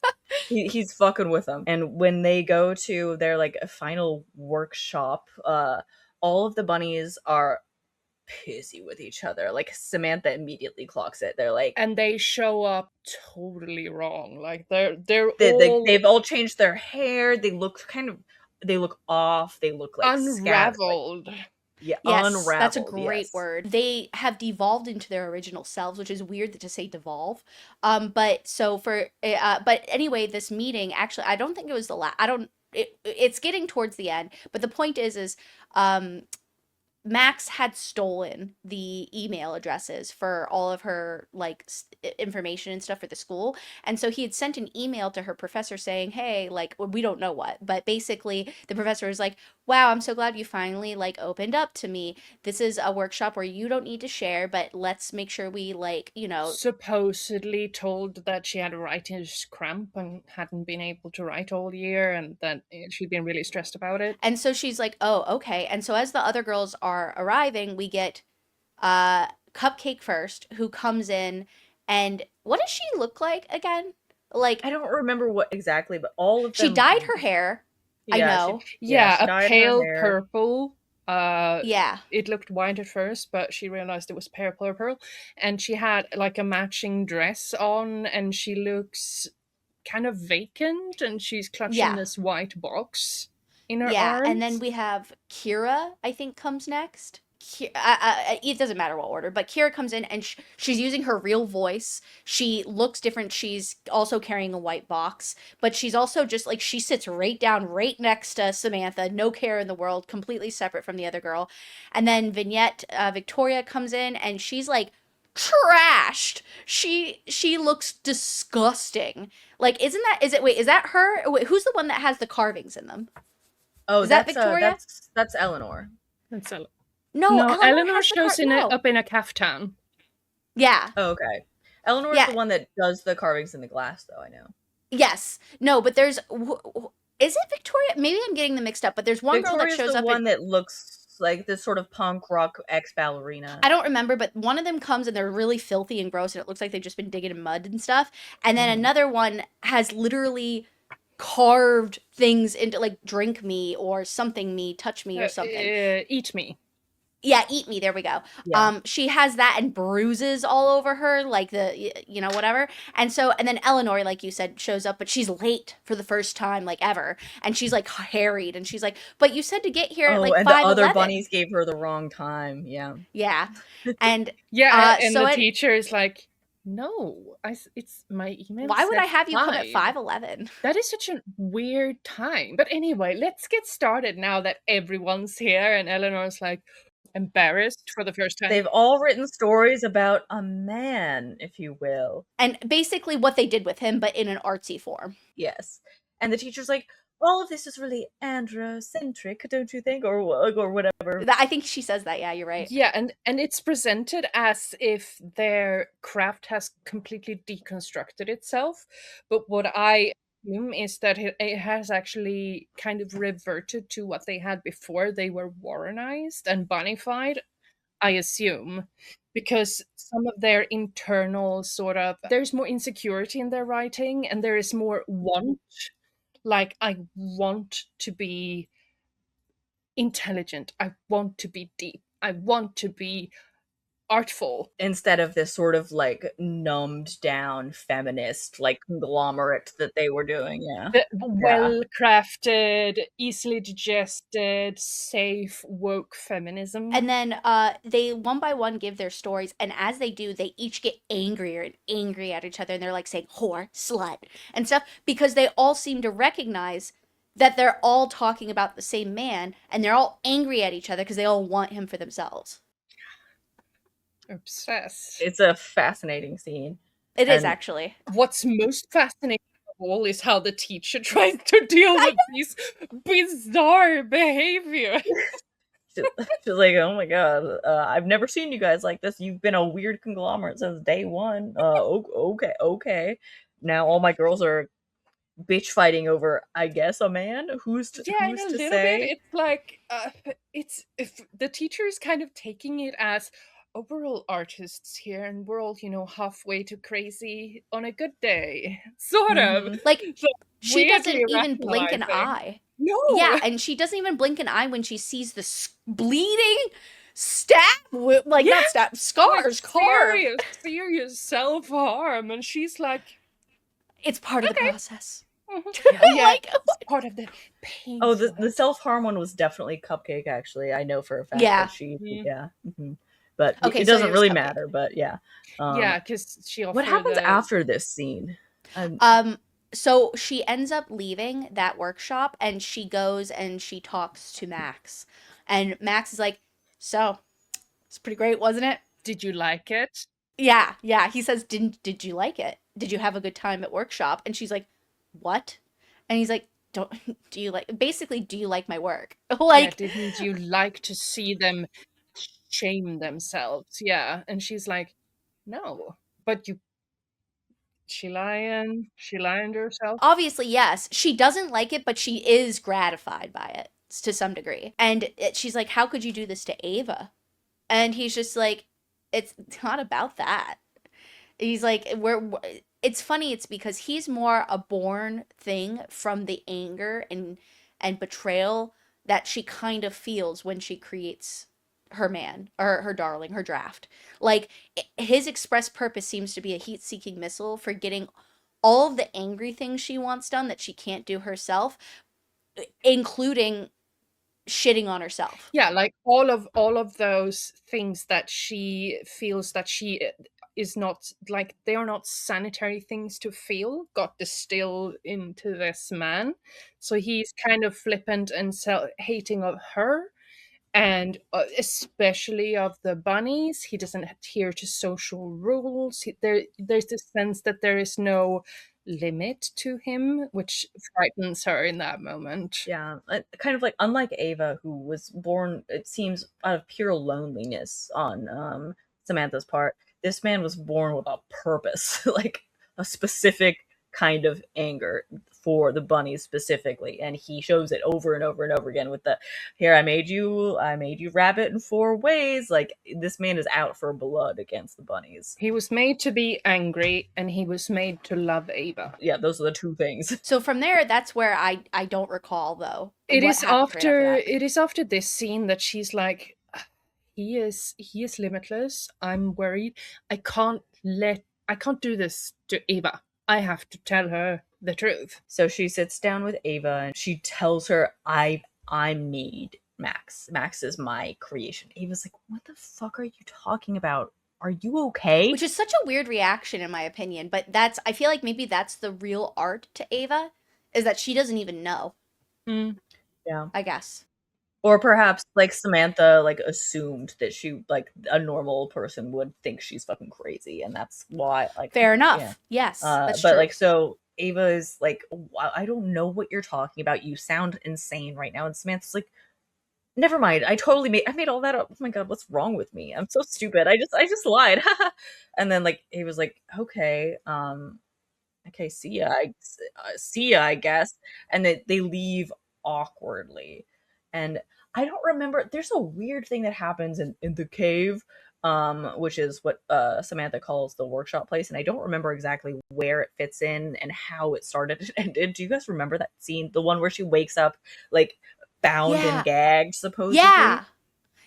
He's fucking with them. And when they go to their like final workshop, all of the bunnies are pissy with each other. Like Samantha immediately clocks it. They're like, And they show up totally wrong. Like they're they've all all changed their hair. They look off. They look like scattered. Like, unraveled. yeah, Yes, that's a unraveled. great Yes. word. They have devolved into their original selves, which is weird to say devolve. But so for but anyway, this meeting actually, I don't think it was the last. I don't. It's getting towards the end, but the point is, um, Max had stolen the email addresses for all of her like information and stuff for the school. And so he had sent an email to her professor saying, "Hey, like well, we don't know what, but basically the professor was like, "Wow, I'm so glad you finally like opened up to me. This is a workshop where you don't need to share, but let's make sure we like, Supposedly told that she had a writer's cramp and hadn't been able to write all year, and that she'd been really stressed about it. And so she's like, "Oh, okay." And so as the other girls are arriving, we get Cupcake first, who comes in, and what does she look like again? Like I don't remember what exactly, but all of she them. dyed her hair. I Yeah, know. Yeah, she a dyed her pale hair. purple. Yeah. It looked white at first, but she realized it was pale purple, and she had like a matching dress on, and she looks kind of vacant, and she's clutching Yeah. this white box in her Yeah. And then arms. we have Kira, I think, comes next. It doesn't matter what order, but Kira comes in and she's using her real voice. She looks different. She's also carrying a white box, but she's also just like she sits right down, right next to Samantha, no care in the world, completely separate from the other girl. And then Vignette, Victoria comes in and she's like trashed. She looks disgusting. Like, is that her? Wait, who's the one that has the carvings in them? Oh, Is that Victoria? that's Eleanor. That's No, No, Eleanor Eleanor has the shows in no. up in a caftan. Yeah. Oh, okay. Eleanor is Yeah. the one that does the carvings in the glass, though. I know. Yes. No, but there's is it Victoria? Maybe I'm getting them mixed up, but there's one girl that Victoria's shows the up one in that looks like this sort of punk rock ex ballerina. I don't remember, but one of them comes and they're really filthy and gross and it looks like they've just been digging in mud and stuff. And then another one has literally carved things into like drink me or something me, touch me or something. Eat me. Yeah, eat me. There we go. Yeah. She has that and bruises all over her, like whatever. And so, and then Eleanor, like you said, shows up, but she's late for the first time, like ever, and she's like harried, and she's like, "But you said to get here at Oh, like and the other 5:11." bunnies gave her the wrong time. Yeah. Yeah, and Yeah, and so the teacher is like, "No, it's my email why would said I have you come at 5. 5:11? That is such a weird time." But anyway, let's get started now that everyone's here, and Eleanor's like embarrassed for the first time. They've all written stories about a man, if you will. And basically what they did with him, but in an artsy form. Yes. And the teacher's like, all of this is really androcentric, don't you think? Or whatever. I think she says that. Yeah, you're right. Yeah, and it's presented as if their craft has completely deconstructed itself. But what I assume is that it has actually kind of reverted to what they had before they were Warrenized and Bunnified, I assume. Because some of their internal sort of there's more insecurity in their writing, and there is more want. Like, I want to be intelligent. I want to be deep. I want to be artful. Instead of this sort of like numbed down feminist like conglomerate that they were doing. Yeah. The Yeah. well-crafted, easily digested, safe, woke feminism. And then they one by one give their stories, and as they do, they each get angrier and angry at each other, and they're like saying whore, slut, and stuff, because they all seem to recognize that they're all talking about the same man, and they're all angry at each other because they all want him for themselves. Obsessed. It's a fascinating scene. It is And- actually. What's most fascinating of all is how the teacher tries to deal with these bizarre behavior. She's like, oh my god, I've never seen you guys like this. You've been a weird conglomerate since day one. Okay. Now all my girls are bitch fighting over, I guess, a man. Who's to Yeah, in a little say? bit, it's like it's if the teacher is kind of taking it as, oh, we're all artists here, and we're all, you know, halfway to crazy on a good day, sort Mhm. of. Like, So she doesn't weirdly even blink an rationalizing. eye. No. Yeah, and she doesn't even blink an eye when she sees the bleeding stab, like not Yes! stab, scars, Like, carved. serious self-harm, and she's like, It's part of the Okay. process. yeah, Like, it's part of the pain. Oh, the self-harm one was definitely Cupcake, actually. I know for a fact Yeah. that she, Mm. yeah. Mhm. But Okay, it so doesn't it was really Cupcake. matter, but yeah. Yeah, because she offered What happens after this scene? So she ends up leaving that workshop, and she goes and she talks to Max. And Max is like, so, it's pretty great, wasn't it? Did you like it? Yeah. He says, did you like it? Did you have a good time at workshop? And she's like, what? And he's like, do you like my work? Like, yeah, didn't you like to see them shame themselves? Yeah. And she's like, no, but she lying to herself. obviously, yes. She doesn't like it, but she is gratified by it to some degree. And she's like, how could you do this to Ava? And he's just like, it's not about that. He's like, it's funny, it's because he's more a born thing from the anger and betrayal that she kind of feels when she creates her man or her darling, her draft. Like, his express purpose seems to be a heat-seeking missile for getting all of the angry things she wants done that she can't do herself, including shitting on herself. Yeah, like all of those things that she feels that she is not, like, they are not sanitary things to feel, got distilled into this man. So he's kind of flippant and hating of her, and especially of the bunnies. He doesn't adhere to social rules. There's this sense that there is no limit to him, which frightens her in that moment. Yeah, kind of like unlike Ava, who was born, it seems, out of pure loneliness on Samantha's part. This man was born with a purpose, like a specific kind of anger for the bunnies specifically, and he shows it over and over and over again with the, here, I made you rabbit in 4 ways. Like, this man is out for blood against the bunnies. He was made to be angry, and he was made to love Ava. Yeah, those are the 2 things. So from there, that's where I don't recall though. It what is happened right after that. it is after this scene that she's like, he is limitless. I'm worried. I can't do this to Ava. I have to tell her the truth. So she sits down with Ava and she tells her, I made Max. Max is my creation. Ava's like, what the fuck are you talking about? Are you okay? Which is such a weird reaction in my opinion, but I feel like maybe that's the real art to Ava, is that she doesn't even know. Yeah. I guess. Or perhaps like Samantha like assumed that she, like, a normal person would think she's fucking crazy, and that's why, like, Fair enough. yeah. Yes, that's but true. like, so Ava is like, I don't know what you're talking about. You sound insane right now. And Samantha's like, never mind. I made all that up. Oh my god, what's wrong with me? I'm so stupid. I just lied. And then like Ava's like, okay, see ya, I guess. And they leave awkwardly. And I don't remember, there's a weird thing that happens in the cave, which is what Samantha calls the workshop place, and I don't remember exactly where it fits in and how it started and ended. Do you guys remember that scene? The one where she wakes up like bound Yeah. and gagged, supposedly? Yeah.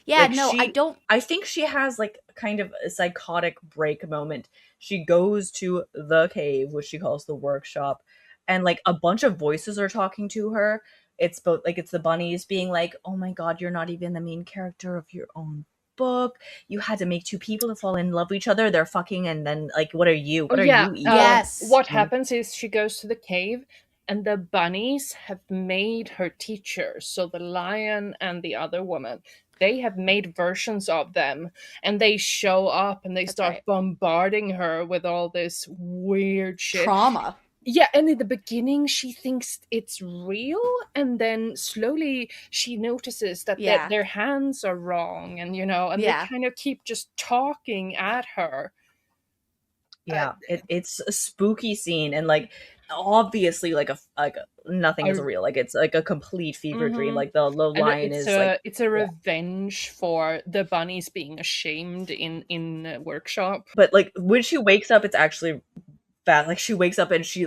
Yeah, Like no, I she don't. I think she has like kind of a psychotic break moment. She goes to the cave, which she calls the workshop, and like a bunch of voices are talking to her. It's both like it's the bunnies being like, "Oh my god, you're not even the main character of your own book. You had to make two people to fall in love with each other. They're fucking and then like what are you? Oh What are yeah. you, Eva?" Yes. What happens is she goes to the cave, and the bunnies have made her teachers. So the lion and the other woman, they have made versions of them, and they show up and they That's start right. bombarding her with all this weird shit. Trauma. Yeah, and in the beginning she thinks it's real, and then slowly she notices that Yeah. their hands are wrong, and and they Yeah. kind of keep just talking at her. Yeah, it's a spooky scene and like obviously nothing is I real. Like it's like a complete fever dream. Mhm. Like the And lion it's is like a yeah. revenge for the bunnies being ashamed in workshop. But like when she wakes up, it's actually bad. Like she wakes up and she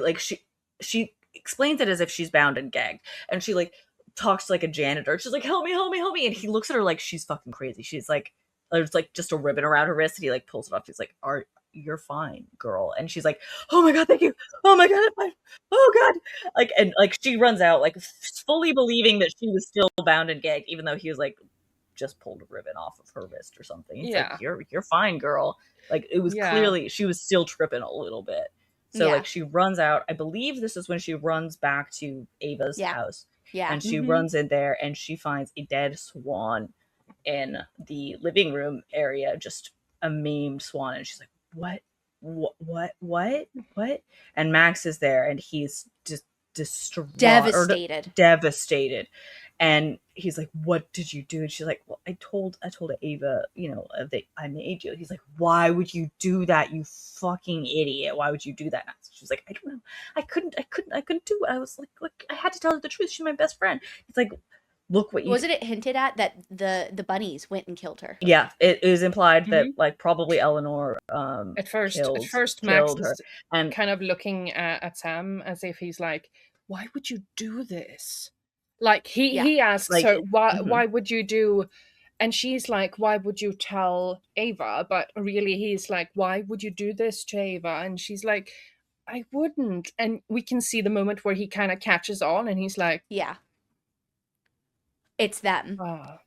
explains it as if she's bound and gagged, and she like talks to like a janitor. She's like, "Help me, help me, help me!" And he looks at her like she's fucking crazy. She's like, there's like just a ribbon around her wrist, and he like pulls it off. He's like, "Are you're fine, girl?" And she's like, "Oh my god, thank you. Oh my god, I'm fine. Oh god!" Like and like she runs out, like fully believing that she was still bound and gagged, even though he was like just pulled a ribbon off of her wrist or something. He's like, Yeah. you're fine, girl." Like it was Yeah. clearly she was still tripping a little bit. So Yeah. like she runs out. I believe this is when she runs back to Ava's Yeah. house. Yeah. And she Mhm. runs in there and she finds a dead swan in the living room area, just a maimed swan. And she's like, what? And Max is there and he's just distraught or Devastated. devastated. And he's like, "What did you do?" And she's like, "Well, I told Ava, that I made you." He's like, "Why would you do that, you fucking idiot? Why would you do that?" And she's like, "I don't know. I couldn't do it. I was like, I had to tell her the truth. She's my best friend." He's like, "Look what you." Wasn't it hinted at that the bunnies went and killed her? Yeah, it is implied that Mhm. like probably Eleanor At killed first, Max killed her, is and kind of looking at Sam as if he's like, "Why would you do this?" Like Yeah. he asks like, her, "Why mhm. would you do?" And she's like, "Why would you tell Ava?" But really, he's like, "Why would you do this to Ava?" And she's like, "I wouldn't." And we can see the moment where he kind of catches on, and he's like, Yeah. It's them. "Ah,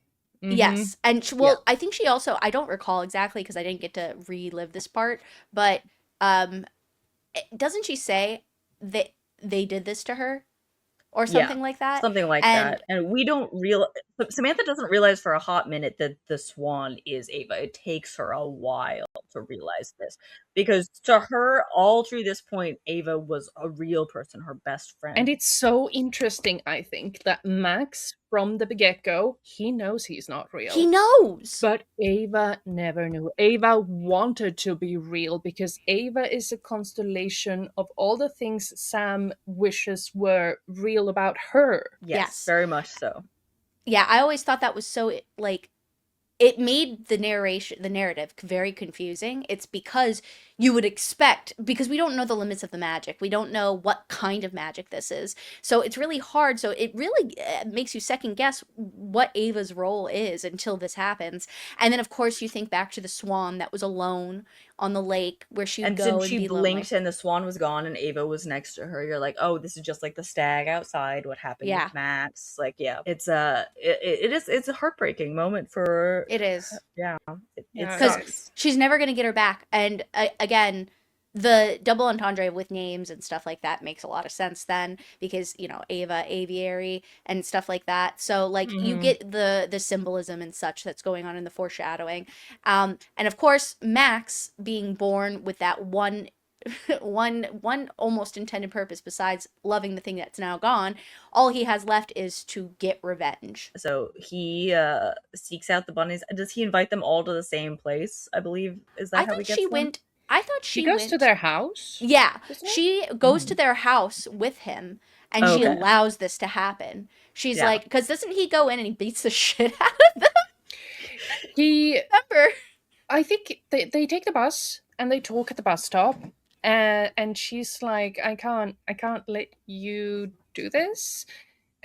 mm-hmm, Yes. And Yeah, well, I think she also, I don't recall exactly because I didn't get to relive this part, but um doesn't she say that they did this to her or yeah, something like that? something like And that. And we don't real Samantha doesn't realize for a hot minute that the swan is Ava. It takes her a while to realize this because to her, all through this point, Ava was a real person, her best and friend. it's so interesting, I think, that Max, from the get-go, he knows he's not he real. knows. But Ava never knew. Ava wanted to be real because Ava is a constellation of all the things Sam wishes were real about her. Yes, Yes. very much so. Yeah, I always thought that was so like it made the narrative very confusing. It's because you would expect, because we don't know the limits of the magic, we don't know what kind of magic this is, so it's really hard. So it really makes you second guess what Ava's role is until this happens. And then of course you think back to the swan that was alone on the lake where she would And go since and she be lonely. blinked and the swan was gone and Ava was next to her, you're like, "Oh, this is just like the stag outside. What happened with Yeah, Max?" Like, yeah, it's a heartbreaking moment for it is. yeah, it Yeah, Because it sucks. is. she's never going to get her back. And again, the double entendre with names and stuff like that makes a lot of sense then, because Ava, aviary, and stuff like that. So like you Hmm. get the symbolism and such that's going on in the foreshadowing. And of course Max being born with that one one almost intended purpose besides loving the thing that's now gone. All he has left is to get revenge. So he seeks out the bunnies. Does he invite them all to the same place? I believe is I that how he thought she gets them? went. I thought She she goes to went. their house, Yeah, doesn't it? she goes to Mhm. their house with him and Oh, she okay, allows this to happen. She's yeah. like, because doesn't he go in and he beats the shit out of them? He, Remember? I think they take the bus and they talk at the bus stop, and she's like, I can't let you do this."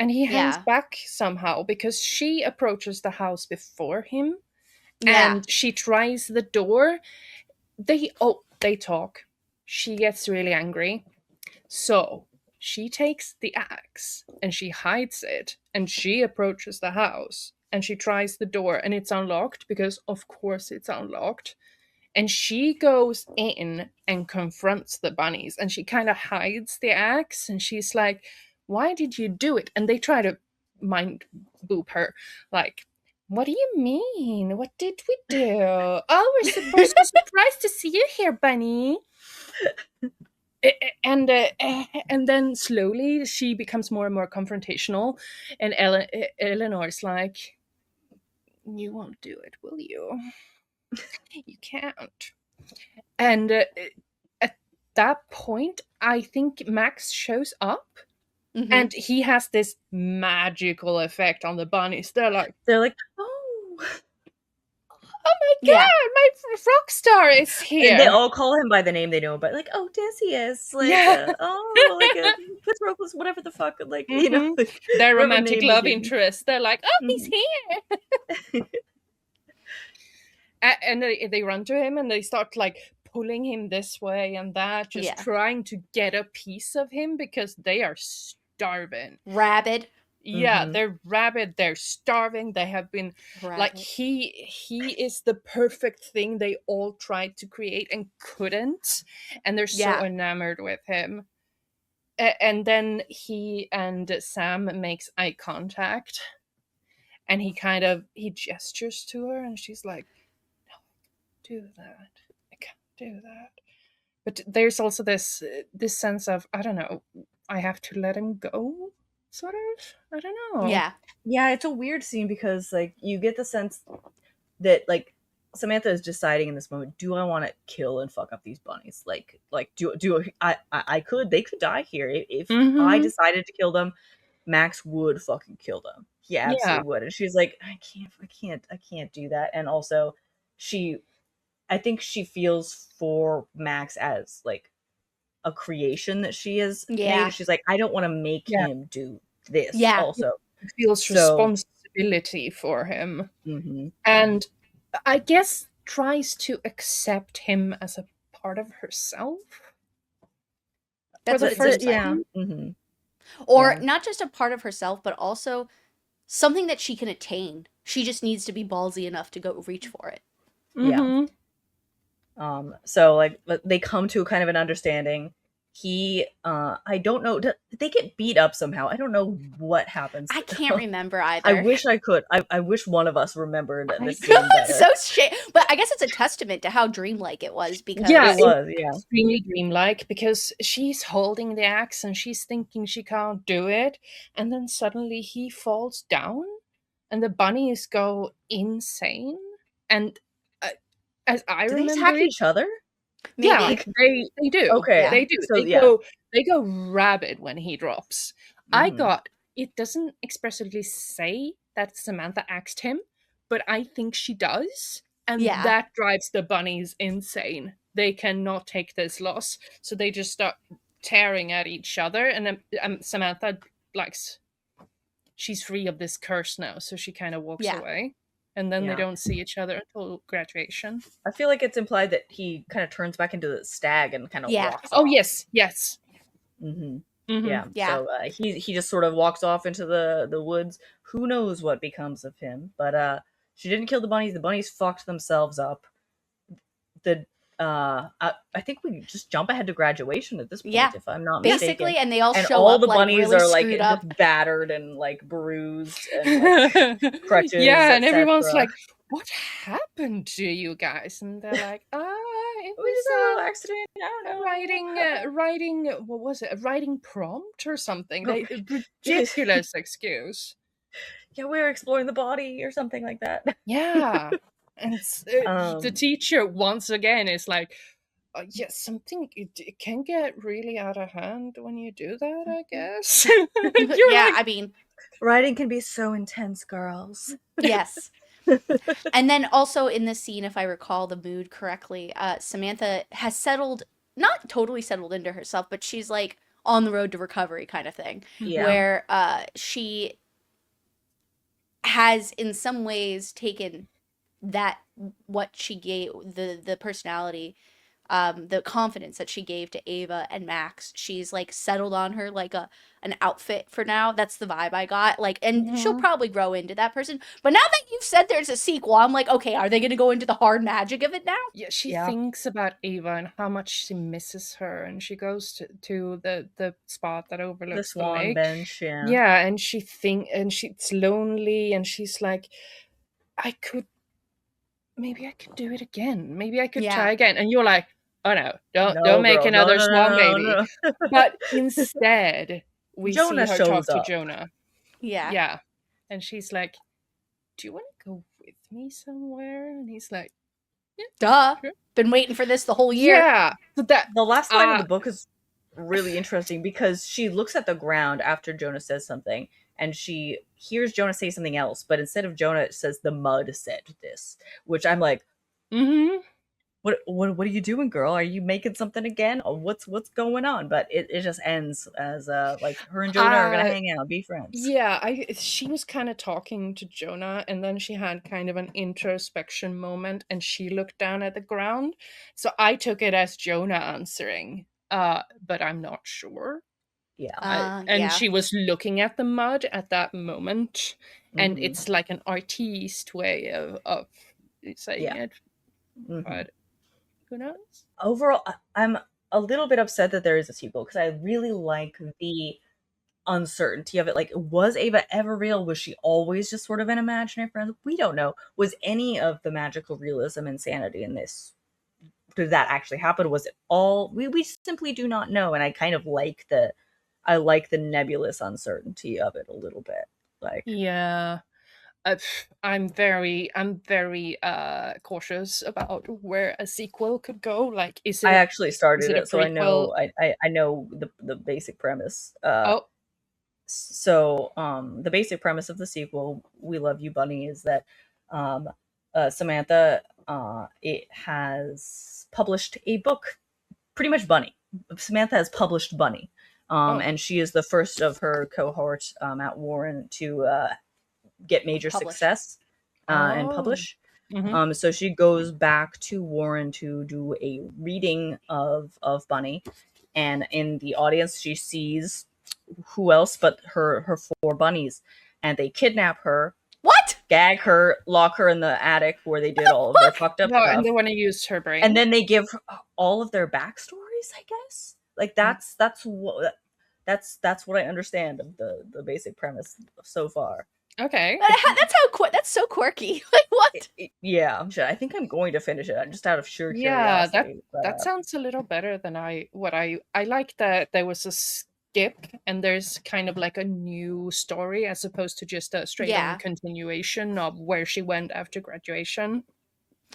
And he hangs Yeah. back somehow because she approaches the house before him Yeah. and she tries the door. They talk. She gets really angry. So she takes the axe and she hides it and she approaches the house and she tries the door and it's unlocked because of course it's unlocked. And she goes in and confronts the bunnies and she kind of hides the axe and she's like, "Why did you do it?" And they try to mind boop her, like, "What do you mean? What did we do? Oh, we're so surprised to see you here, bunny." And then slowly she becomes more and more confrontational, and Eleanor's like, "You won't do it, will you? You can't." And at that point, I think Max shows up, Mm-hmm. and he has this magical effect on the bunnies. They're like, oh. "Oh my Yeah. god, my rock star is And they here!" all call him by the name they know, but like, oh, Decius, like, Yeah. like Patroclus, whatever the fuck, like, Mhm. like, Their whatever romantic name they love give him. interest. They're like, "Oh, he's Mhm. here!" And they run to him and they start like pulling him this way and that, just Yeah. trying to get a piece of him because they are starving. Rabid. Yeah, Mhm. they're rabid, they're starving, they have been like, Rabid. he is the perfect thing they all tried to create and couldn't, and they're so Yeah. enamored with him. And then he and Sam makes eye contact and he gestures to her and she's like, "No, do that. I can't do that." But there's also this sense of, I don't know, I have to let him go, sort of. I don't know. Yeah. Yeah, it's a weird scene because like you get the sense that like Samantha is deciding in this moment, do I want to kill and fuck up these bunnies? Like do I could, they could die here if I Mm-hmm. decided to kill them. Max would fucking kill them. He Yeah. absolutely would. And she's like, I can't do that. And also, I think she feels for Max as like a creation that she has Yeah. made. She's like, I don't want to make Yeah. him do this. Yeah. Also, He feels so responsibility for him. mhm. And I guess tries to accept him as a part of herself for That's the what it first seems like. Yeah. time. Mm-hmm. Or Yeah. not just a part of herself, but also something that she can attain. She just needs to be ballsy enough to go reach for it. Yeah. Mm-hmm. So like they come to kind of an understanding. He I don't know, did they get beat up somehow? I don't know what happens. I can't remember I either. wish I could. I wish one of us remembered I this know, scene it's better. so shit. But I guess it's a testament to how dreamlike it was because Yeah, It was, yeah. extremely dreamlike because she's holding the axe and she's thinking she can't do it, and then suddenly he falls down, and the bunnies go insane. And uh, as I Do they remember attack it, each other? yeah, maybe. they do, Okay. Yeah. they do. So yeah. They go rabid when he drops. Mhm. It doesn't expressly say that Samantha axed him, but I think she does, and Yeah. that drives the bunnies insane. They cannot take this loss, so they just start tearing at each other. And then Samantha, like, she's free of this curse now, so she kind of walks Yeah. away, and then they Yeah. don't see each other until graduation. I feel like it's implied that he kind of turns back into the stag and kind of Yeah. walks Oh off. yes, yes. Mm-hmm. Mm-hmm. Yeah. Yeah. So he just sort of walks off into the woods. Who knows what becomes of him? But she didn't kill the bunnies. The bunnies fucked themselves up. I think we just jump ahead to graduation at this point, Yeah. if I'm not Basically, mistaken. and they all And show all up the like bunnies really are like screwed up. just battered and like bruised and like crutches, Yeah, and everyone's etc. like, "What happened to you guys?" And they're like, it It was a little was accident. I don't know. writing, what was it? A writing prompt or something. Oh, They ridiculous excuse. yeah, we were exploring the body or something like that. Yeah, and the Um, teacher once again is like, yeah, something it can get really out of hand when you do that, I guess. You're Yeah, like, I mean, writing can be so intense, girls. yes. And then also in this scene, if I recall the mood correctly, Samantha has settled, not totally settled into herself, but she's like on the road to recovery kind of thing, Yeah. where she has in some ways taken that what she gave the personality, the confidence that she gave to Ava and Max, she's like settled on her like a an outfit for now. That's the vibe I got. Like, and she'll probably grow into that person. But now that you've said there's a sequel, I'm like, okay, are they going to go into the hard magic of it now? Yeah, she Yeah. thinks about Ava and how much she misses her, and she goes to the spot that The overlooks the swan lake. bench, yeah. Yeah, and she's lonely, and she's like, maybe I could do it again. Maybe I could Yeah. try again. And you're like, oh no, No, don't make girl, another no, swan no, baby. no. But instead, we see Jonah her shows talk to up. Jonah. Yeah. Yeah. And she's like, do you want to go with me somewhere? And he's like, Duh. sure. Been waiting for this the whole year. Yeah. So that The last line of the book is really interesting because she looks at the ground after Jonah says something, and she hears Jonah say something else, but instead of Jonah, it says the mud said this, which I'm like, what are you doing, girl? Are you making something again? Or what's going on? But it just ends as like her and Jonah are gonna hang out, be friends. Yeah, she was kind of talking to Jonah, and then she had kind of an introspection moment, and she looked down at the ground. So I took it as Jonah answering, but I'm not sure. Yeah. And Yeah. she was looking at the mud at that moment, and Mhm. it's like an artiste way of saying Yeah. it. Mhm. But who knows? Overall, I'm a little bit upset that there is a sequel because I really like the uncertainty of it. Like, was Ava ever real? Was she always just sort of an imaginary friend? We don't know. Was any of the magical realism insanity in this, did that actually happen? Was it all, we simply do not know. And I kind of like the nebulous uncertainty of it a little bit. Like, Yeah. I'm very cautious about where a sequel could go. Like, is I it actually started a it, so I prequel? know I know the basic premise. Oh, So the basic premise of the sequel, We Love You Bunny, is that um, Samantha it has published a book, pretty much Bunny. Samantha has published Bunny, and she is the first of her cohort at Warren to get major Publish. success and Oh. publish. Mhm. So she goes back to Warren to do a reading of Bunny, and in the audience she sees who else but her four bunnies, and they kidnap her, What? gag her, lock her in the attic where they did all of their fucked up No, stuff, and they want to use her brain. and then they give all of their backstories, I guess. Like that's what I understand of the basic premise so far. Okay. That's so quirky. Like, what? Yeah, I think I'm going to finish it just out of sheer Yeah, curiosity. that sounds a little better than I like that there was a skip and there's kind of like a new story as opposed to just a straight Yeah. on continuation of where she went after graduation.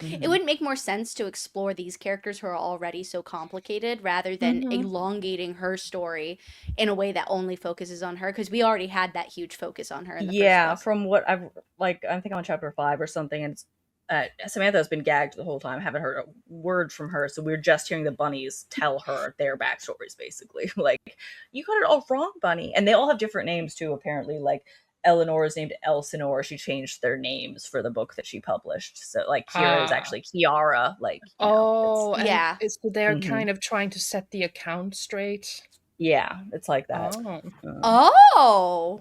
It would make more sense to explore these characters who are already so complicated rather than elongating her story in a way that only focuses on her, because we already had that huge focus on her in the first book. From what I've, like, I think I'm on chapter 5 or something, and Samantha has been gagged the whole time. Haven't heard a word from her, so we're just hearing the bunnies tell her their backstories, basically. Like, you got it all wrong, Bunny, and they all have different names too. Apparently, like Eleanor is named Elsinore. She changed their names for the book that she published. So, like, Kira is actually Kiara. Like, Yeah. So they're kind of trying to set the account straight. Yeah, it's like that. Oh.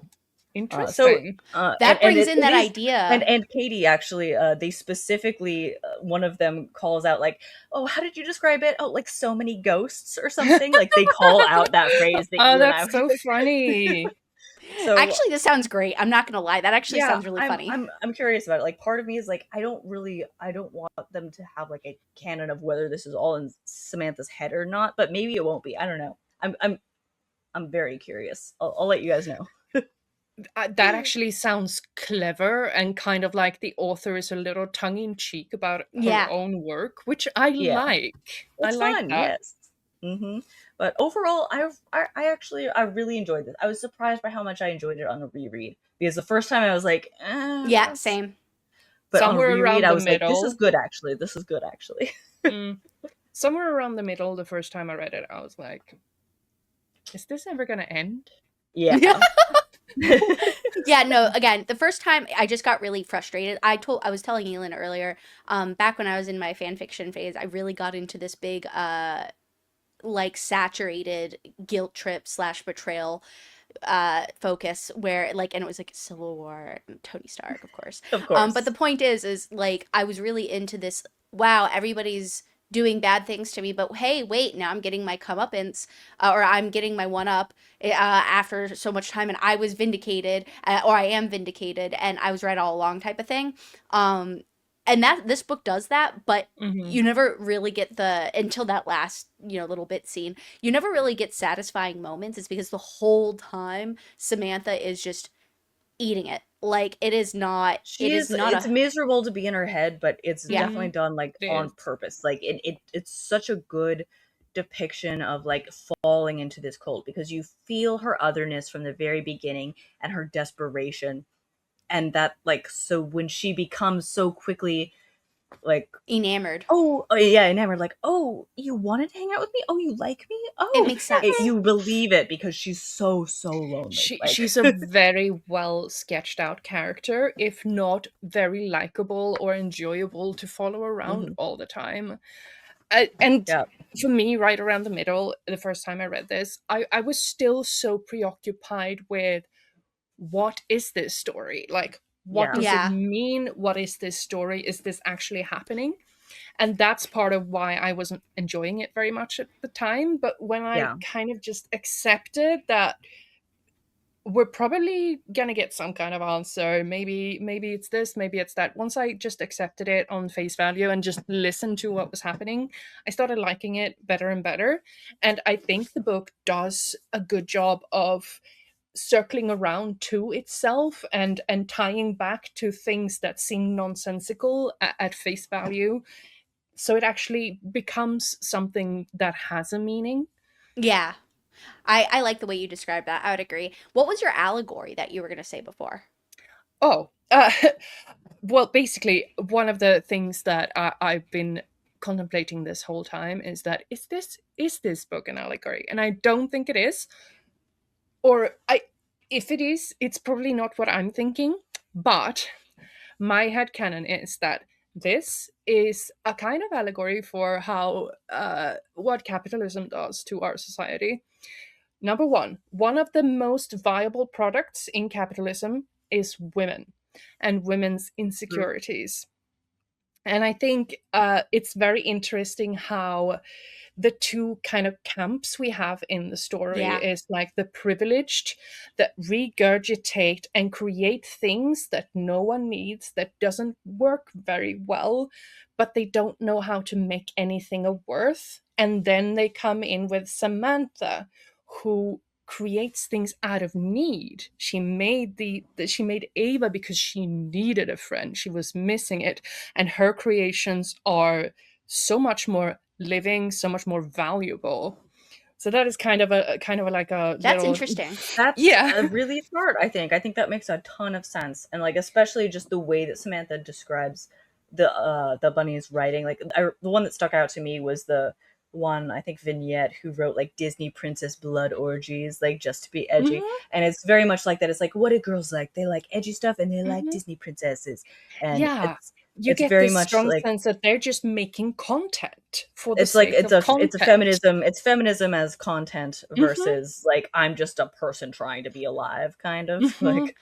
Interesting. That brings in that idea. And Katie, actually, they specifically, one of them calls out, like, oh, how did you describe it? Oh, like so many ghosts or something. Like, they call out that phrase that you that's so funny. So, actually, this sounds great. I'm not gonna lie. That actually sounds really funny. I'm curious about it. Like, part of me is like, I don't want them to have like a canon of whether this is all in Samantha's head or not, but maybe it won't be. I don't know. I'm very curious. I'll let you guys know. That actually sounds clever and kind of like the author is a little tongue-in-cheek about her own work, which I like. It's I like fun, that. Yes. But overall, I actually really enjoyed this. I was surprised by how much I enjoyed it on a reread, because the first time I was like, yeah, same. But somewhere on a reread, around I was the middle, like, this is good actually. Somewhere around the middle, the first time I read it, I was like, is this ever gonna end? Yeah. Yeah, no, again, the first time I just got really frustrated. I was telling Elin earlier, back when I was in my fan fiction phase, I really got into this big like saturated guilt trip slash betrayal focus where like, and it was like Civil War and Tony Stark, of course. Of But the course. point is like I was really into this, wow, everybody's doing bad things to me, but hey, wait, now I'm getting my comeuppance, or I'm getting my one up after so much time, and I was vindicated, or I am vindicated, and I was right all along, type of thing. Um, and that this book does that, but Mm-hmm. you never really get the, until that last, little bit scene, you never really get satisfying moments. It's because the whole time Samantha is just eating it. Like it is not It's a, miserable to be in her head, but it's yeah. Mm-hmm. definitely done like It on is. purpose. Like it's such a good depiction of like falling into this cult because you feel her otherness from the very beginning and her desperation, and that like so when she becomes so quickly like Enamored. yeah, enamored, like, oh, you wanted to hang out with me, oh, you like me, It oh, makes sense. you believe it because she's so lonely, like She's a very well sketched out character, if not very likable or enjoyable to follow around hmm all the time. And yeah, for me, right around the middle, the first time I read this, I was still so preoccupied with, what is this story? Like, what yeah, does it Yeah. mean? What is this story? Is this actually happening? And that's part of why I wasn't enjoying it very much at the time. But when I yeah, kind of just accepted that we're probably gonna get some kind of answer, maybe it's this, maybe it's that, once I just accepted it on face value and just listened to what was happening, I started liking it better and better. And I think the book does a good job of circling around to itself and tying back to things that seem nonsensical at face value, so it actually becomes something that has a meaning. Yeah. I like the way you described that. I would agree. What was your allegory that you were going to say before? Oh, well, basically, one of the things that I've been contemplating this whole time is that, is this book an allegory? And I don't think it is. Or I, if it is, it's probably not what I'm thinking. But my headcanon is that this is a kind of allegory for how what capitalism does to our society. Number one of the most viable products in capitalism is women and women's mhm, insecurities. And I think it's very interesting how the two kind of camps we have in the story Yeah. is like the privileged that regurgitate and create things that no one needs, that doesn't work very well, but they don't know how to make anything of worth. And then they come in with Samantha, who creates things out of need. She made she made Ava because she needed a friend. She was missing it, and her creations are so much more living, so much more valuable. So that is kind of like a That's little interesting. that's yeah. really smart, I think that makes a ton of sense, and like especially just the way that Samantha describes the bunny's writing, like the one that stuck out to me was the one, I think, Vignette, who wrote like Disney princess blood orgies, like just to be edgy, Hmm. and it's very much like that. It's like, what do girls like? They like edgy stuff and they like Hmm. Disney princesses, and Yeah, you it's get very this much strong like sense that they're just making content for the it's like sake of it's a content. feminism, it's feminism as content Hmm. versus like I'm just a person trying to be alive, kind of Hmm. like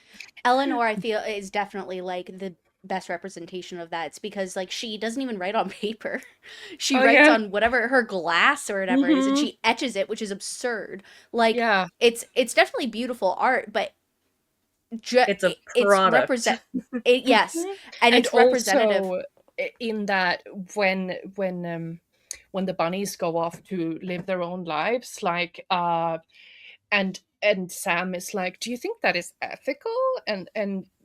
Eleanor, I feel, is definitely like the best representation of that. It's because like she doesn't even write on paper. She Oh writes yeah. on whatever her glass or whatever it is, and Hmm. she etches it, which is absurd. Like Yeah. it's definitely beautiful art, but it's a it's product. represent it, yes, Hmm. and And it's representative. also in that, when the bunnies go off to live their own lives, like and Sam is like, do you think that is ethical? And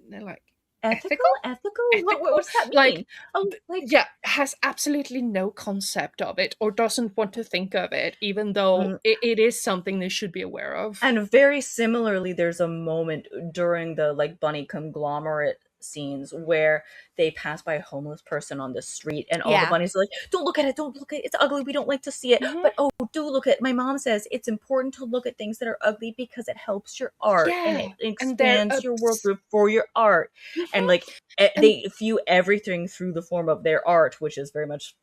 they're like, Ethical, ethical, ethical, what ethical, does that like mean? Oh, like yeah, has absolutely no concept of it, or doesn't want to think of it, even though mm, it is something they should be aware of. and very similarly, there's a moment during the like bunny conglomerate scenes where they pass by a homeless person on the street and all the Yeah. bunnies are like, don't look at it, don't look at it, it's ugly, we don't like to see it. Mhm. But oh, do look at it. My mom says it's important to look at things that are ugly because it helps your art and Yeah, it and they're expands your worldview for your art. And like And they view everything through the form of their art, which is very much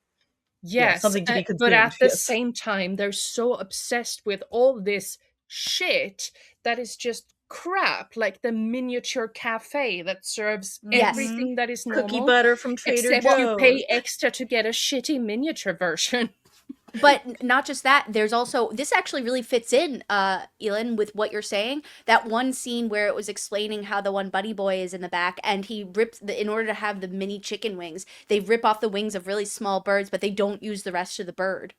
yes, something to be but consumed. at the Yes. same time, they're so obsessed with all this shit that is just crap, like the miniature cafe that serves Yes. everything that is Cookie normal, butter from Trader except you Joe's. pay extra to get a shitty miniature version. But not just that, there's also, this actually really fits in, Elin, with what you're saying. That one scene where it was explaining how the one bunny boy is in the back and he rips in order to have the mini chicken wings, they rip off the wings of really small birds, but they don't use the rest of the bird.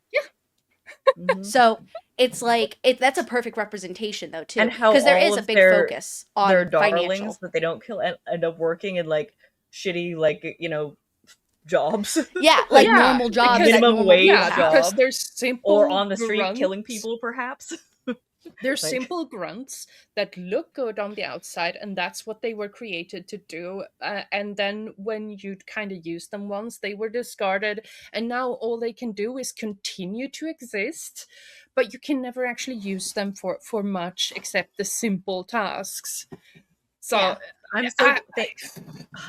Mhm. So it's like, that's a perfect representation though, too. And how Because there all is a of big their focus their on darlings financial. that they don't kill end up working in like shitty, like, jobs. Yeah, like Yeah, normal jobs because- at Minimum normal wage Yeah, people have. because job. they're simple Or on the street grunts. killing people, perhaps. They're Like- simple grunts that look good on the outside, and that's what they were created to do. And then when you kind of use them once, they were discarded, and now all they can do is continue to exist, but you can never actually use them for much except the simple tasks. So Yeah.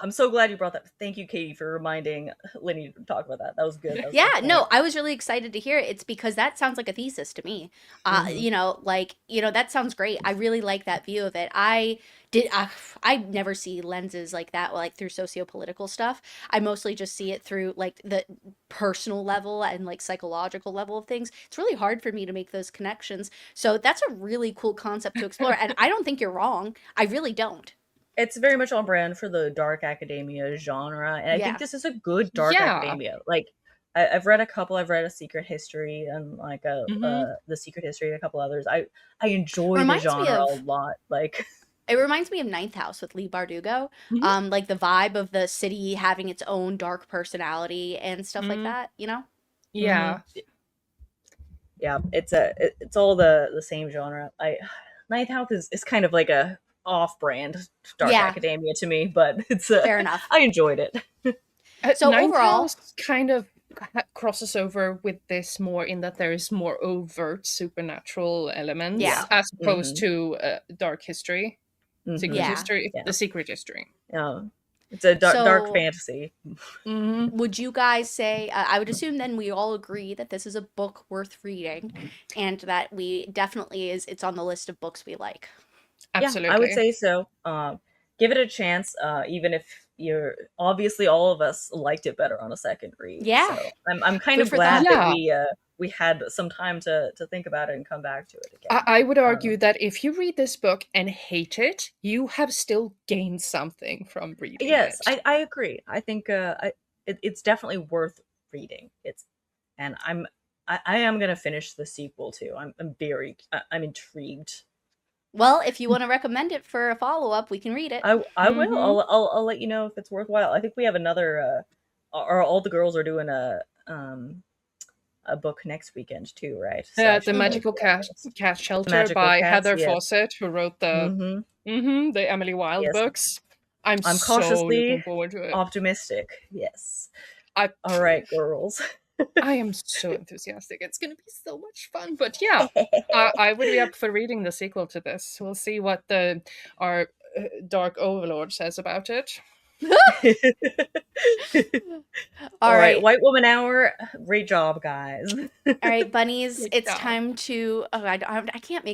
I'm so glad you brought that. Thank you, Katie, for reminding Lenny to talk about that. That was good. That was a Yeah, good no, point. I was really excited to hear it. It's because that sounds like a thesis to me. Mhm. That sounds great. I really like that view of it. I never see lenses like that, like through socio-political stuff. I mostly just see it through like the personal level and like psychological level of things. It's really hard for me to make those connections. So that's a really cool concept to explore. And I don't think you're wrong. I really don't. It's very much on brand for the dark academia genre, and I Yeah. think this is a good dark Yeah. academia. Like, I've read a couple. I've read A Secret History and like Mhm. The Secret History and a couple others. I enjoy the Reminds me genre a of- lot. Like, It reminds me of Ninth House with Lee Bardugo. Mhm. Like the vibe of the city having its own dark personality and stuff like Mhm. that, you know? Yeah. yeah, it's all the same genre. Ninth House is kind of like a off-brand dark Yeah. academia to me, but it's Fair enough. I enjoyed it. So Ninth overall- House kind of crosses over with this more in that there is more overt supernatural elements, Yeah. as opposed to dark history, Mhm. secret Yeah. history, Yeah. the secret history. Yeah. It's a dark So- fantasy. Mm-hmm. Would you guys say, I would assume then we all agree that this is a book worth reading and that we definitely it's on the list of books we like. Absolutely. Yeah, I would say so. Give it a chance, even if you're obviously all of us liked it better on a second read. Yeah. So I'm kind Food of for glad thought. that we had some time to think about it and come back to it again. I would argue that if you read this book and hate it, you have still gained something from reading Yes, it. I agree. I think it's definitely worth reading. I am gonna finish the sequel too. I'm intrigued. Well, if you want to recommend it for a follow-up, we can read it. I Mhm. will. I'll let you know if it's worthwhile. I think we have another. Or all the girls are doing a book next weekend too, right? So I The should Magical probably- Cat Shelter Magical by Cats, Heather yes. Fawcett, who wrote the Mhm. the Emily Wilde Yes. books. I'm so cautiously looking forward to it. optimistic. Yes. I All right, girls. I am so enthusiastic. It's going to be so much fun. But yeah, I would be up for reading the sequel to this. We'll see what our Dark Overlord says about it. All right. White Woman Hour. Great job, guys. All right, bunnies, Good it's job. time to. Oh, I can't I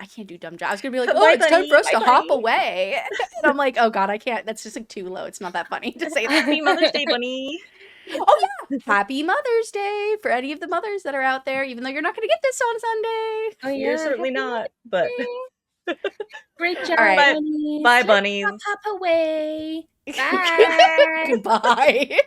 can't do dumb job. I was gonna be like, oh, Bye, it's time bunny. for us Bye, to hop bunny. away, and I'm like, oh god, I can't. That's just like too low. It's not that funny to say that. Happy Mother's Day, bunny. Oh yeah, Happy Mother's Day for any of the mothers that are out there. Even though you're not gonna get this on Sunday. Oh, You're certainly not, but Great job, All right. bunnies. bye, bunnies. Hop away. Bye. Goodbye.